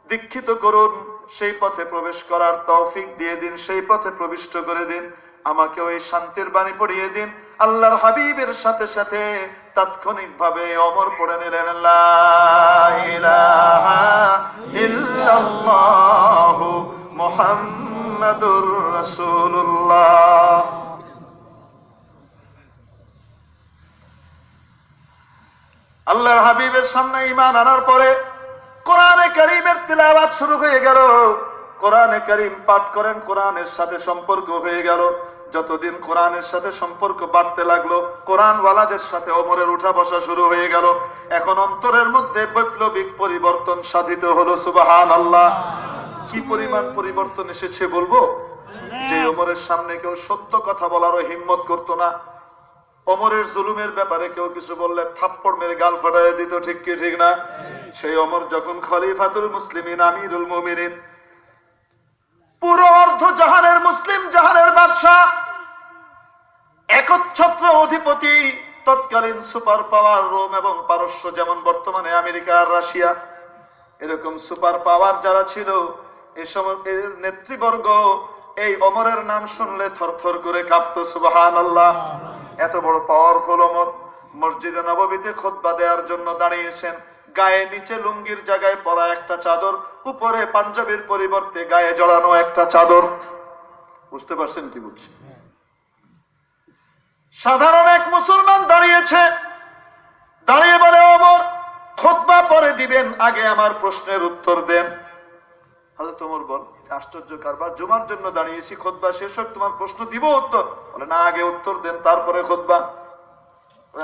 দীক্ষিত করুন, সেই পথে প্রবেশ করার তৌফিক দিয়ে দিন, সেই পথে প্রবিষ্ট করে দিন, আমাকেও এই শান্তির বাণী পড়িয়ে দিন। আল্লাহর হাবিবের সাথে সাথে তাৎক্ষণিক ভাবে ওমর পড়ে নিলেন, লা ইলাহা ইল্লাল্লাহু মুহাম্মাদুর রাসূলুল্লাহ। আল্লাহর হাবিবের সামনে ঈমান আনার পরে কোরআনে কারীমের তিলাওয়াত শুরু হয়ে গেল। কোরআনে কারীম পাঠ করেন, কোরআনের সাথে সম্পর্ক হয়ে গেল। যতদিন কোরআনের সাথে সম্পর্ক বাড়তে লাগলো, কোরআনওয়ালাদের সাথে ওমরের উঠা বসা শুরু হয়ে গেল। এখন অন্তরের মধ্যে বৈপ্লবিক পরিবর্তন সাধিত হলো। সুবহানাল্লাহ। কি পরিমাণ পরিবর্তন এসেছে বলবো, যে ওমরের সামনে কেউ সত্য কথা বলারও হিম্মত করতো না। ওমরের জুলুমের ব্যাপারে কেউ কিছু বললে থাপ্পড় মেরে গাল ফাটাইয়া দিত, ঠিক কি ঠিক না? সেই ওমর যখন খলিফাতুল মুসলিমিন, আমিরুল মুমিনিন, পুরো অর্ধ জাহানের মুসলিম জাহানের বাদশা, একচ্ছত্র অধিপতি, তৎকালীন সুপার পাওয়ার রোম এবং পারস্য, যেমন বর্তমানে আমেরিকা আর রাশিয়া, এরকম সুপার পাওয়ার যারা ছিল, এই সময় এর নেতৃবর্গ এই ওমরের নাম শুনলে থরথর করে কাঁপতো। সুবহানাল্লাহ। এত বড় পাওয়ারফুল ওমর মসজিদে নববীতে খুতবা দেওয়ার জন্য দাঁড়িয়েছেন, গায়ে নিচে লুঙ্গির জায়গায় পরা একটা চাদর, উপরে পাঞ্জাবির পরিবর্তে গায়ে জড়ানো একটা চাদর। বুঝতে পারছেন কি বলছি? সাধারণ এক মুসলমান দাঁড়িয়েছে, দাঁড়িয়ে বলে, ওমর খুতবা পরে দিবেন, আগে আমার প্রশ্নের উত্তর দেন। হযরত ওমর বল, আশ্চর্য কারবার, জুমার জন্য দাঁড়িয়েছি, খুতবা শেষ হোক, তোমার প্রশ্ন দিব উত্তর। বলে না, আগে উত্তর দেন তারপরে খুতবা।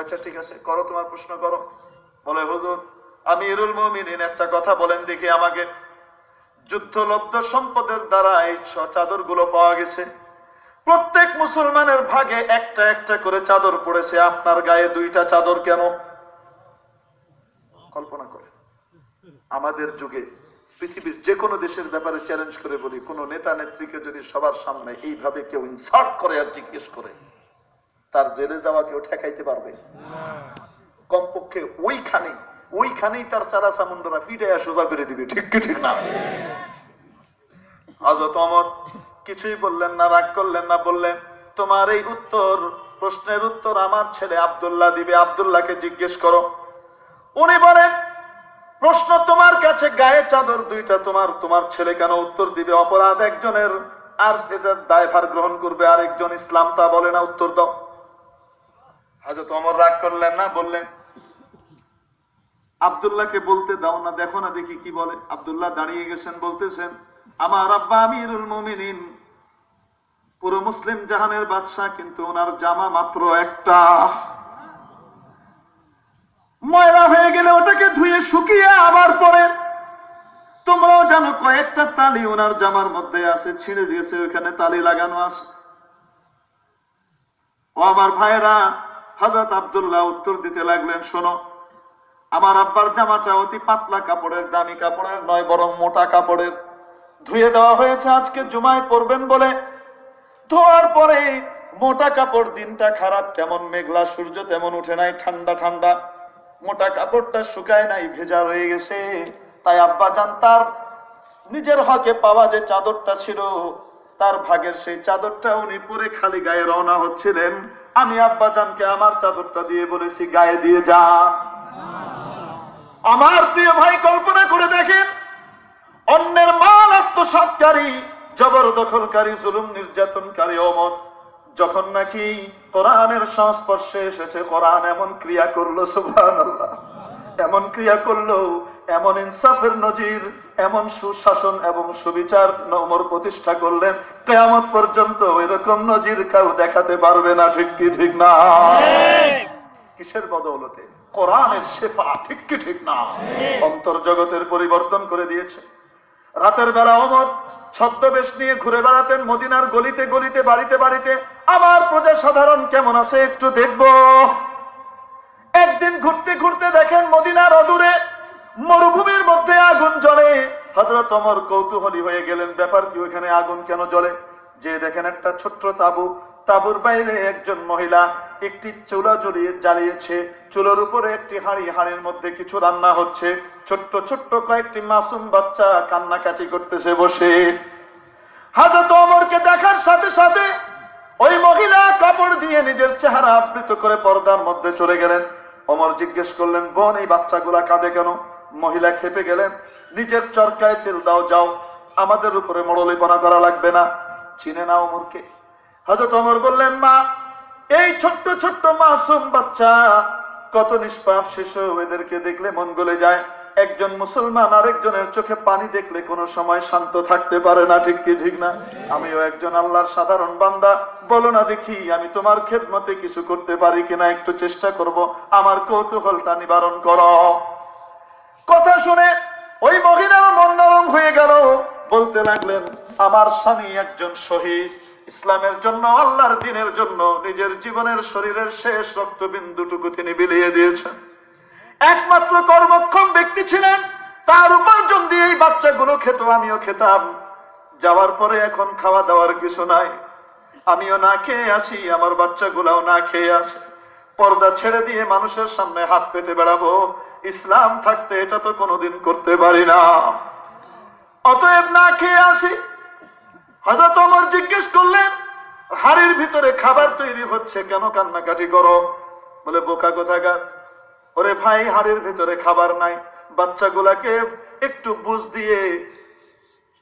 আচ্ছা ঠিক আছে, করো, তোমার প্রশ্ন করো। বলে হুজুর, আমিরুল মুমিনিন একটা কথা বলেন দেখি আমাকে। যুদ্ধলব্ধ সম্পদের দ্বারা এই চাদর গুলো পাওয়া গেছে, প্রত্যেক মুসলমানের ভাগে একটা একটা করে চাদর পড়েছে, আপনার গায়ে দুইটা চাদর কেন? কল্পনা করে, আমাদের যুগে পৃথিবীর যে কোনো দেশের ব্যাপারে চ্যালেঞ্জ করে বলি, কোন নেতা নেত্রীকে যদি সবার সামনে এইভাবে কেউ ইনসাল্ট করে আর জিজ্ঞেস করে, তার জেলে যাওয়া কেউ ঠেকাইতে পারবে? কমপক্ষে ওইখানেই তার চারা চামুন্ডরা পিটাইয়া সোজা করে দিবে, ঠিক কি ঠিক না? হযরত ওমর কিছুই বললেন না, রাগ করলেন না, বললেন তোমার এই উত্তর, প্রশ্নের উত্তর আমার ছেলে আব্দুল্লাহ দিবে, আব্দুল্লাহকে জিজ্ঞেস করো। উনি বলেন, প্রশ্ন তোমার কাছে, গায়ে চাদর দুইটা তোমার ছেলে কেন উত্তর দিবে? অপরাধ একজনের, আর সেটার দায়ভার গ্রহণ করবে আরেকজন। ইসলাম তা বলে না, উত্তর দাও। হযরত ওমর রাগ করলেন না, বললেন আব্দুল্লাহকে বলতে দাও না, দেখো না দেখি কি বলে। আব্দুল্লাহ দাঁড়িয়ে গেছেন, বলতেছেন, আমার আব্বা আমিরুল মুমিনিন, পুরো মুসলিম জাহানের বাদশাহ, কিন্তু ওনার জামা মাত্র একটা, ময়লা হয়ে গেলে ওটাকে ধুয়ে শুকিয়ে আবার পরে। তোমরাও জানো কয়েকটা তালি ওনার জামার মধ্যে আছে, ছিঁড়ে গেছে, ওখানে তালি লাগানো আছে। ও আমার ভাইরা, হযরত আব্দুল্লাহ উত্তর দিতে লাগলেন, শোনো, আমার আব্বার জামাটা অতি পাতলা কাপড়ের, দামি কাপড়ের নয়, বরং মোটা কাপড়ের, ধুয়ে দেওয়া হয়েছে আজকে জুমায় পরবেন বলে। ধোয়ার পরে মোটা কাপড়, দিনটা খারাপ, কেমন মেঘলা সূর্য তেমন উঠে নাই, ঠান্ডা ঠান্ডা, মোটা কাপড়টা শুকায় নাই, ভেজা রয়ে গেছে। তাই আব্বা জান তার নিজের হকে পাওয়া যে চাদরটা ছিল, তার ভাগের সেই চাদরটা উনি পরে খালি গায়ে রওনা হচ্ছিলেন। আমি আব্বা জানকে আমার চাদরটা দিয়ে বলেছি, গায়ে দিয়ে যান। আমার প্রিয় ভাই, কল্পনা করে দেখেন, অন্যের মাল আত্মসাৎকারী, জবরদখলকারী, জুলুম নির্যাতনকারী ওমর যখন নাকি কোরআনের সংস্পর্শে এসেছে, কোরআন এমন ক্রিয়া করলো, সুবহানাল্লাহ, এমন ক্রিয়া করলো, এমন ইনসাফের নজির, এমন সুশাসন এবং সুবিচার ওমর প্রতিষ্ঠা করলেন, কিয়ামত পর্যন্ত এরকম নজির কেউ দেখাতে পারবে না, ঠিক কি ঠিক না? কিসের বদৌলতে? কোরআনের শেফা, ঠিক কি ঠিক না? অন্তর জগতের পরিবর্তন করে দিয়েছে। রাতের বেলা ওমর ছদ্মবেশ নিয়ে ঘুরে বেড়াতেন মদিনার গলিতে গলিতে, বাড়িতে বাড়িতে, আমার প্রজা সাধারণ কেমন আছে একটু দেখবো। একদিন ঘুরতে ঘুরতে দেখেন মদিনার অদূরে মরুভূমির মধ্যে আগুন জ্বলে। হযরত ওমর কৌতূহলী হয়ে গেলেন, ব্যাপার কি, ওইখানে আগুন কেন জ্বলে? যে দেখেন একটা ছোট্ট তাঁবু, তাঁবুর বাইরে একজন মহিলা একটি চুলা জ্বালিয়েছে, চুলার উপরে একটি হাঁড়ি, হাঁড়ির মধ্যে কিছু রান্না হচ্ছে, ছোট্ট ছোট্ট কয়েকটি মাসুম বাচ্চা কান্নাকাটি করতেছে বসে। হযরত ওমরকে দেখার সাথে সাথে ওই মহিলা কাপড় দিয়ে নিজের চেহারা আবৃত করে পর্দার মধ্যে চলে গেলেন। ওমর জিজ্ঞেস করলেন, বোন, এই বাচ্চাগুলা কাঁদে কেন? মহিলা খেপে গেলেন, নিজের চরকায় তেল দাও, যাও, আমাদের উপরে মরলিপনা করা লাগবে না, চিনে না ওমরকে। হযরত ওমর বললেন, মা, এই ছোট্ট ছোট্ট মাসুম বাচ্চা কত নিষ্পাপ শিশু, এদেরকে দেখলে মন গলে যায়। একজন মুসলমান আরেকজনের চোখে পানি দেখলে কোনো সময় শান্ত থাকতে পারে না, ঠিক কি ঠিক না? আমিও একজন আল্লাহর সাধারণ বান্দা, বলো না দেখি আমি তোমার খেদমতে কিছু করতে পারি কিনা, একটু চেষ্টা করব, আমার কৌতূহলটা নিবারণ করো। কথা শুনে ওই মহিলার মন নরম হয়ে গেল, বলতে লাগলেন, আমার স্বামী একজন শহীদ, ইসলামের জন্য, আল্লাহর দ্বীনের জন্য নিজের জীবনের শরীরের শেষ রক্তবিন্দুটুকু তিনি বিলিয়ে দিয়েছেন। একমাত্র কর্মক্ষম ব্যক্তি ছিলেন, তার উপার্জন দিয়ে এই বাচ্চাগুলো খেত, আমিও খেতাম। যাওয়ার পরে এখন খাওয়া দাওয়ার কিছু নাই, আমিও না খেয়ে আসি, আমার বাচ্চাগুলাও না খেয়ে আসে। পর্দা ছেড়ে দিয়ে মানুষের সামনে হাত পেতে বেড়াবো, ইসলাম থাকতে এটা তো কোনোদিন করতে পারি না, অতএব না খেয়ে আসি। হযরত ওমর জিজ্ঞেস করলেন, হাড়ির ভিতরে খাবার তৈরি হচ্ছে, কেন কান্নাকাটি করো? বলে, বোকা কোথাকার, ওরে ভাই, হাড়ির ভিতরে খাবার নাই, বাচ্চাগুলাকে একটু বুঝ দিয়ে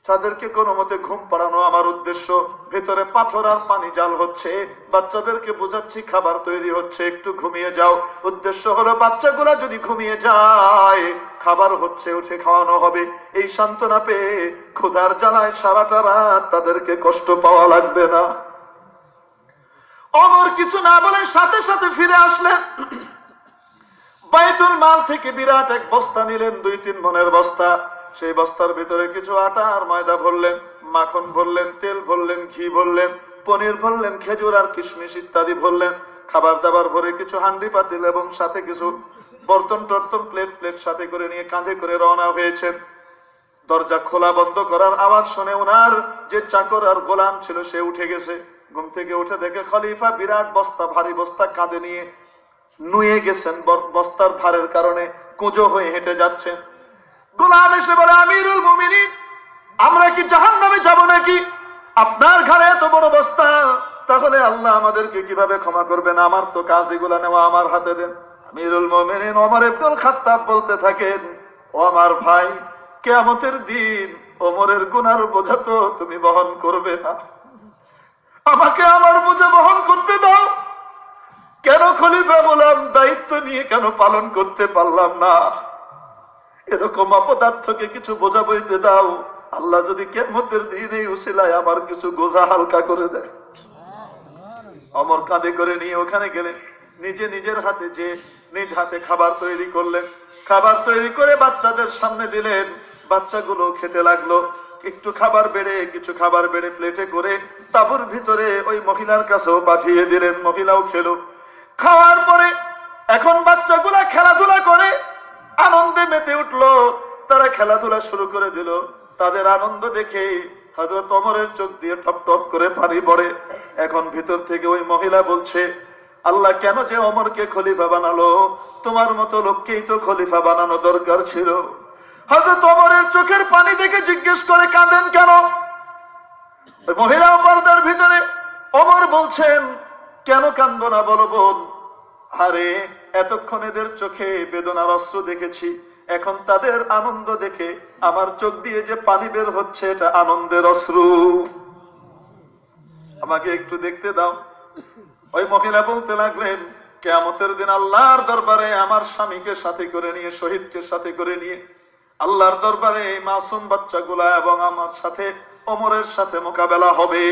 তাদেরকে কোনো মতে ঘুম পাড়ানো আমার উদ্দেশ্য। ভেতরে পাথর আর পানি জাল হচ্ছে, বাচ্চাদেরকে বোঝাচ্ছি খাবার তৈরি হচ্ছে, একটু ঘুমিয়ে যাও। উদ্দেশ্য হলো বাচ্চাগুলা যদি ঘুমিয়ে যায়, খাবার হচ্ছে, উঠে খাওয়ানো হবে। এই সান্ত্বনা পেয়ে ক্ষুধার জ্বালায় সারাটা রাত তাদেরকে কষ্ট পাওয়া লাগবে না। ওমর কিছু না বলে সাথে সাথে ফিরে আসলেন। বাইতুল মাল থেকে বিরাট এক বস্তা নিলেন, 2-3 মনের বস্তা। সেই বস্তার ভিতরে কিছু আটা আর ময়দা ভরলেন, মাখন ভরলেন, তেল ভরলেন, ঘি ভরলেন, পনির ভরলেন, খেজুর আর কিশমিশ ইত্যাদি ভরলেন। খাবার দাবার ভরে কিছু হান্ডি পাতিল এবং সাথে কিছু বর্তন টর্তন প্লেট সাথে করে নিয়ে কাঁধে করে রওনা হয়েছেন। দরজা খোলা বন্ধ করার আওয়াজ শুনে ওনার যে চাকর আর গোলাম ছিল সে উঠে গেছে। ঘুম থেকে উঠে দেখে খলিফা বিরাট বস্তা, ভারী বস্তা কাঁধে নিয়ে নুয়ে গেছেন। বস্তার ভারের কারণে কুঁজো হয়ে হেঁটে যাচ্ছেন। গোলাম এসে বলে, আমিরুল মুমিনিন, আমরা কি জাহান্নামে যাব নাকি? আপনার ঘাড়ে এত বড় বস্তা, তাহলে আল্লাহ আমাদেরকে কিভাবে ক্ষমা করবেন? আমার তো কাজ এগুলা নেওয়া, আমার হাতে দেন। আমিরুল মুমিনিন ওমর ইবনুল খাত্তাব বলতে থাকেন, ও আমার ভাই, কিয়ামতের দিন ওমরের গুনার বোঝা তো তুমি বহন করবে না, আমাকে আমার বোঝা বহন করতে দাও। কেন খলিফা গোলাম দায়িত্ব নিয়ে কেন পালন করতে পারলাম না? এরকম অপদার্থকে কিছু বোঝা বইতে দাও, আল্লাহ যদি কিয়ামতের দিন এই উসিলায় আমার কিছু গোজা হালকা করে দেয়। ওমর কাঁধে করে নিয়ে ওখানে গেলেন, নিজের হাতে যে নিজ হাতে খাবার তৈরি করলেন। খাবার তৈরি করে বাচ্চাদের সামনে দিলেন, বাচ্চাগুলো খেতে লাগলো। একটু খাবার বেড়ে কিছু খাবার বেড়ে প্লেটে করে তাঁবুর ভিতরে ওই মহিলার কাছেও পাঠিয়ে দিলেন, মহিলাও খেলো। খাওয়ার পরে এখন বাচ্চাগুলা খেলাধুলা করে আনন্দে মেতে উঠলো। তারা খেলাধুলা শুরু করে দিল। তাদের আনন্দ দেখে হযরত ওমরের চোখ দিয়ে টপ টপ করে পানি পড়ে। এখন ভিতর থেকে ওই মহিলা বলছে, আল্লাহ কেন যে ওমরকে খলিফা বানালো? তোমার মতো লোককেই তো খলিফা বানানো দরকার ছিল। হযরত ওমরের চোখের পানি দেখে জিজ্ঞেস করে, কাঁদেন কেন? ওই মহিলাও পর্দার ভিতরে। ওমর বলছেন, কেন কাঁদবো না বলো বোন? আরে এতক্ষণ এদের চোখে বেদনার অশ্রু দেখেছি, এখন তাদের আনন্দ দেখে আমার চোখ দিয়ে যে পানি বের হচ্ছে এটা আনন্দের অশ্রু। আমাকে একটু দেখতে দাও। ওই মহিলা বলতে লাগলেন, কিয়ামতের দিন আল্লাহর দরবারে আমার স্বামীকে সাথে করে নিয়ে, শহীদকে সাথে করে নিয়ে আল্লাহর দরবারে এই মাসুম বাচ্চাগুলা এবং আমার সাথে ওমরের সাথে মোকাবেলা হবে।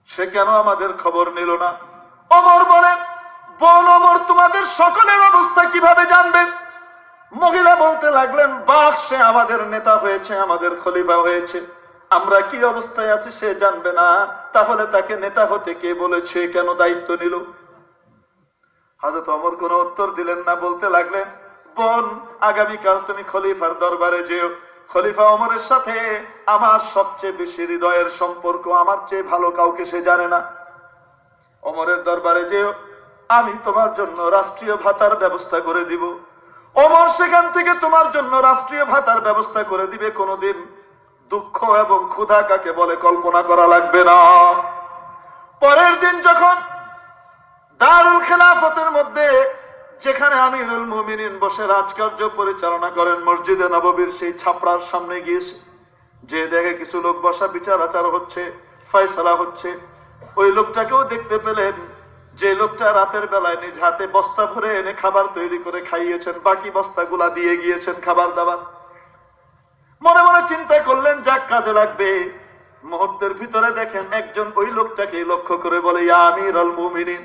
সে কেন আমাদের খবর নিল না? ওমর বলেন, বোন ওমর তোমাদের সকলের অবস্থা কিভাবে জানবেন? মহিলা বলতে লাগলেন, বাহ, সে আমাদের নেতা হয়েছে, আমাদের খলিফা হয়েছে, আমরা কি অবস্থায় আছি সে জানবে না, তাহলে তাকে নেতা হতে কে বলেছে, কেন দায়িত্ব নিল? হযরত ওমর কোনো উত্তর দিলেন না। বলতে লাগলেন, বোন আগামীকাল তুমি খলিফার দরবারে যেও। খলিফা ওমরের সাথে আমার সবচেয়ে বেশি হৃদয়ের সম্পর্ক, আমার চেয়ে ভালো কাউকে সে জানে না। ওমরের দরবারে যেও, আমি তোমার জন্য রাষ্ট্রীয় ভাতার ব্যবস্থা করে দিব। ওমর সেখান থেকে তোমার জন্য রাষ্ট্রীয় ভাতার ব্যবস্থা করে দিবে। কোনোদিন দুঃখ এবং ক্ষুধা কাকে বলে কল্পনা করা লাগবে না। পরের দিন যখন দারুল খেলাফতের মধ্যে, যেখানে আমিরুল মুমিনিন বসে রাজকার্য পরিচালনা করেন, মসজিদে নববীর সেই ছাপড়ার সামনে গিয়েছে, যে দেখে কিছু লোক বসা, বিচার আচার হচ্ছে, ফয়সালা হচ্ছে। ওই লোকটাকেও দেখতে পেলেন, যে লোকটা রাতের বেলায় নিজ হাতে বস্তা ভরে এনে খাবার তৈরি করে খাইয়েছেন, বাকি বস্তাগুলা দিয়ে গিয়েছেন খাবার দাবার। মনে মনে চিন্তা করলেন, যাক কাজে লাগবে। মুহূর্তের ভিতরে দেখেন একজন ওই লোকটাকে লক্ষ্য করে বলে, ইয়া আমিরুল মুমিনিন।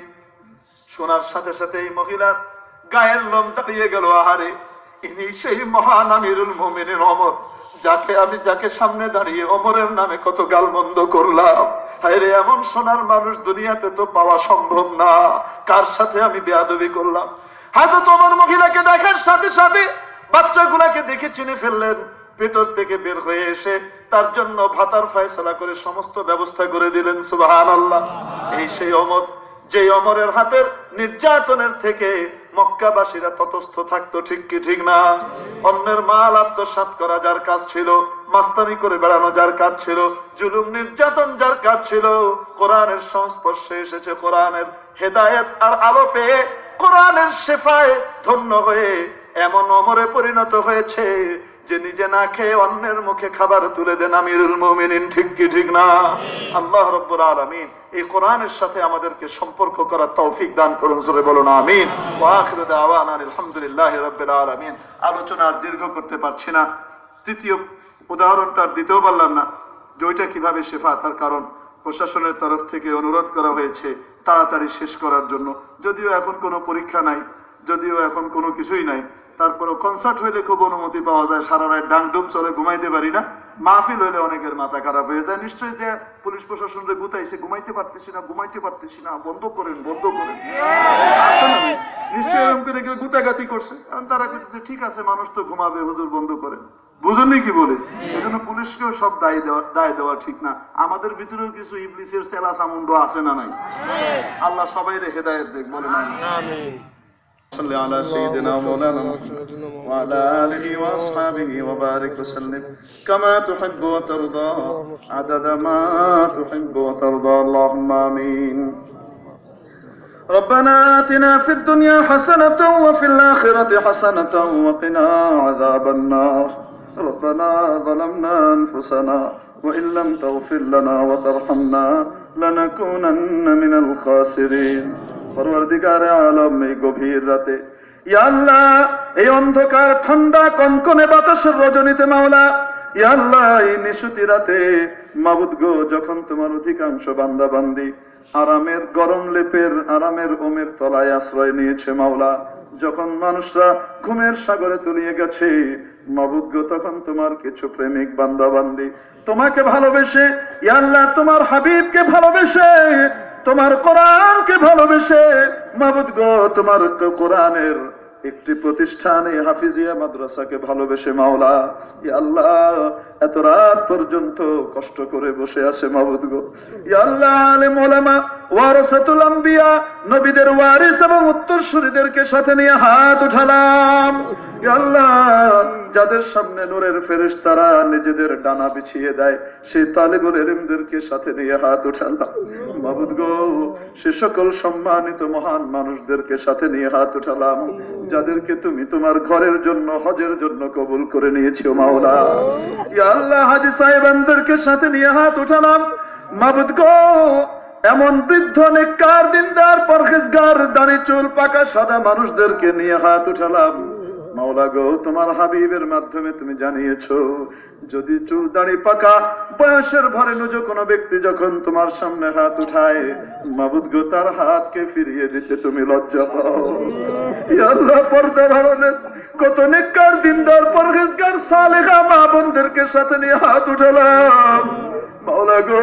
শোনার সাথে সাথে এই মহিলার গায়ের লোম দাঁড়িয়ে গেল। আহারে, ইনি সেই মহান আমিরুল মুমিনিন ওমর, যাকে সামনে দাঁড়িয়ে ওমরের নামে কত গালমন্দ করলাম। হায়রে, এমন সোনার মানুষ দুনিয়াতে তো পাওয়া সম্ভব না, কার সাথে আমি বেয়াদবি করলাম। হযরত ওমর মহিলাকে দেখার সাথে সাথে বাচ্চাগুলাকে দেখে চিনে ফেললেন। ভেতর থেকে বের হয়ে এসে তার জন্য ভাতার ফয়সালা করে সমস্ত ব্যবস্থা করে দিলেন। সুবহানাল্লাহ। এই সেই ওমর, যে ওমরের হাতের নির্যাতনের থেকে মক্কাবাসীরা তটস্থ থাকতো, ঠিক কি ঠিক না? অন্যের মাল আত্মসাৎ করা যার কাজ ছিল, মাস্তানি করে বেড়ানো যার কাজ ছিল, জুলুম নির্যাতন যার কাজ ছিল, কোরআনের সংস্পর্শে এসেছে, কোরআনের হেদায়েত আর আলো পেয়ে, কোরআনের শেফায় ধন্য হয়ে এমন ওমরে পরিণত হয়েছে যে নিজে না খেয়ে অন্যের মুখে খাবার তুলে দেন আমিরুল মুমিনিন। ঠিক কি ঠিক না? আল্লাহ রাব্বুল আলামিন এই কোরআনের সাথে আমাদেরকে সম্পর্ক করার তৌফিক দান করুন, জোরে বলুন আমিন। ওয়া আখিরু দাওয়ানা আলহামদুলিল্লাহি রাব্বিল আলামিন। আলোচনা আর দীর্ঘ করতে পারছি না। তৃতীয় উদাহরণটা আর দিতেও পারলাম না যে ওইটা কিভাবে শেফা, তার কারণ প্রশাসনের তরফ থেকে অনুরোধ করা হয়েছে তাড়াতাড়ি শেষ করার জন্য। যদিও এখন কোনো পরীক্ষা নাই, যদিও এখন কোনো কিছুই নাই, তারপরে কনসার্ট হইলে খুব অনুমতি পাওয়া যায়, সারা রাত ডাংডুম চলে, ঘুমাইতে পারি না। মাহফিল হইলে অনেকের মাথা খারাপ হয়ে যায়। নিশ্চয়ই যে পুলিশ প্রশাসনের গুতাইছে, ঘুমাইতে পারতেছি না, ঘুমাইতে পারতেছি না, বন্ধ করেন, বন্ধ করেন। নিশ্চয়ই এরকম করে কেউ গুতাগাতি করছে। কারণ তারা বলতেছে ঠিক আছে, মানুষ তো ঘুমাবে, হুজুর বন্ধ করেন। বুঝুননি কি বলে? এই জন্য পুলিশকেও সব দায় দেওয়া ঠিক না। আমাদের ভিতরেও কিছু ইবলিসের চেলা চামুন্ড আছে না নাই? আল্লাহ সবাই হেদায়েত দেখ, বলে না আমিন। صل على سيدنا مولانا محمد وعلى آله وأصحابه وبارك وسلم كما تحب وترضى عدد ما تحب وترضى اللهم آمين. ربنا آتنا في الدنيا حسنة وفي الآخرة حسنة وقنا عذاب النار. ربنا ظلمنا أنفسنا وإن لم تغفر لنا وترحمنا لنكونن من الخاسرين. পরওয়ারদিগারে আলম, এই গভীর রাতে ইয়া আল্লাহ, এই অন্ধকার ঠান্ডা কনকনে বাতাসের রজনীতে মাওলা, ইয়া আল্লাহ, এই নিশুতি রাতে মাবুদ গো, যখন তোমার অধিকাংশ বান্দা বান্দি আরামের গরম লেপের আরামের ওমের তলায় আশ্রয় নিয়েছে মাওলা, যখন মানুষরা ঘুমের সাগরে তলিয়ে গেছে মাবুদ গো, তখন তোমার কিছু প্রেমিক বান্দা বান্দি তোমাকে ভালোবেসে, ইয়া আল্লাহ, তোমার হাবিবকে ভালোবেসে, তোমার কোরআনকে ভালোবেসে মাবুদ গো, তোমার কোরআনের একটি প্রতিষ্ঠান এই হাফিজিয়া মাদ্রাসাকে ভালোবেসে মাওলা, ইয়া আল্লাহ, এত রাত পর্যন্ত কষ্ট করে বসে আছে মাবুদ গো, ইয়া আল্লাহ, আলেম ওলামা ওয়ারাসাতুল আম্বিয়া, নবীদের ওয়ারিস এবং উত্তরসূরিদেরকে সাথে নিয়ে হাত উঠালাম, ইয়া আল্লাহ, যাদের সামনে নূরের ফেরেশতারা নিজেদের ডানা বিছিয়ে দেয় সেই তালিবুল ইলমদেরকে সাথে নিয়ে হাত উঠালাম মাবুদ গো, সে সকল সম্মানিত মহান মানুষদেরকে সাথে নিয়ে হাত উঠালাম যাদেরকে তুমি তোমার ঘরের জন্য হজের জন্য কবুল করে নিয়েছো মাওলা, ইয়া আল্লাহ, হাজী সাহেবানদেরকে সাথে নিয়ে হাত উঠালাম মাবুদ গো, এমন বৃদ্ধ নেককার দিনদার পরহেজগার দাড়ি চুল পাকা সাদা মানুষদেরকে নিয়ে হাত উঠালাম মাওলা গো, তোমার হাবিবের মাধ্যমে তুমি জানিয়েছো যদি চুল দাড়ি পাকা বয়সের ভরে নুজো কোনো ব্যক্তি যখন তোমার সামনে হাত উঠায় মাবুদ গো, তার হাতকে ফিরিয়ে দিতে তুমি লজ্জা পাও, ইয়া আল্লাহ, পর্দা ধরনের কত নেককার দিনদার পরহেজগার সালেহা মা বোনদেরকে সাথে নিয়ে হাত উঠালাম মাওলা গো,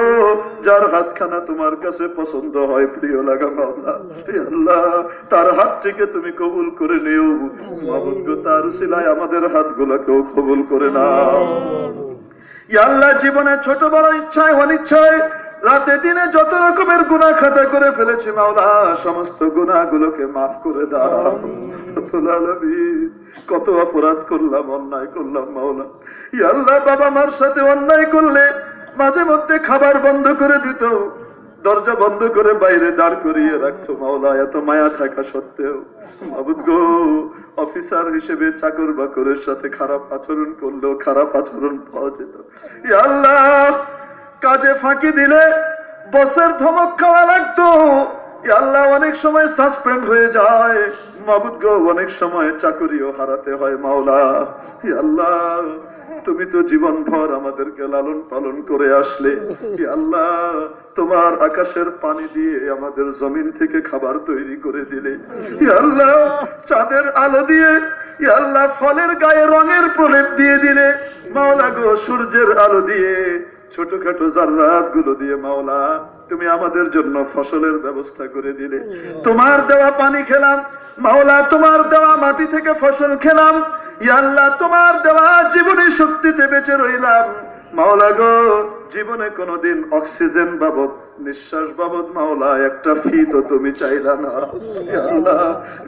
যার হাতখানা তোমার কাছে পছন্দ হয়, প্রিয় লাগা মাওলা, ইয়া আল্লাহ, তার হাত থেকে তুমি কবুল করে নিও মাবুদ গো, তার সিলায় আমাদের হাতগুলোকেও কবুল করে নাও, ইয়া আল্লাহ, জীবনে ছোট বড় ইচ্ছায় অনিচ্ছায় রাতে দিনে যত রকমের গুনাহ খাতা করে ফেলেছি মাওলা, সমস্ত গুনাহগুলোকে মাফ করে দাও রব্বুল আলামিন, কত অপরাধ করলাম, অন্যায় করলাম মাওলা, ইয়া আল্লাহ, বাবা মার সাথে অন্যায় করলে মাঝে মধ্যে খাবার বন্ধ করে দিত, দরজা বন্ধ করে বাইরে দাঁড় করিয়ে রাখতো মাওলা, এত মায়া থাকা সত্ত্বেও মাবুদ গো, অফিসার হিসেবে চাকর বাকরের সাথে খারাপ আচরণ করলেও খারাপ আচরণ পাওয়া যেত, ইয়া আল্লাহ, কাজে ফাঁকি দিলে বসের ধমক খাওয়া লাগতো, ইয়া আল্লাহ, অনেক সময় সাসপেন্ড হয়ে যায় মাবুদ গো, অনেক সময় চাকরিও হারাতে হয় মাওলা, ইয়া আল্লাহ, তুমি তো জীবন ভর আমাদেরকে লালন পালন করে আসলে, ইয়া আল্লাহ, তোমার আকাশের পানি দিয়ে আমাদের জমিন থেকে খাবার তৈরি করে দিলে, ইয়া আল্লাহ, চাঁদের আলো দিয়ে, ইয়া আল্লাহ, ফলের গায়ে রঙের প্রলেপ দিয়ে দিলে মাওলা গো, সূর্যের আলো দিয়ে ছোটখাটো জাররাত গুলো দিয়ে মাওলা তুমি আমাদের জন্য ফসলের ব্যবস্থা করে দিলে, তোমার দেওয়া পানি খেলাম মাওলা, তোমার দেওয়া মাটি থেকে ফসল খেলাম, ইয়া আল্লাহ, তোমার দেওয়া জীবনী শক্তিতে বেঁচে রইলাম মাওলা গো, জীবনে কোনোদিন অক্সিজেন বাবদ নিঃশ্বাস বাবদ মাওলা একটা ফি তো তুমি চাইলা না, ইয়া আল্লাহ,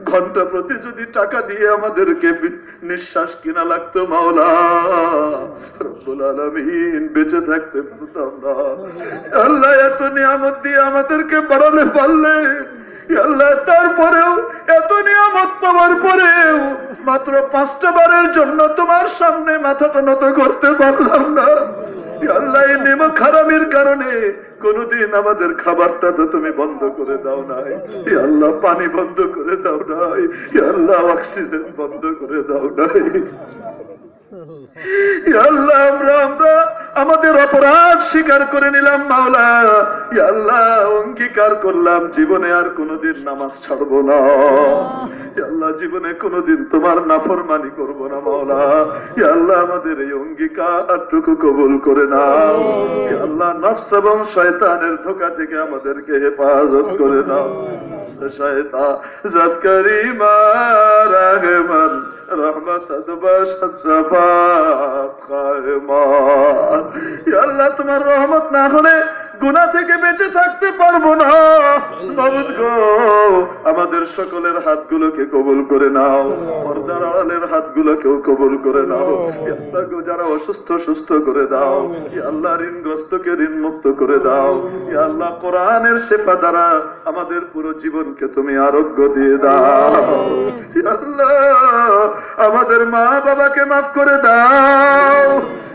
ঘন্টা প্রতি যদি টাকা দিয়ে আমাদেরকে নিঃশ্বাস কিনা লাগতো মাওলা রব্বুল আলামিন, বেঁচে থাকতে পারতাম না, আল্লাহ, এত নিয়ামত দিয়ে আমাদেরকে বাড়ালে পারলে, ইয়া আল্লাহ, তারপরেও এত নিয়ামত পাওয়ার পরেও মাত্র 5টা বারের জন্য তোমার সামনে মাথাটা নত করতে পারলাম না। ইয়া আল্লাহ, এই নেমক হারামের কারণে কোনদিন আমাদের খাবারটা তো তুমি বন্ধ করে দাও নাই। ইয়া আল্লাহ, পানি বন্ধ করে দাও নাই। ইয়া আল্লাহ, অক্সিজেন বন্ধ করে দাও নাই। ইয়া আল্লাহ, আমরা আমাদের অপরাধ স্বীকার করে নিলাম মাওলা। ইয়া আল্লাহ, অঙ্গীকার করলাম জীবনে আর কোনোদিন নামাজ ছাড়বো না। ইয়া আল্লাহ, জীবনে কোনোদিন তোমার নাফরমানি করব না মাওলা। ইয়া আল্লাহ, আমাদের এই অঙ্গীকারটুকু কবুল করে নাও। ইয়া আল্লাহ, নফস এবং শয়তানের ধোঁকা থেকে আমাদেরকে হেফাজত করে নাও। শয়তান জাত করিমা রাহমান রহমত আদবাশত শাফাত খায়মান। ইয়া আল্লাহ, তোমার রহমত না হলে গুনাহ থেকে বেঁচে থাকতে পারবো না। মাবুদ গো, আমাদের সকলের হাতগুলোকে কবুল করে নাও, পর্দার আড়ালের হাতগুলোকেও কবুল করে নাও। ইয়া আল্লাহ গো, যারা অসুস্থ সুস্থ করে দাও। ইয়া আল্লাহ, ঋণগ্রস্তকে ঋণ মুক্ত করে দাও। ইয়া আল্লাহ, কোরআনের শেফা দ্বারা আমাদের পুরো জীবনকে তুমি আরোগ্য দিয়ে দাও। ইয়া আল্লাহ, আমাদের মা বাবাকে মাফ করে দাও।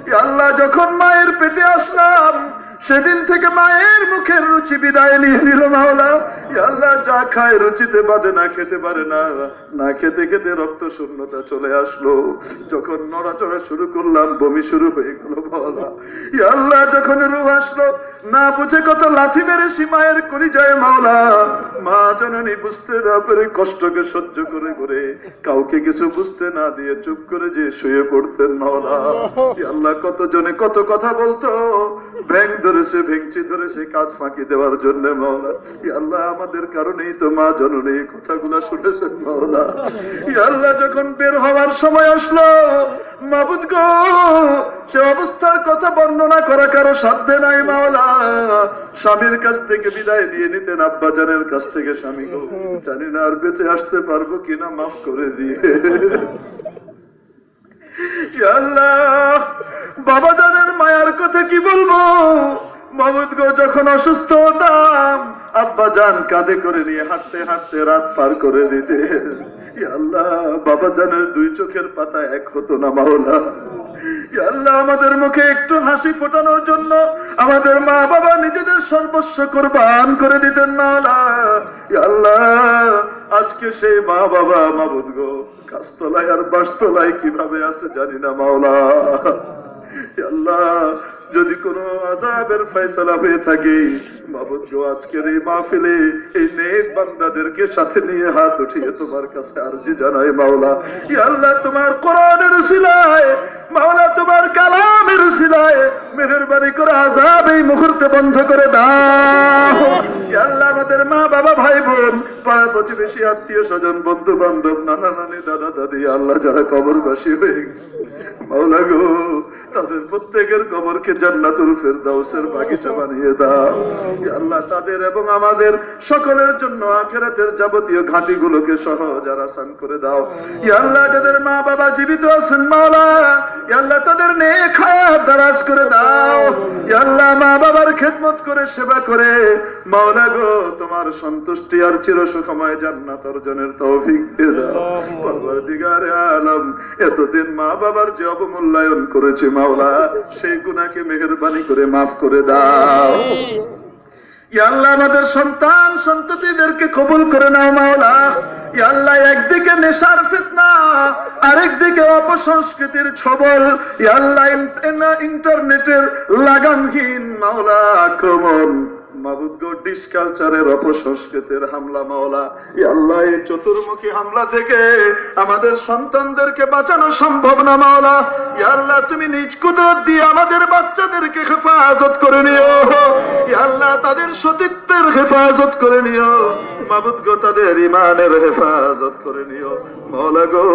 ইয়া আল্লাহ, যখন মায়ের পেটে আসলাম সেদিন থেকে মায়ের মুখের রুচি বিদায় নিয়ে নিল মাওলা। ইয়া আল্লাহ, যা খায় রুচিতে বাদে না খেতে পারে না, না খেতে খেতে রক্ত শূন্যতা চলে আসলো। যখন নড়াচড়া শুরু করলাম বমি শুরু হয়ে গেল মাওলা। ইয়া আল্লাহ, যখন রূহ আসলো না বুঝে কত লাথি মেরেছি মায়ের কলিজায় মাওলা। মা জননী বুঝতে না পেরে কষ্টকে সহ্য করে করে কাউকে কিছু বুঝতে না দিয়ে চুপ করে যে শুয়ে পড়তেন মাওলা। ইয়া আল্লাহ, কত জনে কত কথা বলতো, ব্যাং ধরেছে ভেঙচি ধরেছে কাজ ফাঁকি দেওয়ার জন্য মাওলা। ইয়া আল্লাহ, আমাদের কারণেই তো মা জননী এই কথাগুলা শুনেছেন মাওলা। ইয়া আল্লাহ, যখন বের হওয়ার সময় আসলো মাবুদ গো, সে অবস্থার কথা বর্ণনা করা কারো সাধ্যে নাই মাওলা। স্বামীর কাছ থেকে বিদায় নিয়ে নিতেন, আব্বা জানের কাছ থেকে স্বামী গো, জানি না আর বেঁচে আসতে পারবো কিনা, মাফ করে দিয়ে। ইয়া আল্লাহ, বাবা জানের মায়ার কথা কি বলবো মাবুদ গো, যখন অসুস্থ হতাম আব্বা জান কাঁধে করে নিয়ে হাঁটতে হাঁটতে রাত পার করে দিতে। ইয়া আল্লাহ, বাবা জানের 2 চোখের পাতা এক হতো না মাওলা। ইয়া আল্লাহ, আমাদের মুখে একটু হাসি ফোটানোর জন্য আমাদের মা বাবা নিজেদের সর্বস্ব কুরবান করে দিতেন মাওলা। ইয়া আল্লাহ, আজকে সেই মা বাবা মাবুদ গো গাছতলায় আর বাসতলায় কিভাবে আছে জানি না মাওলা। ইয়া আল্লাহ, যদি কোনো আযাবের ফয়সালা হয়ে থাকে মাবুদ গো, আজকের এই মাহফিলে এই নেক বান্দাদেরকে সাথে নিয়ে হাত উঠিয়ে তোমার কাছে আরজি জানাই মাওলা। ইয়া আল্লাহ, তোমার কোরআনের উসিলায় মাওলা, তোমার কালামের উসিলায় মেহেরবানি করে আযাব এই মুহূর্তে বন্ধ করে দাও। ইয়া আল্লাহ, আমাদের মা বাবা ভাই বোন পাড়া প্রতিবেশী আত্মীয় স্বজন বন্ধু বান্ধব নানা নানি দাদা দাদি আল্লাহ যারা কবরবাসী হয়ে গেছে মাওলা গো, তাদের প্রত্যেকের কবরকে জান্নাতুল ফেরদাউসের বাগিচা বানিয়ে দাও। ইয়া আল্লাহ, তাদের এবং আমাদের সকলের জন্য আখিরাতের যাবতীয় ঘাঁটিগুলোকে সহজ আর আসান করে দাও। ইয়া আল্লাহ, যাদের মা বাবা জীবিত আছেন মাওলা, ইয়া আল্লাহ, তাদের নেক হায়াত দারাজ করে দাও। ইয়া আল্লাহ, মা বাবার খেদমত করে সেবা করে মাওলা গো তোমার সন্তুষ্টি আর চিরসুখময় জান্নাত অর্জনের তৌফিক দিয়ে দাও। পরওয়ারদিগারে আলম, এতদিন মা বাবার যে অবমূল্যায়ন করেছে মাওলা, সেই গুনাহকে মেহেরবানি করে মাফ করে দাও। ইয়া আল্লাহ, আমাদের সন্তান সন্ততিদেরকে কবুল করে নাও মাওলা। ইয়া আল্লাহ, একদিকে নেশার ফিতনা, আরেকদিকে অপসংস্কৃতির ছবল। ইয়া আল্লাহ, ইন্টারনেটের লাগামহীন মাওলা আক্রমণ মাবুদ গো, ডিসকালচারের অপসংস্কৃতির হামলা মাওলা। ইয়া আল্লাহ, এই চতুর্মুখী হামলা থেকে আমাদের সন্তানদেরকে বাঁচানো সম্ভব না মাওলা। ইয়া আল্লাহ, তুমি নিজ কুদরত দিয়ে আমাদের বাচ্চাদেরকে হেফাজত করে নিও। ইয়া আল্লাহ, তাদের সতীত্বের হেফাজত করে নিও মাবুদ গো, তাদের ঈমানের হেফাজত করে নিও মাওলা গো।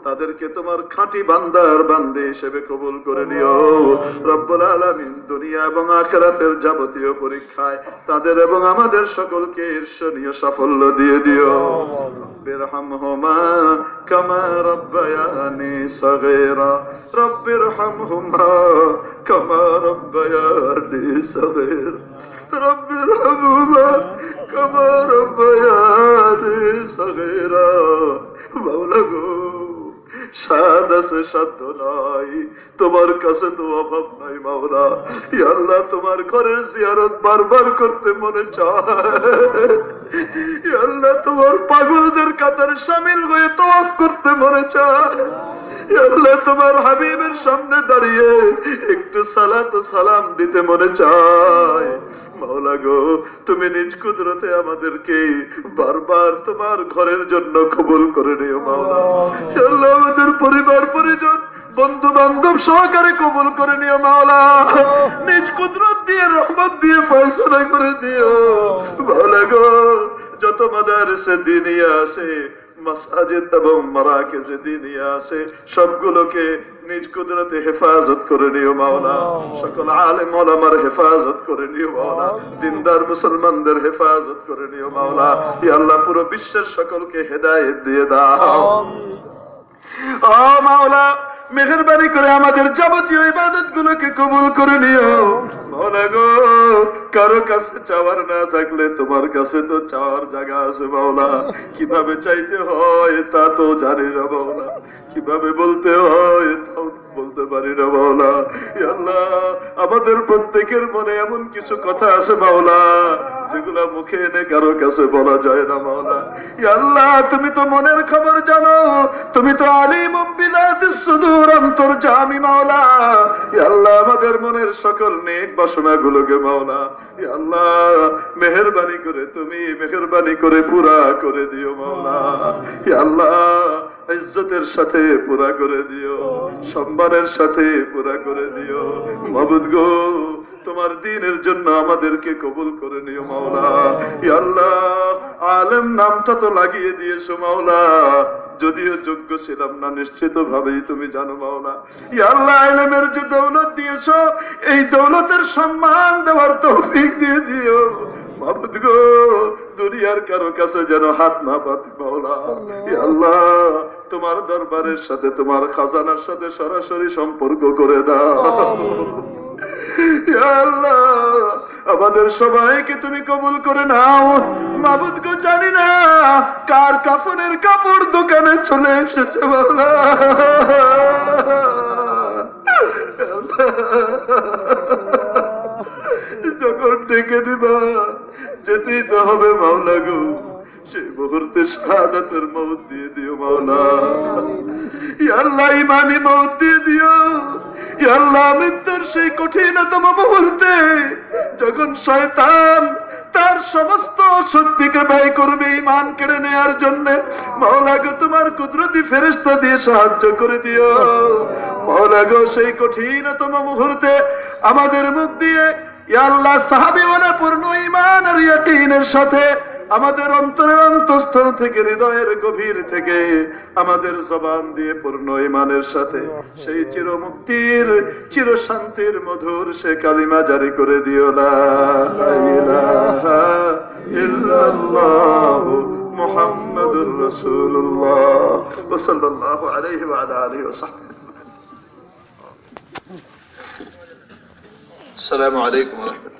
তাদেরকে তোমার খাঁটি বান্দার বান্দে হিসেবে কবুল করে নিও রব্বুল আলামিন। দুনিয়া এবং আখিরাতের যাবতীয় পরীক্ষায় তাদের এবং আমাদের সকলকে ঈর্ষণীয় সাফল্য দিয়ে দিও। বিরহামহুমা কামা রাব্বায়ানি সগীরা, রব্বিরহামহুমা কামা রাব্বায়ানি সগীরা, রব্বিরহামহুমা কামা রাব্বায়ানি সগীরা। মাওলা গো, সাদ আছে সাধ্য নাই, তোমার কাছে তো অভাব নাই মাওলা। ইয়া আল্লাহ, তোমার ঘরের জিয়ারত বারবার করতে মনে চায়। ইয়া আল্লাহ, তোমার পাগলদের কাতারে শামিল হয়ে তওয়াফ করতে মনে চায়। ইয়া আল্লাহ, তোমার হাবিবের সামনে দাঁড়িয়ে একটু সালাত ও সালাম দিতে মনে চায়। মাওলা গো, তুমি নিজ কুদরতে আমাদেরকে বারবার তোমার ঘরের জন্য কবুল করে নিও মাওলা। ইয়া আল্লাহ, আমাদের পরিবার পরিজন বন্ধু বান্ধব সহকারে কবুল করে নিও মাওলা। নিজ কুদরত দিয়ে রহমত দিয়ে ফয়সালা করে দিও মাওলা গো। যত মাদারিসে দ্বীনিয়া আছে, মাসাজিদ এবং মারাকিজে দ্বীনিয়া আছে, সবগুলোকে নিজ কুদরতে হেফাজত করে নিও মাওলা। সকল আলেম ওলামার হেফাজত করে নিও মাওলা। দিনদার মুসলমানদের হেফাজত করে নিও মাওলা। ইয়া আল্লাহ, পুরো বিশ্বের সকলকে হেদায়েত দিয়ে দাও। ও মাওলা, মেহেরবানি করে আমাদের যাবতীয় ইবাদত গুলোকে কবুল করে নিও মাওলা গো। কারো কাছে চাওয়ার না থাকলে তোমার কাছে তো চাওয়ার জায়গা আছে মাওলা। কিভাবে চাইতে হয় তা তো জানি না মাওলা, কিভাবে বলতে হয় তাও বলতে পারি না মাওলা। ইয়া আল্লাহ, আমাদের প্রত্যেকের মনে এমন কিছু কথা আছে মাওলা, যেগুলা মুখে এনে কারো কাছে বলা যায় না মাওলা। ইয়া আল্লাহ, তুমি তো মনের খবর জানো, তুমি তো আলিমুম বিযাতিস সুদূর, অন্তর্যামী মাওলা। ইয়া আল্লাহ, আমাদের মনের সকল নেক বাসনা গুলোকে মাওলা, ইয়া আল্লাহ, মেহেরবানি করে তুমি মেহেরবানি করে পুরা করে দিও মাওলা। ইয়া আল্লাহ, ইজ্জতের সাথে পুরা করে দিও, সম্মানের সাথে পুরা করে দিও মাবুদ গো। তোমার দ্বীনের জন্য আমাদেরকে কবুল করে নিও মাওলা। ইয়া আল্লাহ, আলেম নামটা তো লাগিয়ে দিয়েছো মাওলা, যদিও যোগ্য ছিলাম না নিশ্চিত ভাবেই তুমি জানো মাওলা। ইয়া আল্লাহ, ইলমের যে দৌলত দিয়েছো, এই দৌলতের সম্মান দেওয়ার তৌফিক দিয়ে দিও মাবুদ গো। দুনিয়ার কারো কাছে যেন হাত না পাতি মাওলা। ইয়া আল্লাহ, তোমার দরবারের সাথে তোমার খাজানার সাথে সরাসরি সম্পর্ক করে দাও। ইয়া আল্লাহ, আমাদের সবাইকে তুমি কবুল করে নাও মাবুদ গো। জানি না কার কাফনের কাপড় দোকানে চলে এসেছে মাওলা। যখন ডেকে নিবা যেতেই তো হবে মাওলা গো। সেই মুহূর্তে শাহাদাতের মওত দিয়ে দিও মাওলা। ইয়া আল্লাহ, ইমানি মওত দিয়ে দিও। ইয়া আল্লাহ, মৃত্যুর সেই কঠিনতম মুহূর্তে যখন শয়তান তার সমস্ত শক্তিকে ব্যয় করবে ঈমান কেড়ে নেয়ার জন্য, মাওলা গো, তোমার কুদরতি ফেরেশতা দিয়ে সাহায্য করে দিও মাওলা গো। সেই কঠিনতম মুহূর্তে আমাদের মুখ দিয়ে ইয়া আল্লাহ সাহাবীওয়ালা পূর্ণ ঈমান আর ইয়াকিনের সাথে আমাদের অন্তরের অন্তঃস্থল থেকে, হৃদয়ের গভীর থেকে, আমাদের জবান দিয়ে পূর্ণ ঈমানের সাথে সেই চিরমুক্তির চির শান্তির মধুর সে কালিমা জারি করে দিও, লা ইলাহা ইল্লাল্লাহ মুহাম্মাদুর রাসূলুল্লাহ ওয়া সাল্লাল্লাহু আলাইহি ওয়া আলা আলিহি ওয়া সাহবিহি। আসসালামু আলাইকুম ওয়া রাহমাতুল্লাহ।